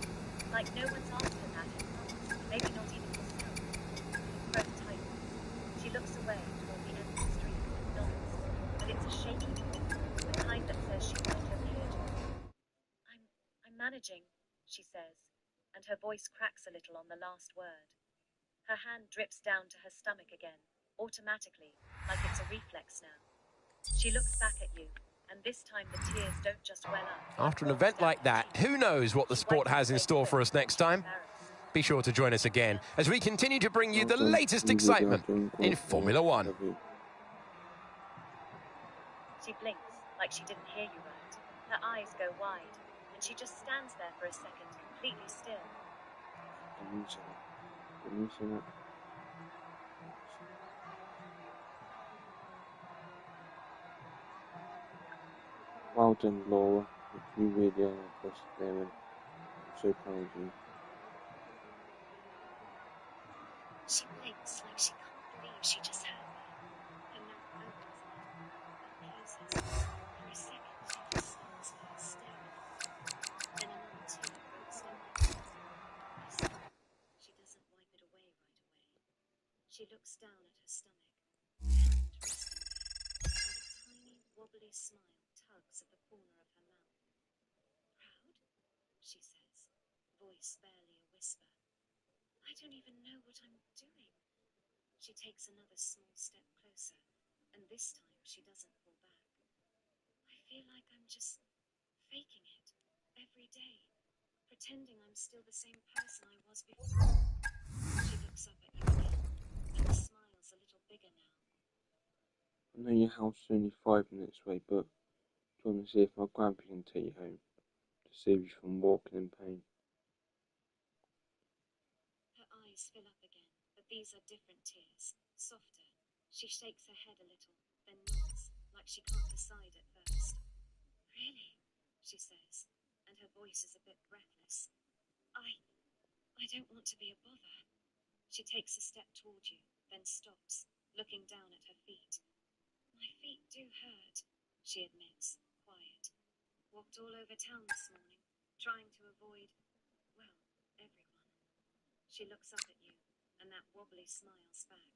like no one's asked her that in months, maybe not even herself. Her throat tightens. She looks away toward the end of the street and nods, but it's a shaky look, the kind that says she might have heard you. I'm managing, she says, and her voice cracks a little on the last word. Her hand drips down to her stomach again, automatically, like it's a reflex now. She looks back at you, and this time the tears don't just well up. After an event like that, who knows what the sport has in store for us next time? Be sure to join us again as we continue to bring you the latest excitement in Formula One. She blinks, like she didn't hear you right. Her eyes go wide, and she just stands there for a second, completely still. Well done, Laura. You really are the best there, and I'm so proud of you. She blinks like she can't believe she just heard me. Her mouth opens a little, then closes. For a second, she just stands there, staring. Then another tear breaks down her eyes. She doesn't wipe it away right away. She looks down at her stomach, her hand resting there, and a tiny, wobbly smile tugs at the corner of her mouth. Proud? She says, voice barely a whisper. I don't even know what I'm doing. She takes another small step closer, and this time she doesn't pull back. I feel like I'm just faking it every day, pretending I'm still the same person I was before. She looks up at you again, and the smile's a little bigger now. I know your house is only 5 minutes away, but do you want to see if my grandpa can take you home to save you from walking in pain? Her eyes fill up again, but these are different tears, softer. She shakes her head a little, then nods, like she can't decide at first. Really? She says, and her voice is a bit breathless. I don't want to be a bother. She takes a step toward you, then stops, looking down at her feet. My feet do hurt, she admits, quiet. Walked all over town this morning, trying to avoid, well, everyone. She looks up at you, and that wobbly smiles back.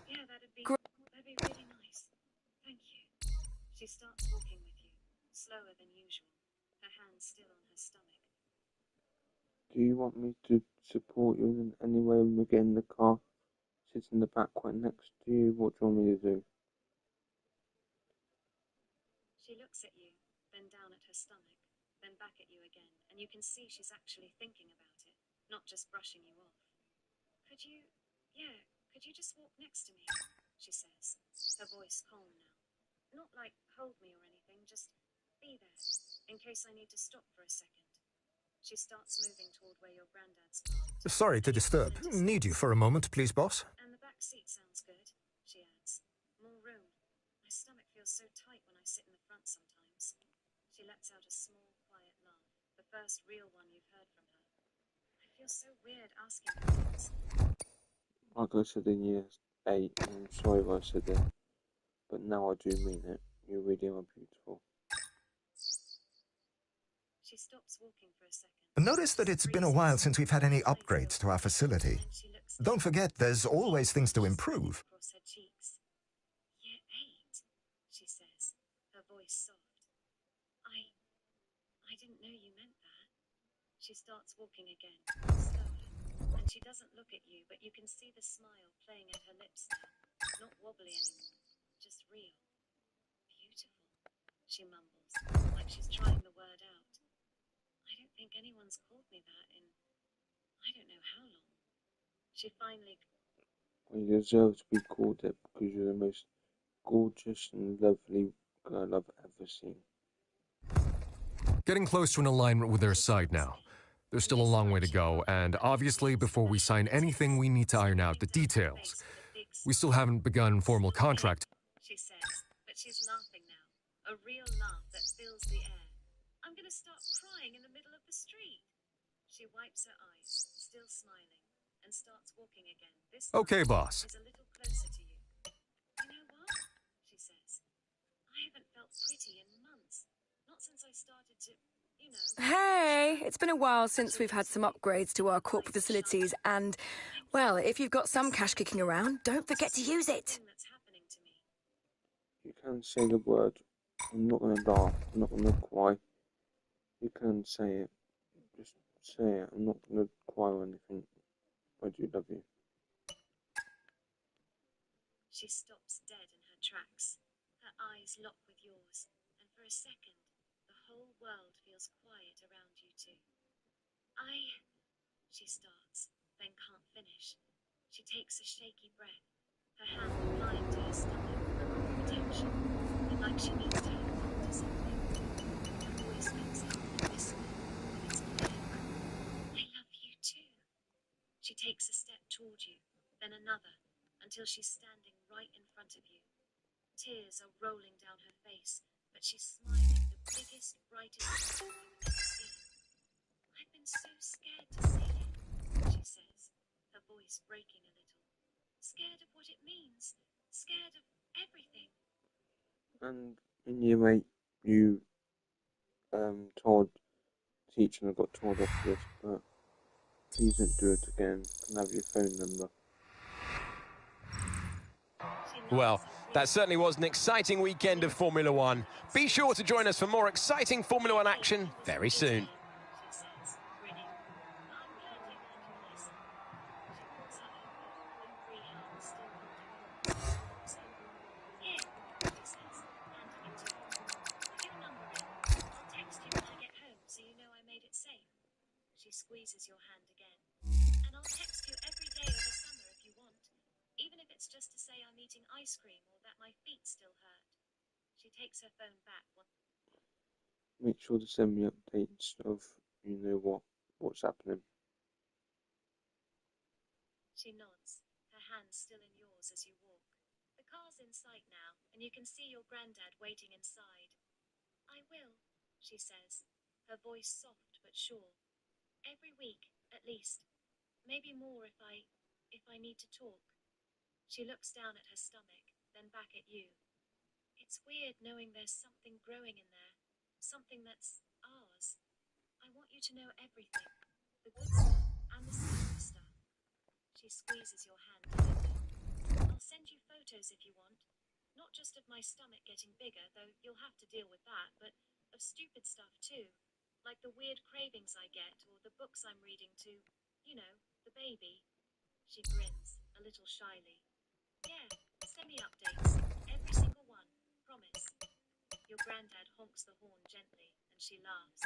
Yeah, that'd be really nice. Thank you. She starts walking with you, slower than usual, her hands still on her stomach. Do you want me to support you in any way when we get in the car? Sit in the back right next to you. What do you want me to do? She looks at you, then down at her stomach, then back at you again, and you can see she's actually thinking about it, not just brushing you off. Could you just walk next to me? She says, her voice calm now. Not like hold me or anything, just be there, in case I need to stop for a second. She starts moving toward where your granddad's parked. Sorry to disturb. Need you for a moment, please, boss? And the back seat sounds good, she adds. More room. My stomach feels so tight when I sit in the front sometimes. She lets out a small, quiet laugh, the first real one you've heard from her. I feel so weird asking her things. Like I said in year 8, I'm sorry if I said that, but now I do mean it. You really are beautiful. She stops walking for a second. Notice that it's been a while since we've had any upgrades to our facility. Don't forget, there's always things to improve. She starts walking again, slower, and she doesn't look at you, but you can see the smile playing at her lips now. Not wobbly anymore, just real. Beautiful, she mumbles, like she's trying the word out. I don't think anyone's called me that in I don't know how long. She finally... Well, you deserve to be called it because you're the most gorgeous and lovely girl I've ever seen. Getting close to an alignment with their side now. There's still a long way to go, and obviously before we sign anything we need to iron out the details. We still haven't begun formal contract. She says, but she's laughing now. A real laugh that fills the air. I'm gonna start crying in the middle of the street. She wipes her eyes, still smiling, and starts walking again. This Okay, time boss. is a little closer to you. You know what? She says. I haven't felt pretty in months. Not since I started to, you know... Hey, it's been a while since we've had some upgrades to our corporate facilities, and, well, if you've got some cash kicking around, don't forget to use it. You can say the word. I'm not going to laugh. I'm not going to cry. You can say it. Just say it. I'm not going to cry or anything. I do love you. She stops dead in her tracks. Her eyes lock with yours, and for a second, the whole world feels quiet around you two. She starts, then can't finish. She takes a shaky breath, her hand applying to her stomach for protection, and like she needs to hold on to something. Her voice comes out in a whisper, but it's clear. I love you too. She takes a step toward you, then another, until she's standing right in front of you. Tears are rolling down her face, but she's smiling the biggest, brightest smile you've ever seen. I've been so scared to say it, she says, her voice breaking a little. Scared of what it means, scared of everything. And in year 8, you told the teacher and I got told off for this, but please don't do it again. Can I have your phone number? Well, that certainly was an exciting weekend of Formula One. Be sure to join us for more exciting Formula One action very soon. She squeezes your hand again. And I'll text you every day of the summer if you want. Even if it's just to say I'm eating ice cream or that my feet still hurt. She takes her phone back. Make sure to send me updates of you know what's happening. She nods, her hand still in yours as you walk. The car's in sight now, and you can see your granddad waiting inside. I will, she says, her voice soft but sure. Every week, at least. Maybe more if I need to talk. She looks down at her stomach, then back at you. It's weird knowing there's something growing in there. Something that's ours. I want you to know everything. The good stuff and the secret stuff. She squeezes your hand tightly. I'll send you photos if you want. Not just of my stomach getting bigger, though you'll have to deal with that, but of stupid stuff too. Like the weird cravings I get, or the books I'm reading to, you know, the baby. She grins, a little shyly. Yeah, send me updates. Every single one. Promise. Your granddad honks the horn gently, and she laughs.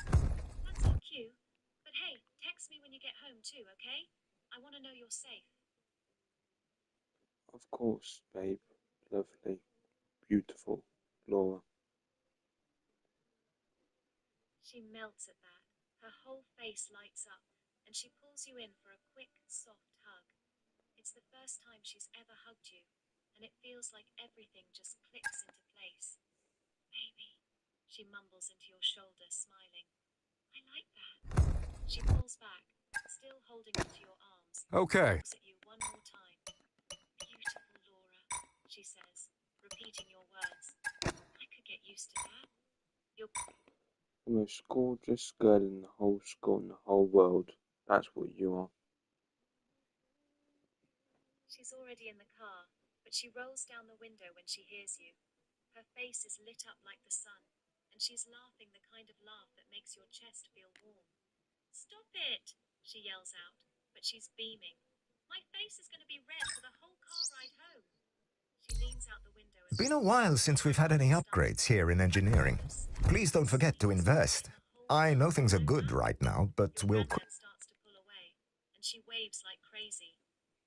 That's so cute. But hey, text me when you get home too, okay? I want to know you're safe. Of course, babe. Lovely. Beautiful. Laura. She melts at that. Her whole face lights up, and she pulls you in for a quick, soft hug. It's the first time she's ever hugged you, and it feels like everything just clicks into place. Baby, she mumbles into your shoulder, smiling. I like that. She pulls back, still holding onto your arms. Okay. Looks at you one more time. Beautiful, Laura, she says, repeating your words. I could get used to that. You're... The most gorgeous girl in the whole school, in the whole world. That's what you are. She's already in the car, but she rolls down the window when she hears you. Her face is lit up like the sun, and she's laughing the kind of laugh that makes your chest feel warm. Stop it, she yells out, but she's beaming. My face is going to be red for the whole car ride home. She leans out the window and Been a while since we've had any upgrades here in engineering. Please don't forget to invest. I know things are good right now, but we'll... starts to pull away, and she waves like crazy.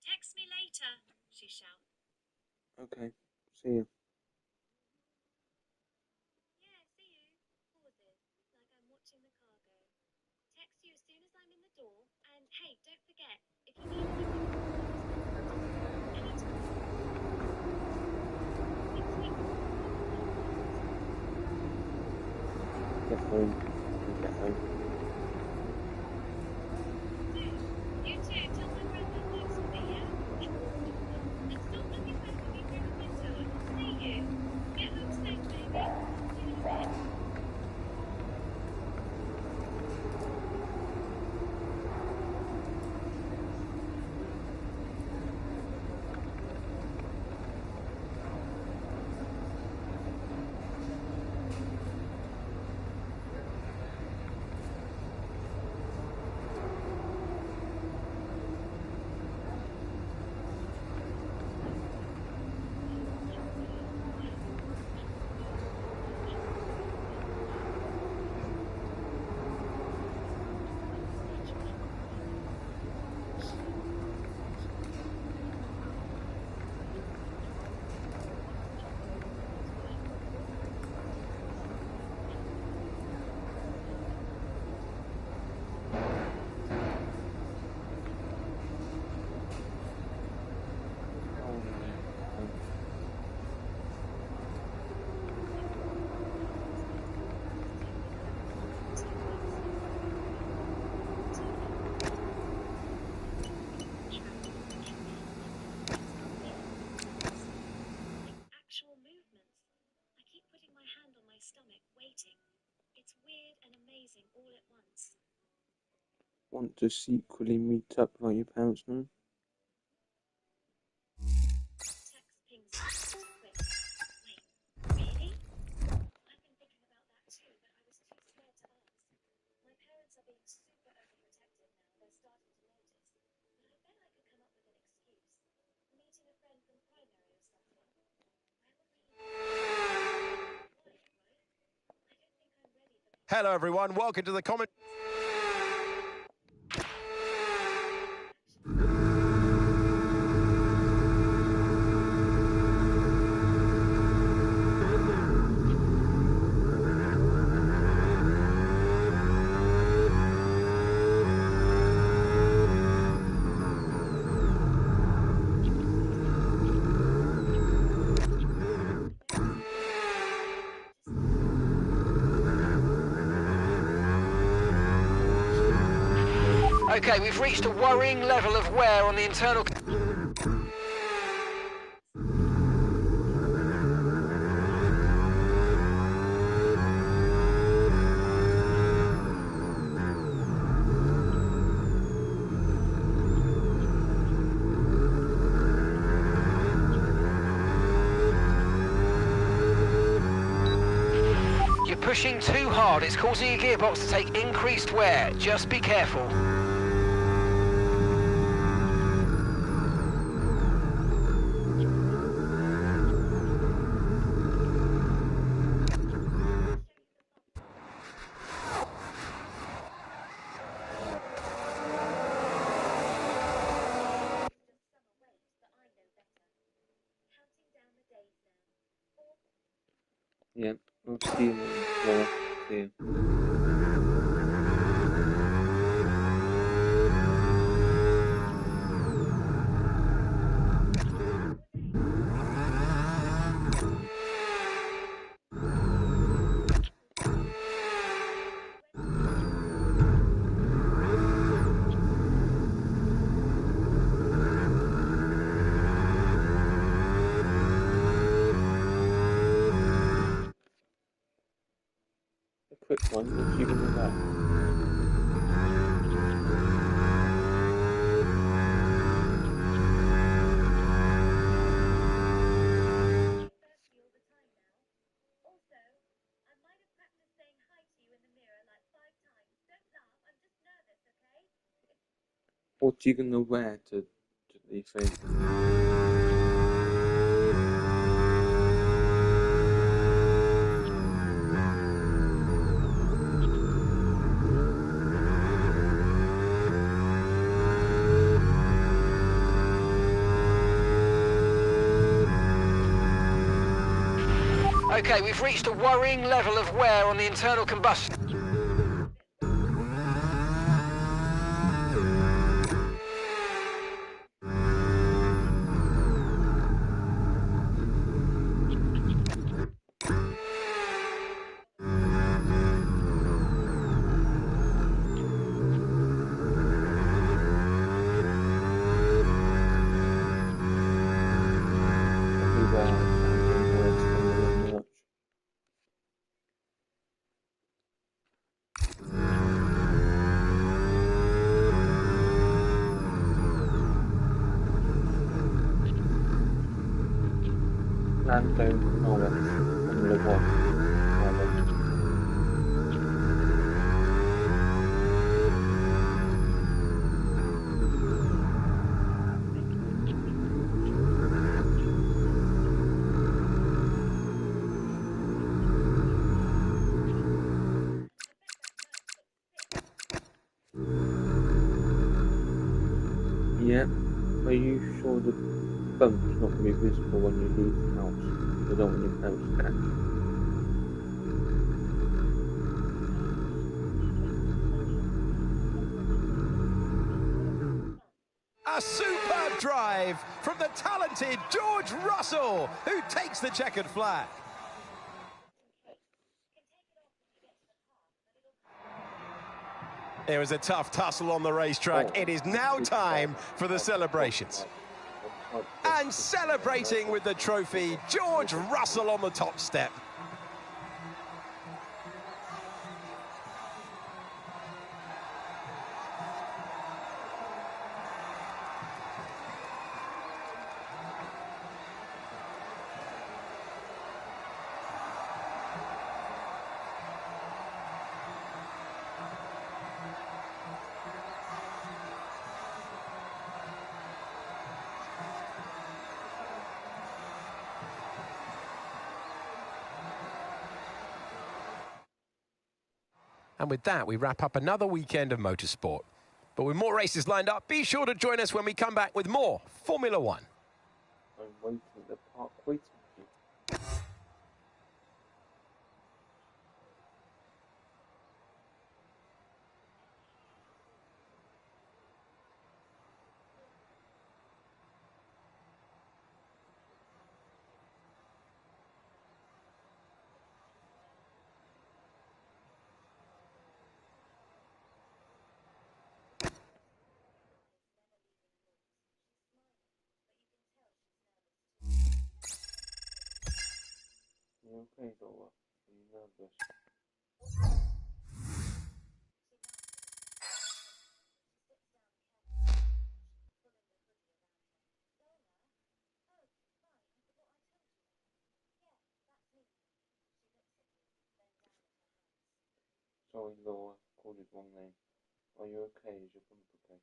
Text me later, she shouts. Okay, see you. Yeah, see you. Pauses, like I'm watching the car go. Text you as soon as I'm in the door, and hey, don't forget, if you need Get home. Get home. you too, tell my brother thanks for me, yeah? And stop looking back at me through the window, I can see you. Get home safe, baby. See you in a bit. Actual movements. I keep putting my hand on my stomach, waiting. It's weird and amazing all at once. Want to secretly meet up without your parents know? Text pings quick. Wait, really? I've been thinking about that too, but I was too scared to ask. My parents are being super overprotective now. They're starting to notice. But I bet I could come up with an excuse. Meeting a friend from primary or something. Hello, everyone. Welcome to the comment. Okay, we've reached a worrying level of wear on the internal... You're pushing too hard. It's causing your gearbox to take increased wear. Just be careful. Yeah, I'll see you later. Well, see you. Quick one, if you can do that. What are you gonna wear to the thing? Okay, we've reached a worrying level of wear on the internal combustion. Don't know it. Formula One. Yeah. Are you sure the bump's not going to be visible when you leave the house? I don't want your parents to catch you. A superb drive from the talented George Russell, who takes the checkered flag. It was a tough tussle on the racetrack. It is now time for the celebrations. And celebrating with the trophy, George Russell on the top step. And with that, we wrap up another weekend of motorsport. But with more races lined up, be sure to join us when we come back with more Formula One. I'm waiting at the park, waiting for you. You okay, Dora? Are you nervous? Sorry, Laura, called it wrong name. Are you okay? Is your bump okay?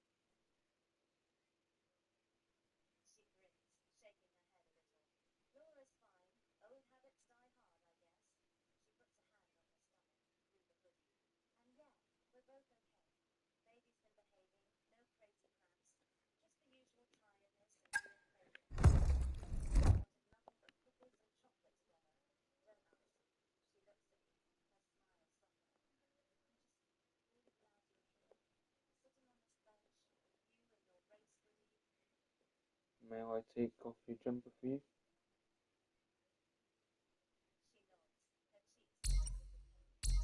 May I take off your jumper for you?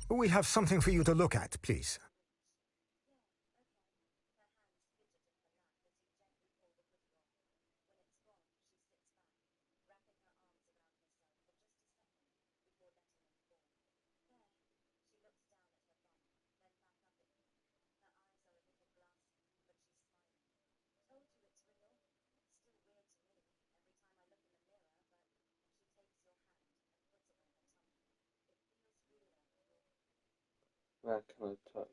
We have something for you to look at, please. Where can I touch?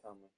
Tell me.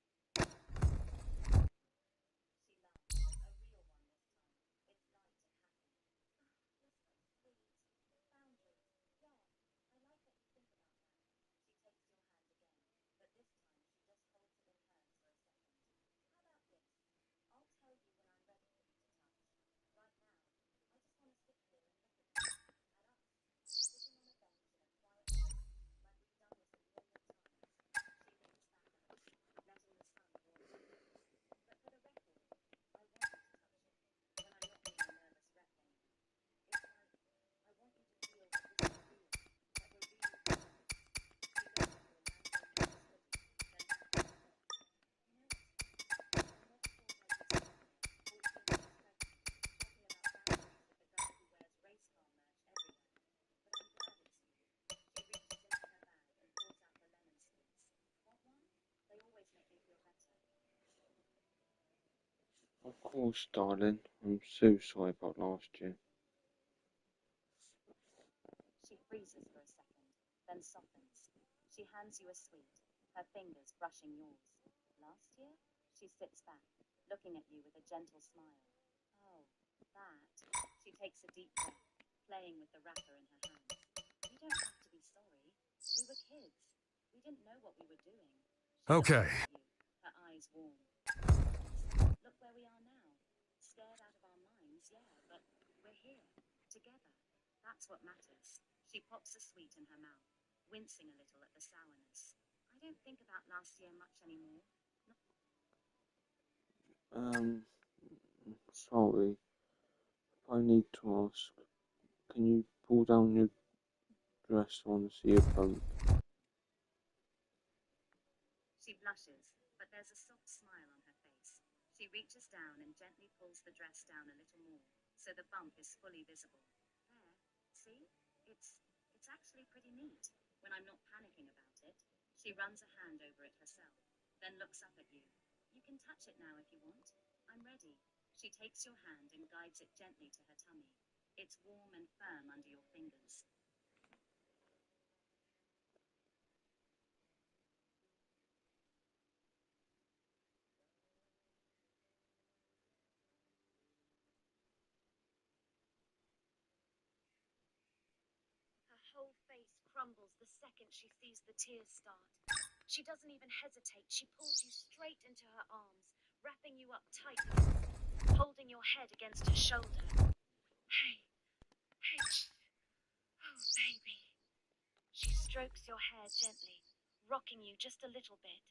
Of course, darling. I'm so sorry about last year. She freezes for a second, then softens. She hands you a sweet, her fingers brushing yours. Last year, she sits back, looking at you with a gentle smile. Oh, that. She takes a deep breath, playing with the wrapper in her hands. You don't have to be sorry. We were kids. We didn't know what we were doing. Okay. Her eyes warm. Look where we are now. Scared out of our minds, yeah, but we're here, together. That's what matters. She pops a sweet in her mouth, wincing a little at the sourness. I don't think about last year much anymore. Sorry. I need to ask. Can you pull down your dress? I want to see your bump. She blushes, but there's a soft smile on her face. She reaches down and gently pulls the dress down a little more, so the bump is fully visible. There, see? It's actually pretty neat, when I'm not panicking about it. She runs a hand over it herself, then looks up at you. You can touch it now if you want. I'm ready. She takes your hand and guides it gently to her tummy. It's warm and firm under your fingers. Her whole face crumbles the second she sees the tears start. She doesn't even hesitate. She pulls you straight into her arms, wrapping you up tight, holding your head against her shoulder. Hey, oh baby. She strokes your hair gently, rocking you just a little bit.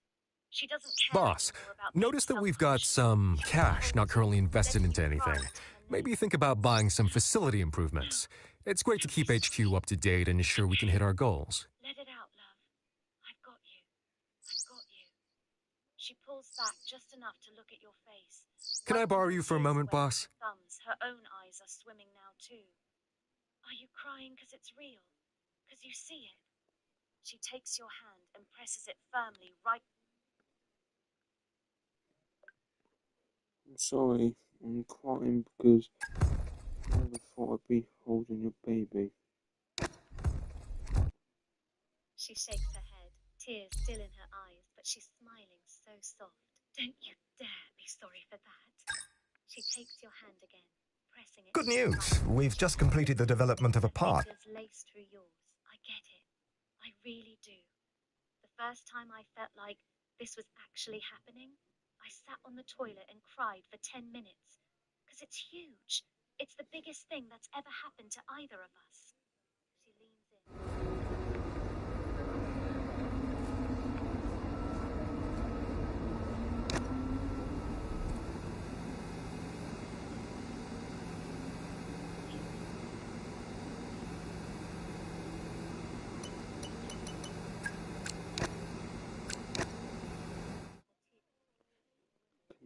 She doesn't care Boss, anymore about notice that we've got some cash not currently invested into anything. Maybe think about buying some facility improvements. It's great to keep HQ up to date and ensure we can hit our goals. Let it out, love. I've got you. I've got you. She pulls back just enough to look at your face. Can I borrow you for a moment, boss? Thumbs. Her own eyes are swimming now too. Are you crying because it's real? Because you see it? She takes your hand and presses it firmly right. I'm sorry. I'm crying because I never thought I'd be holding your baby. She shakes her head, tears still in her eyes, but she's smiling so soft. Don't you dare be sorry for that. She takes your hand again, pressing it. Good news. We've just completed the development of a part. Fingers lace through yours. I get it. I really do. The first time I felt like this was actually happening, I sat on the toilet and cried for 10 minutes. Because it's huge. It's the biggest thing that's ever happened to either of us. She leans in.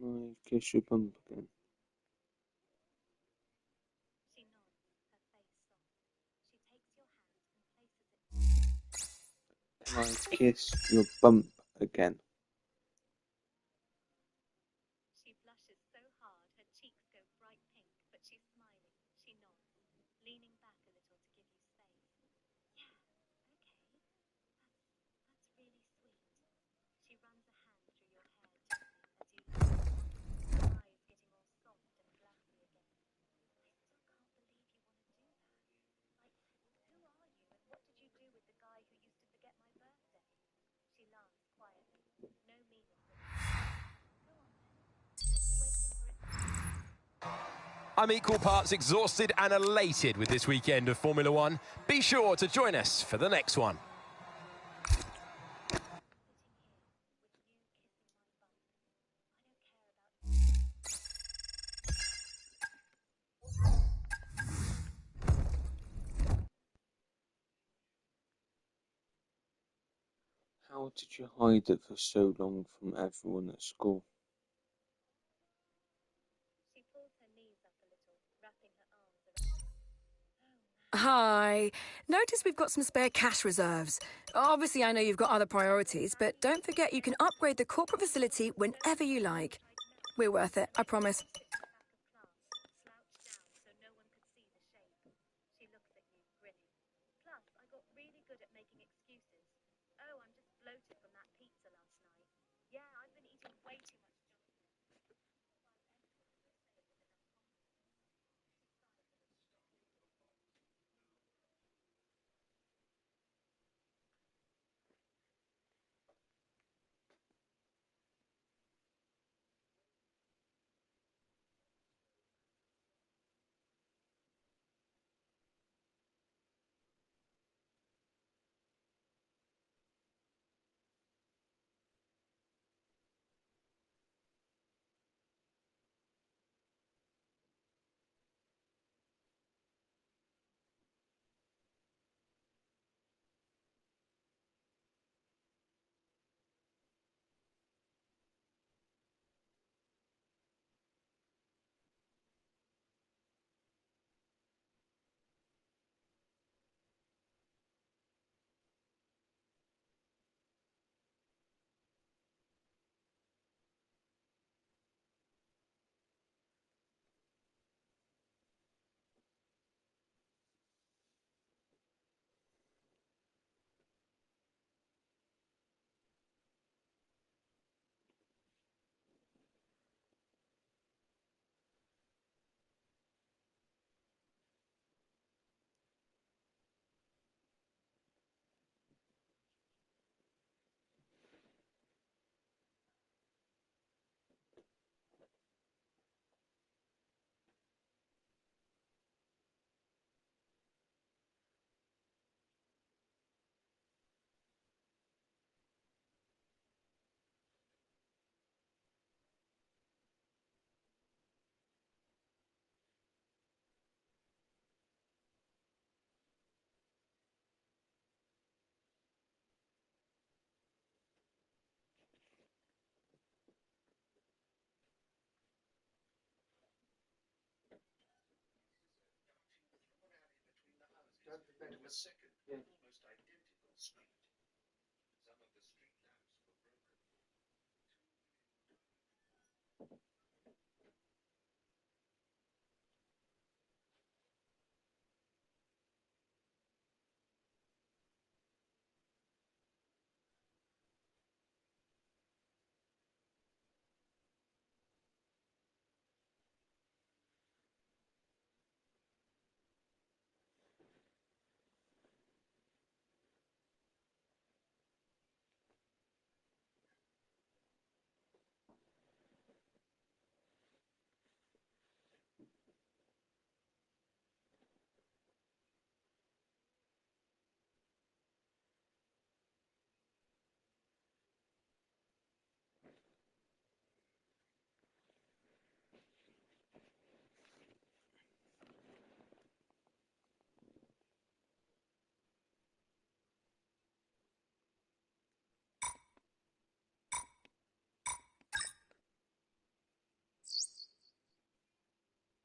Can I kiss your bump again? She nods, her face soft. She takes your hand and places it. Can I kiss your bump again? She blushes so hard, her cheeks go bright pink, but she's smiling. She nods, leaning back a little to give you space. Yeah, okay. That's really sweet. She runs a hand through your hair gently as you look, her eyes getting all soft and glassy again. I still can't believe you want to do that. Like, who are you and what did you do with the guy who used to forget my birthday? She laughs quietly, no meaning to it. Go on then. Waiting for it. I'm equal parts exhausted and elated with this weekend of Formula One. Be sure to join us for the next one. How did you hide it for so long from everyone at school? She pulls her knees up a little, wrapping her arms around her. Hi. Notice we've got some spare cash reserves. Obviously, I know you've got other priorities, but don't forget you can upgrade the corporate facility whenever you like. We're worth it, I promise. She looks at you, grinning. Plus, I got really good at making excuses. Oh, I'm just bloated from that pizza last night. Yeah, I've been eating way too much junk food. Into a second, almost identical street. Some of the street lamps were broken.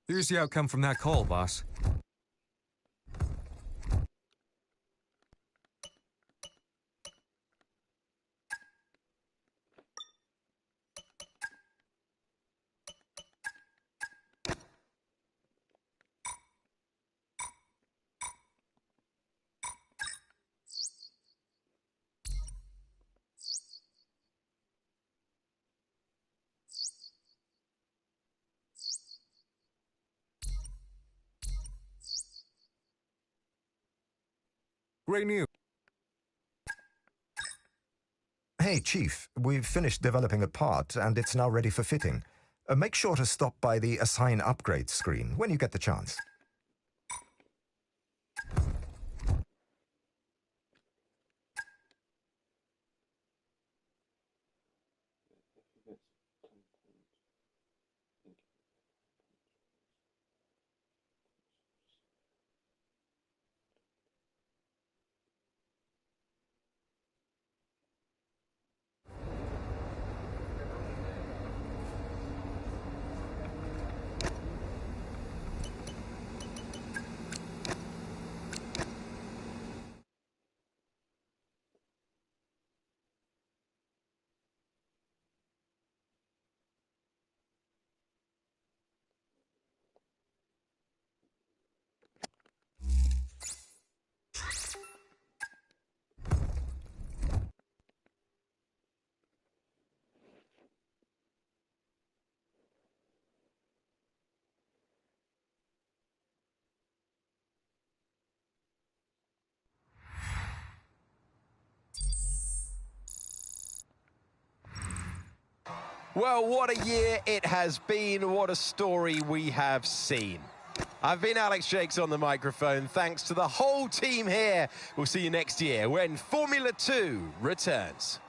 Here's the outcome from that call, boss. Great news. Hey, Chief, we've finished developing a part and it's now ready for fitting. Make sure to stop by the Assign Upgrades screen when you get the chance. Well, what a year it has been. What a story we have seen. I've been Alex Jakes on the microphone. Thanks to the whole team here. We'll see you next year when Formula 2 returns.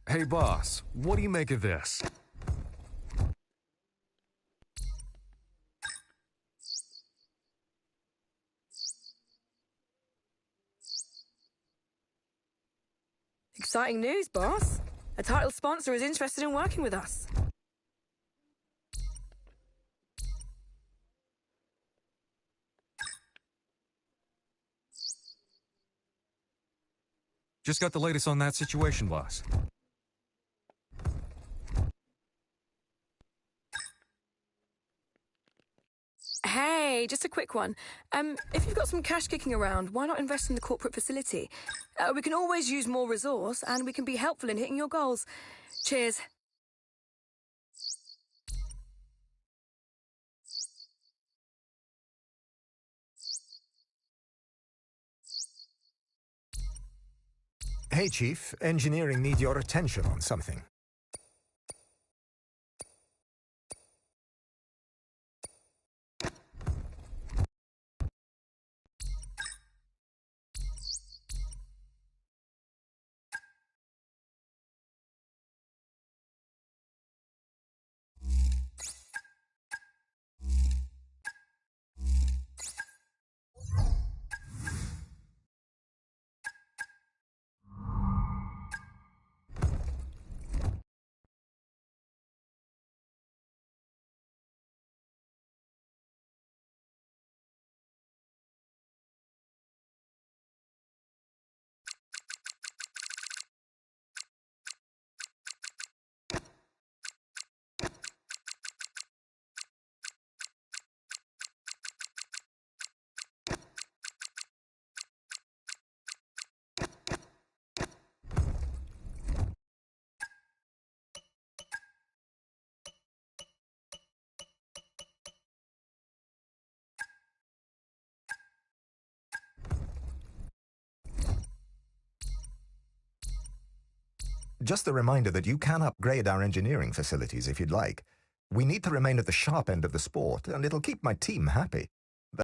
Hey, boss, what do you make of this? Exciting news, boss. A title sponsor is interested in working with us. Just got the latest on that situation, boss. Hey, just a quick one. If you've got some cash kicking around, why not invest in the corporate facility? We can always use more resource, and we can be helpful in hitting your goals. Cheers. Hey, Chief. Engineering need your attention on something. Just a reminder that you can upgrade our engineering facilities if you'd like. We need to remain at the sharp end of the sport, and it'll keep my team happy.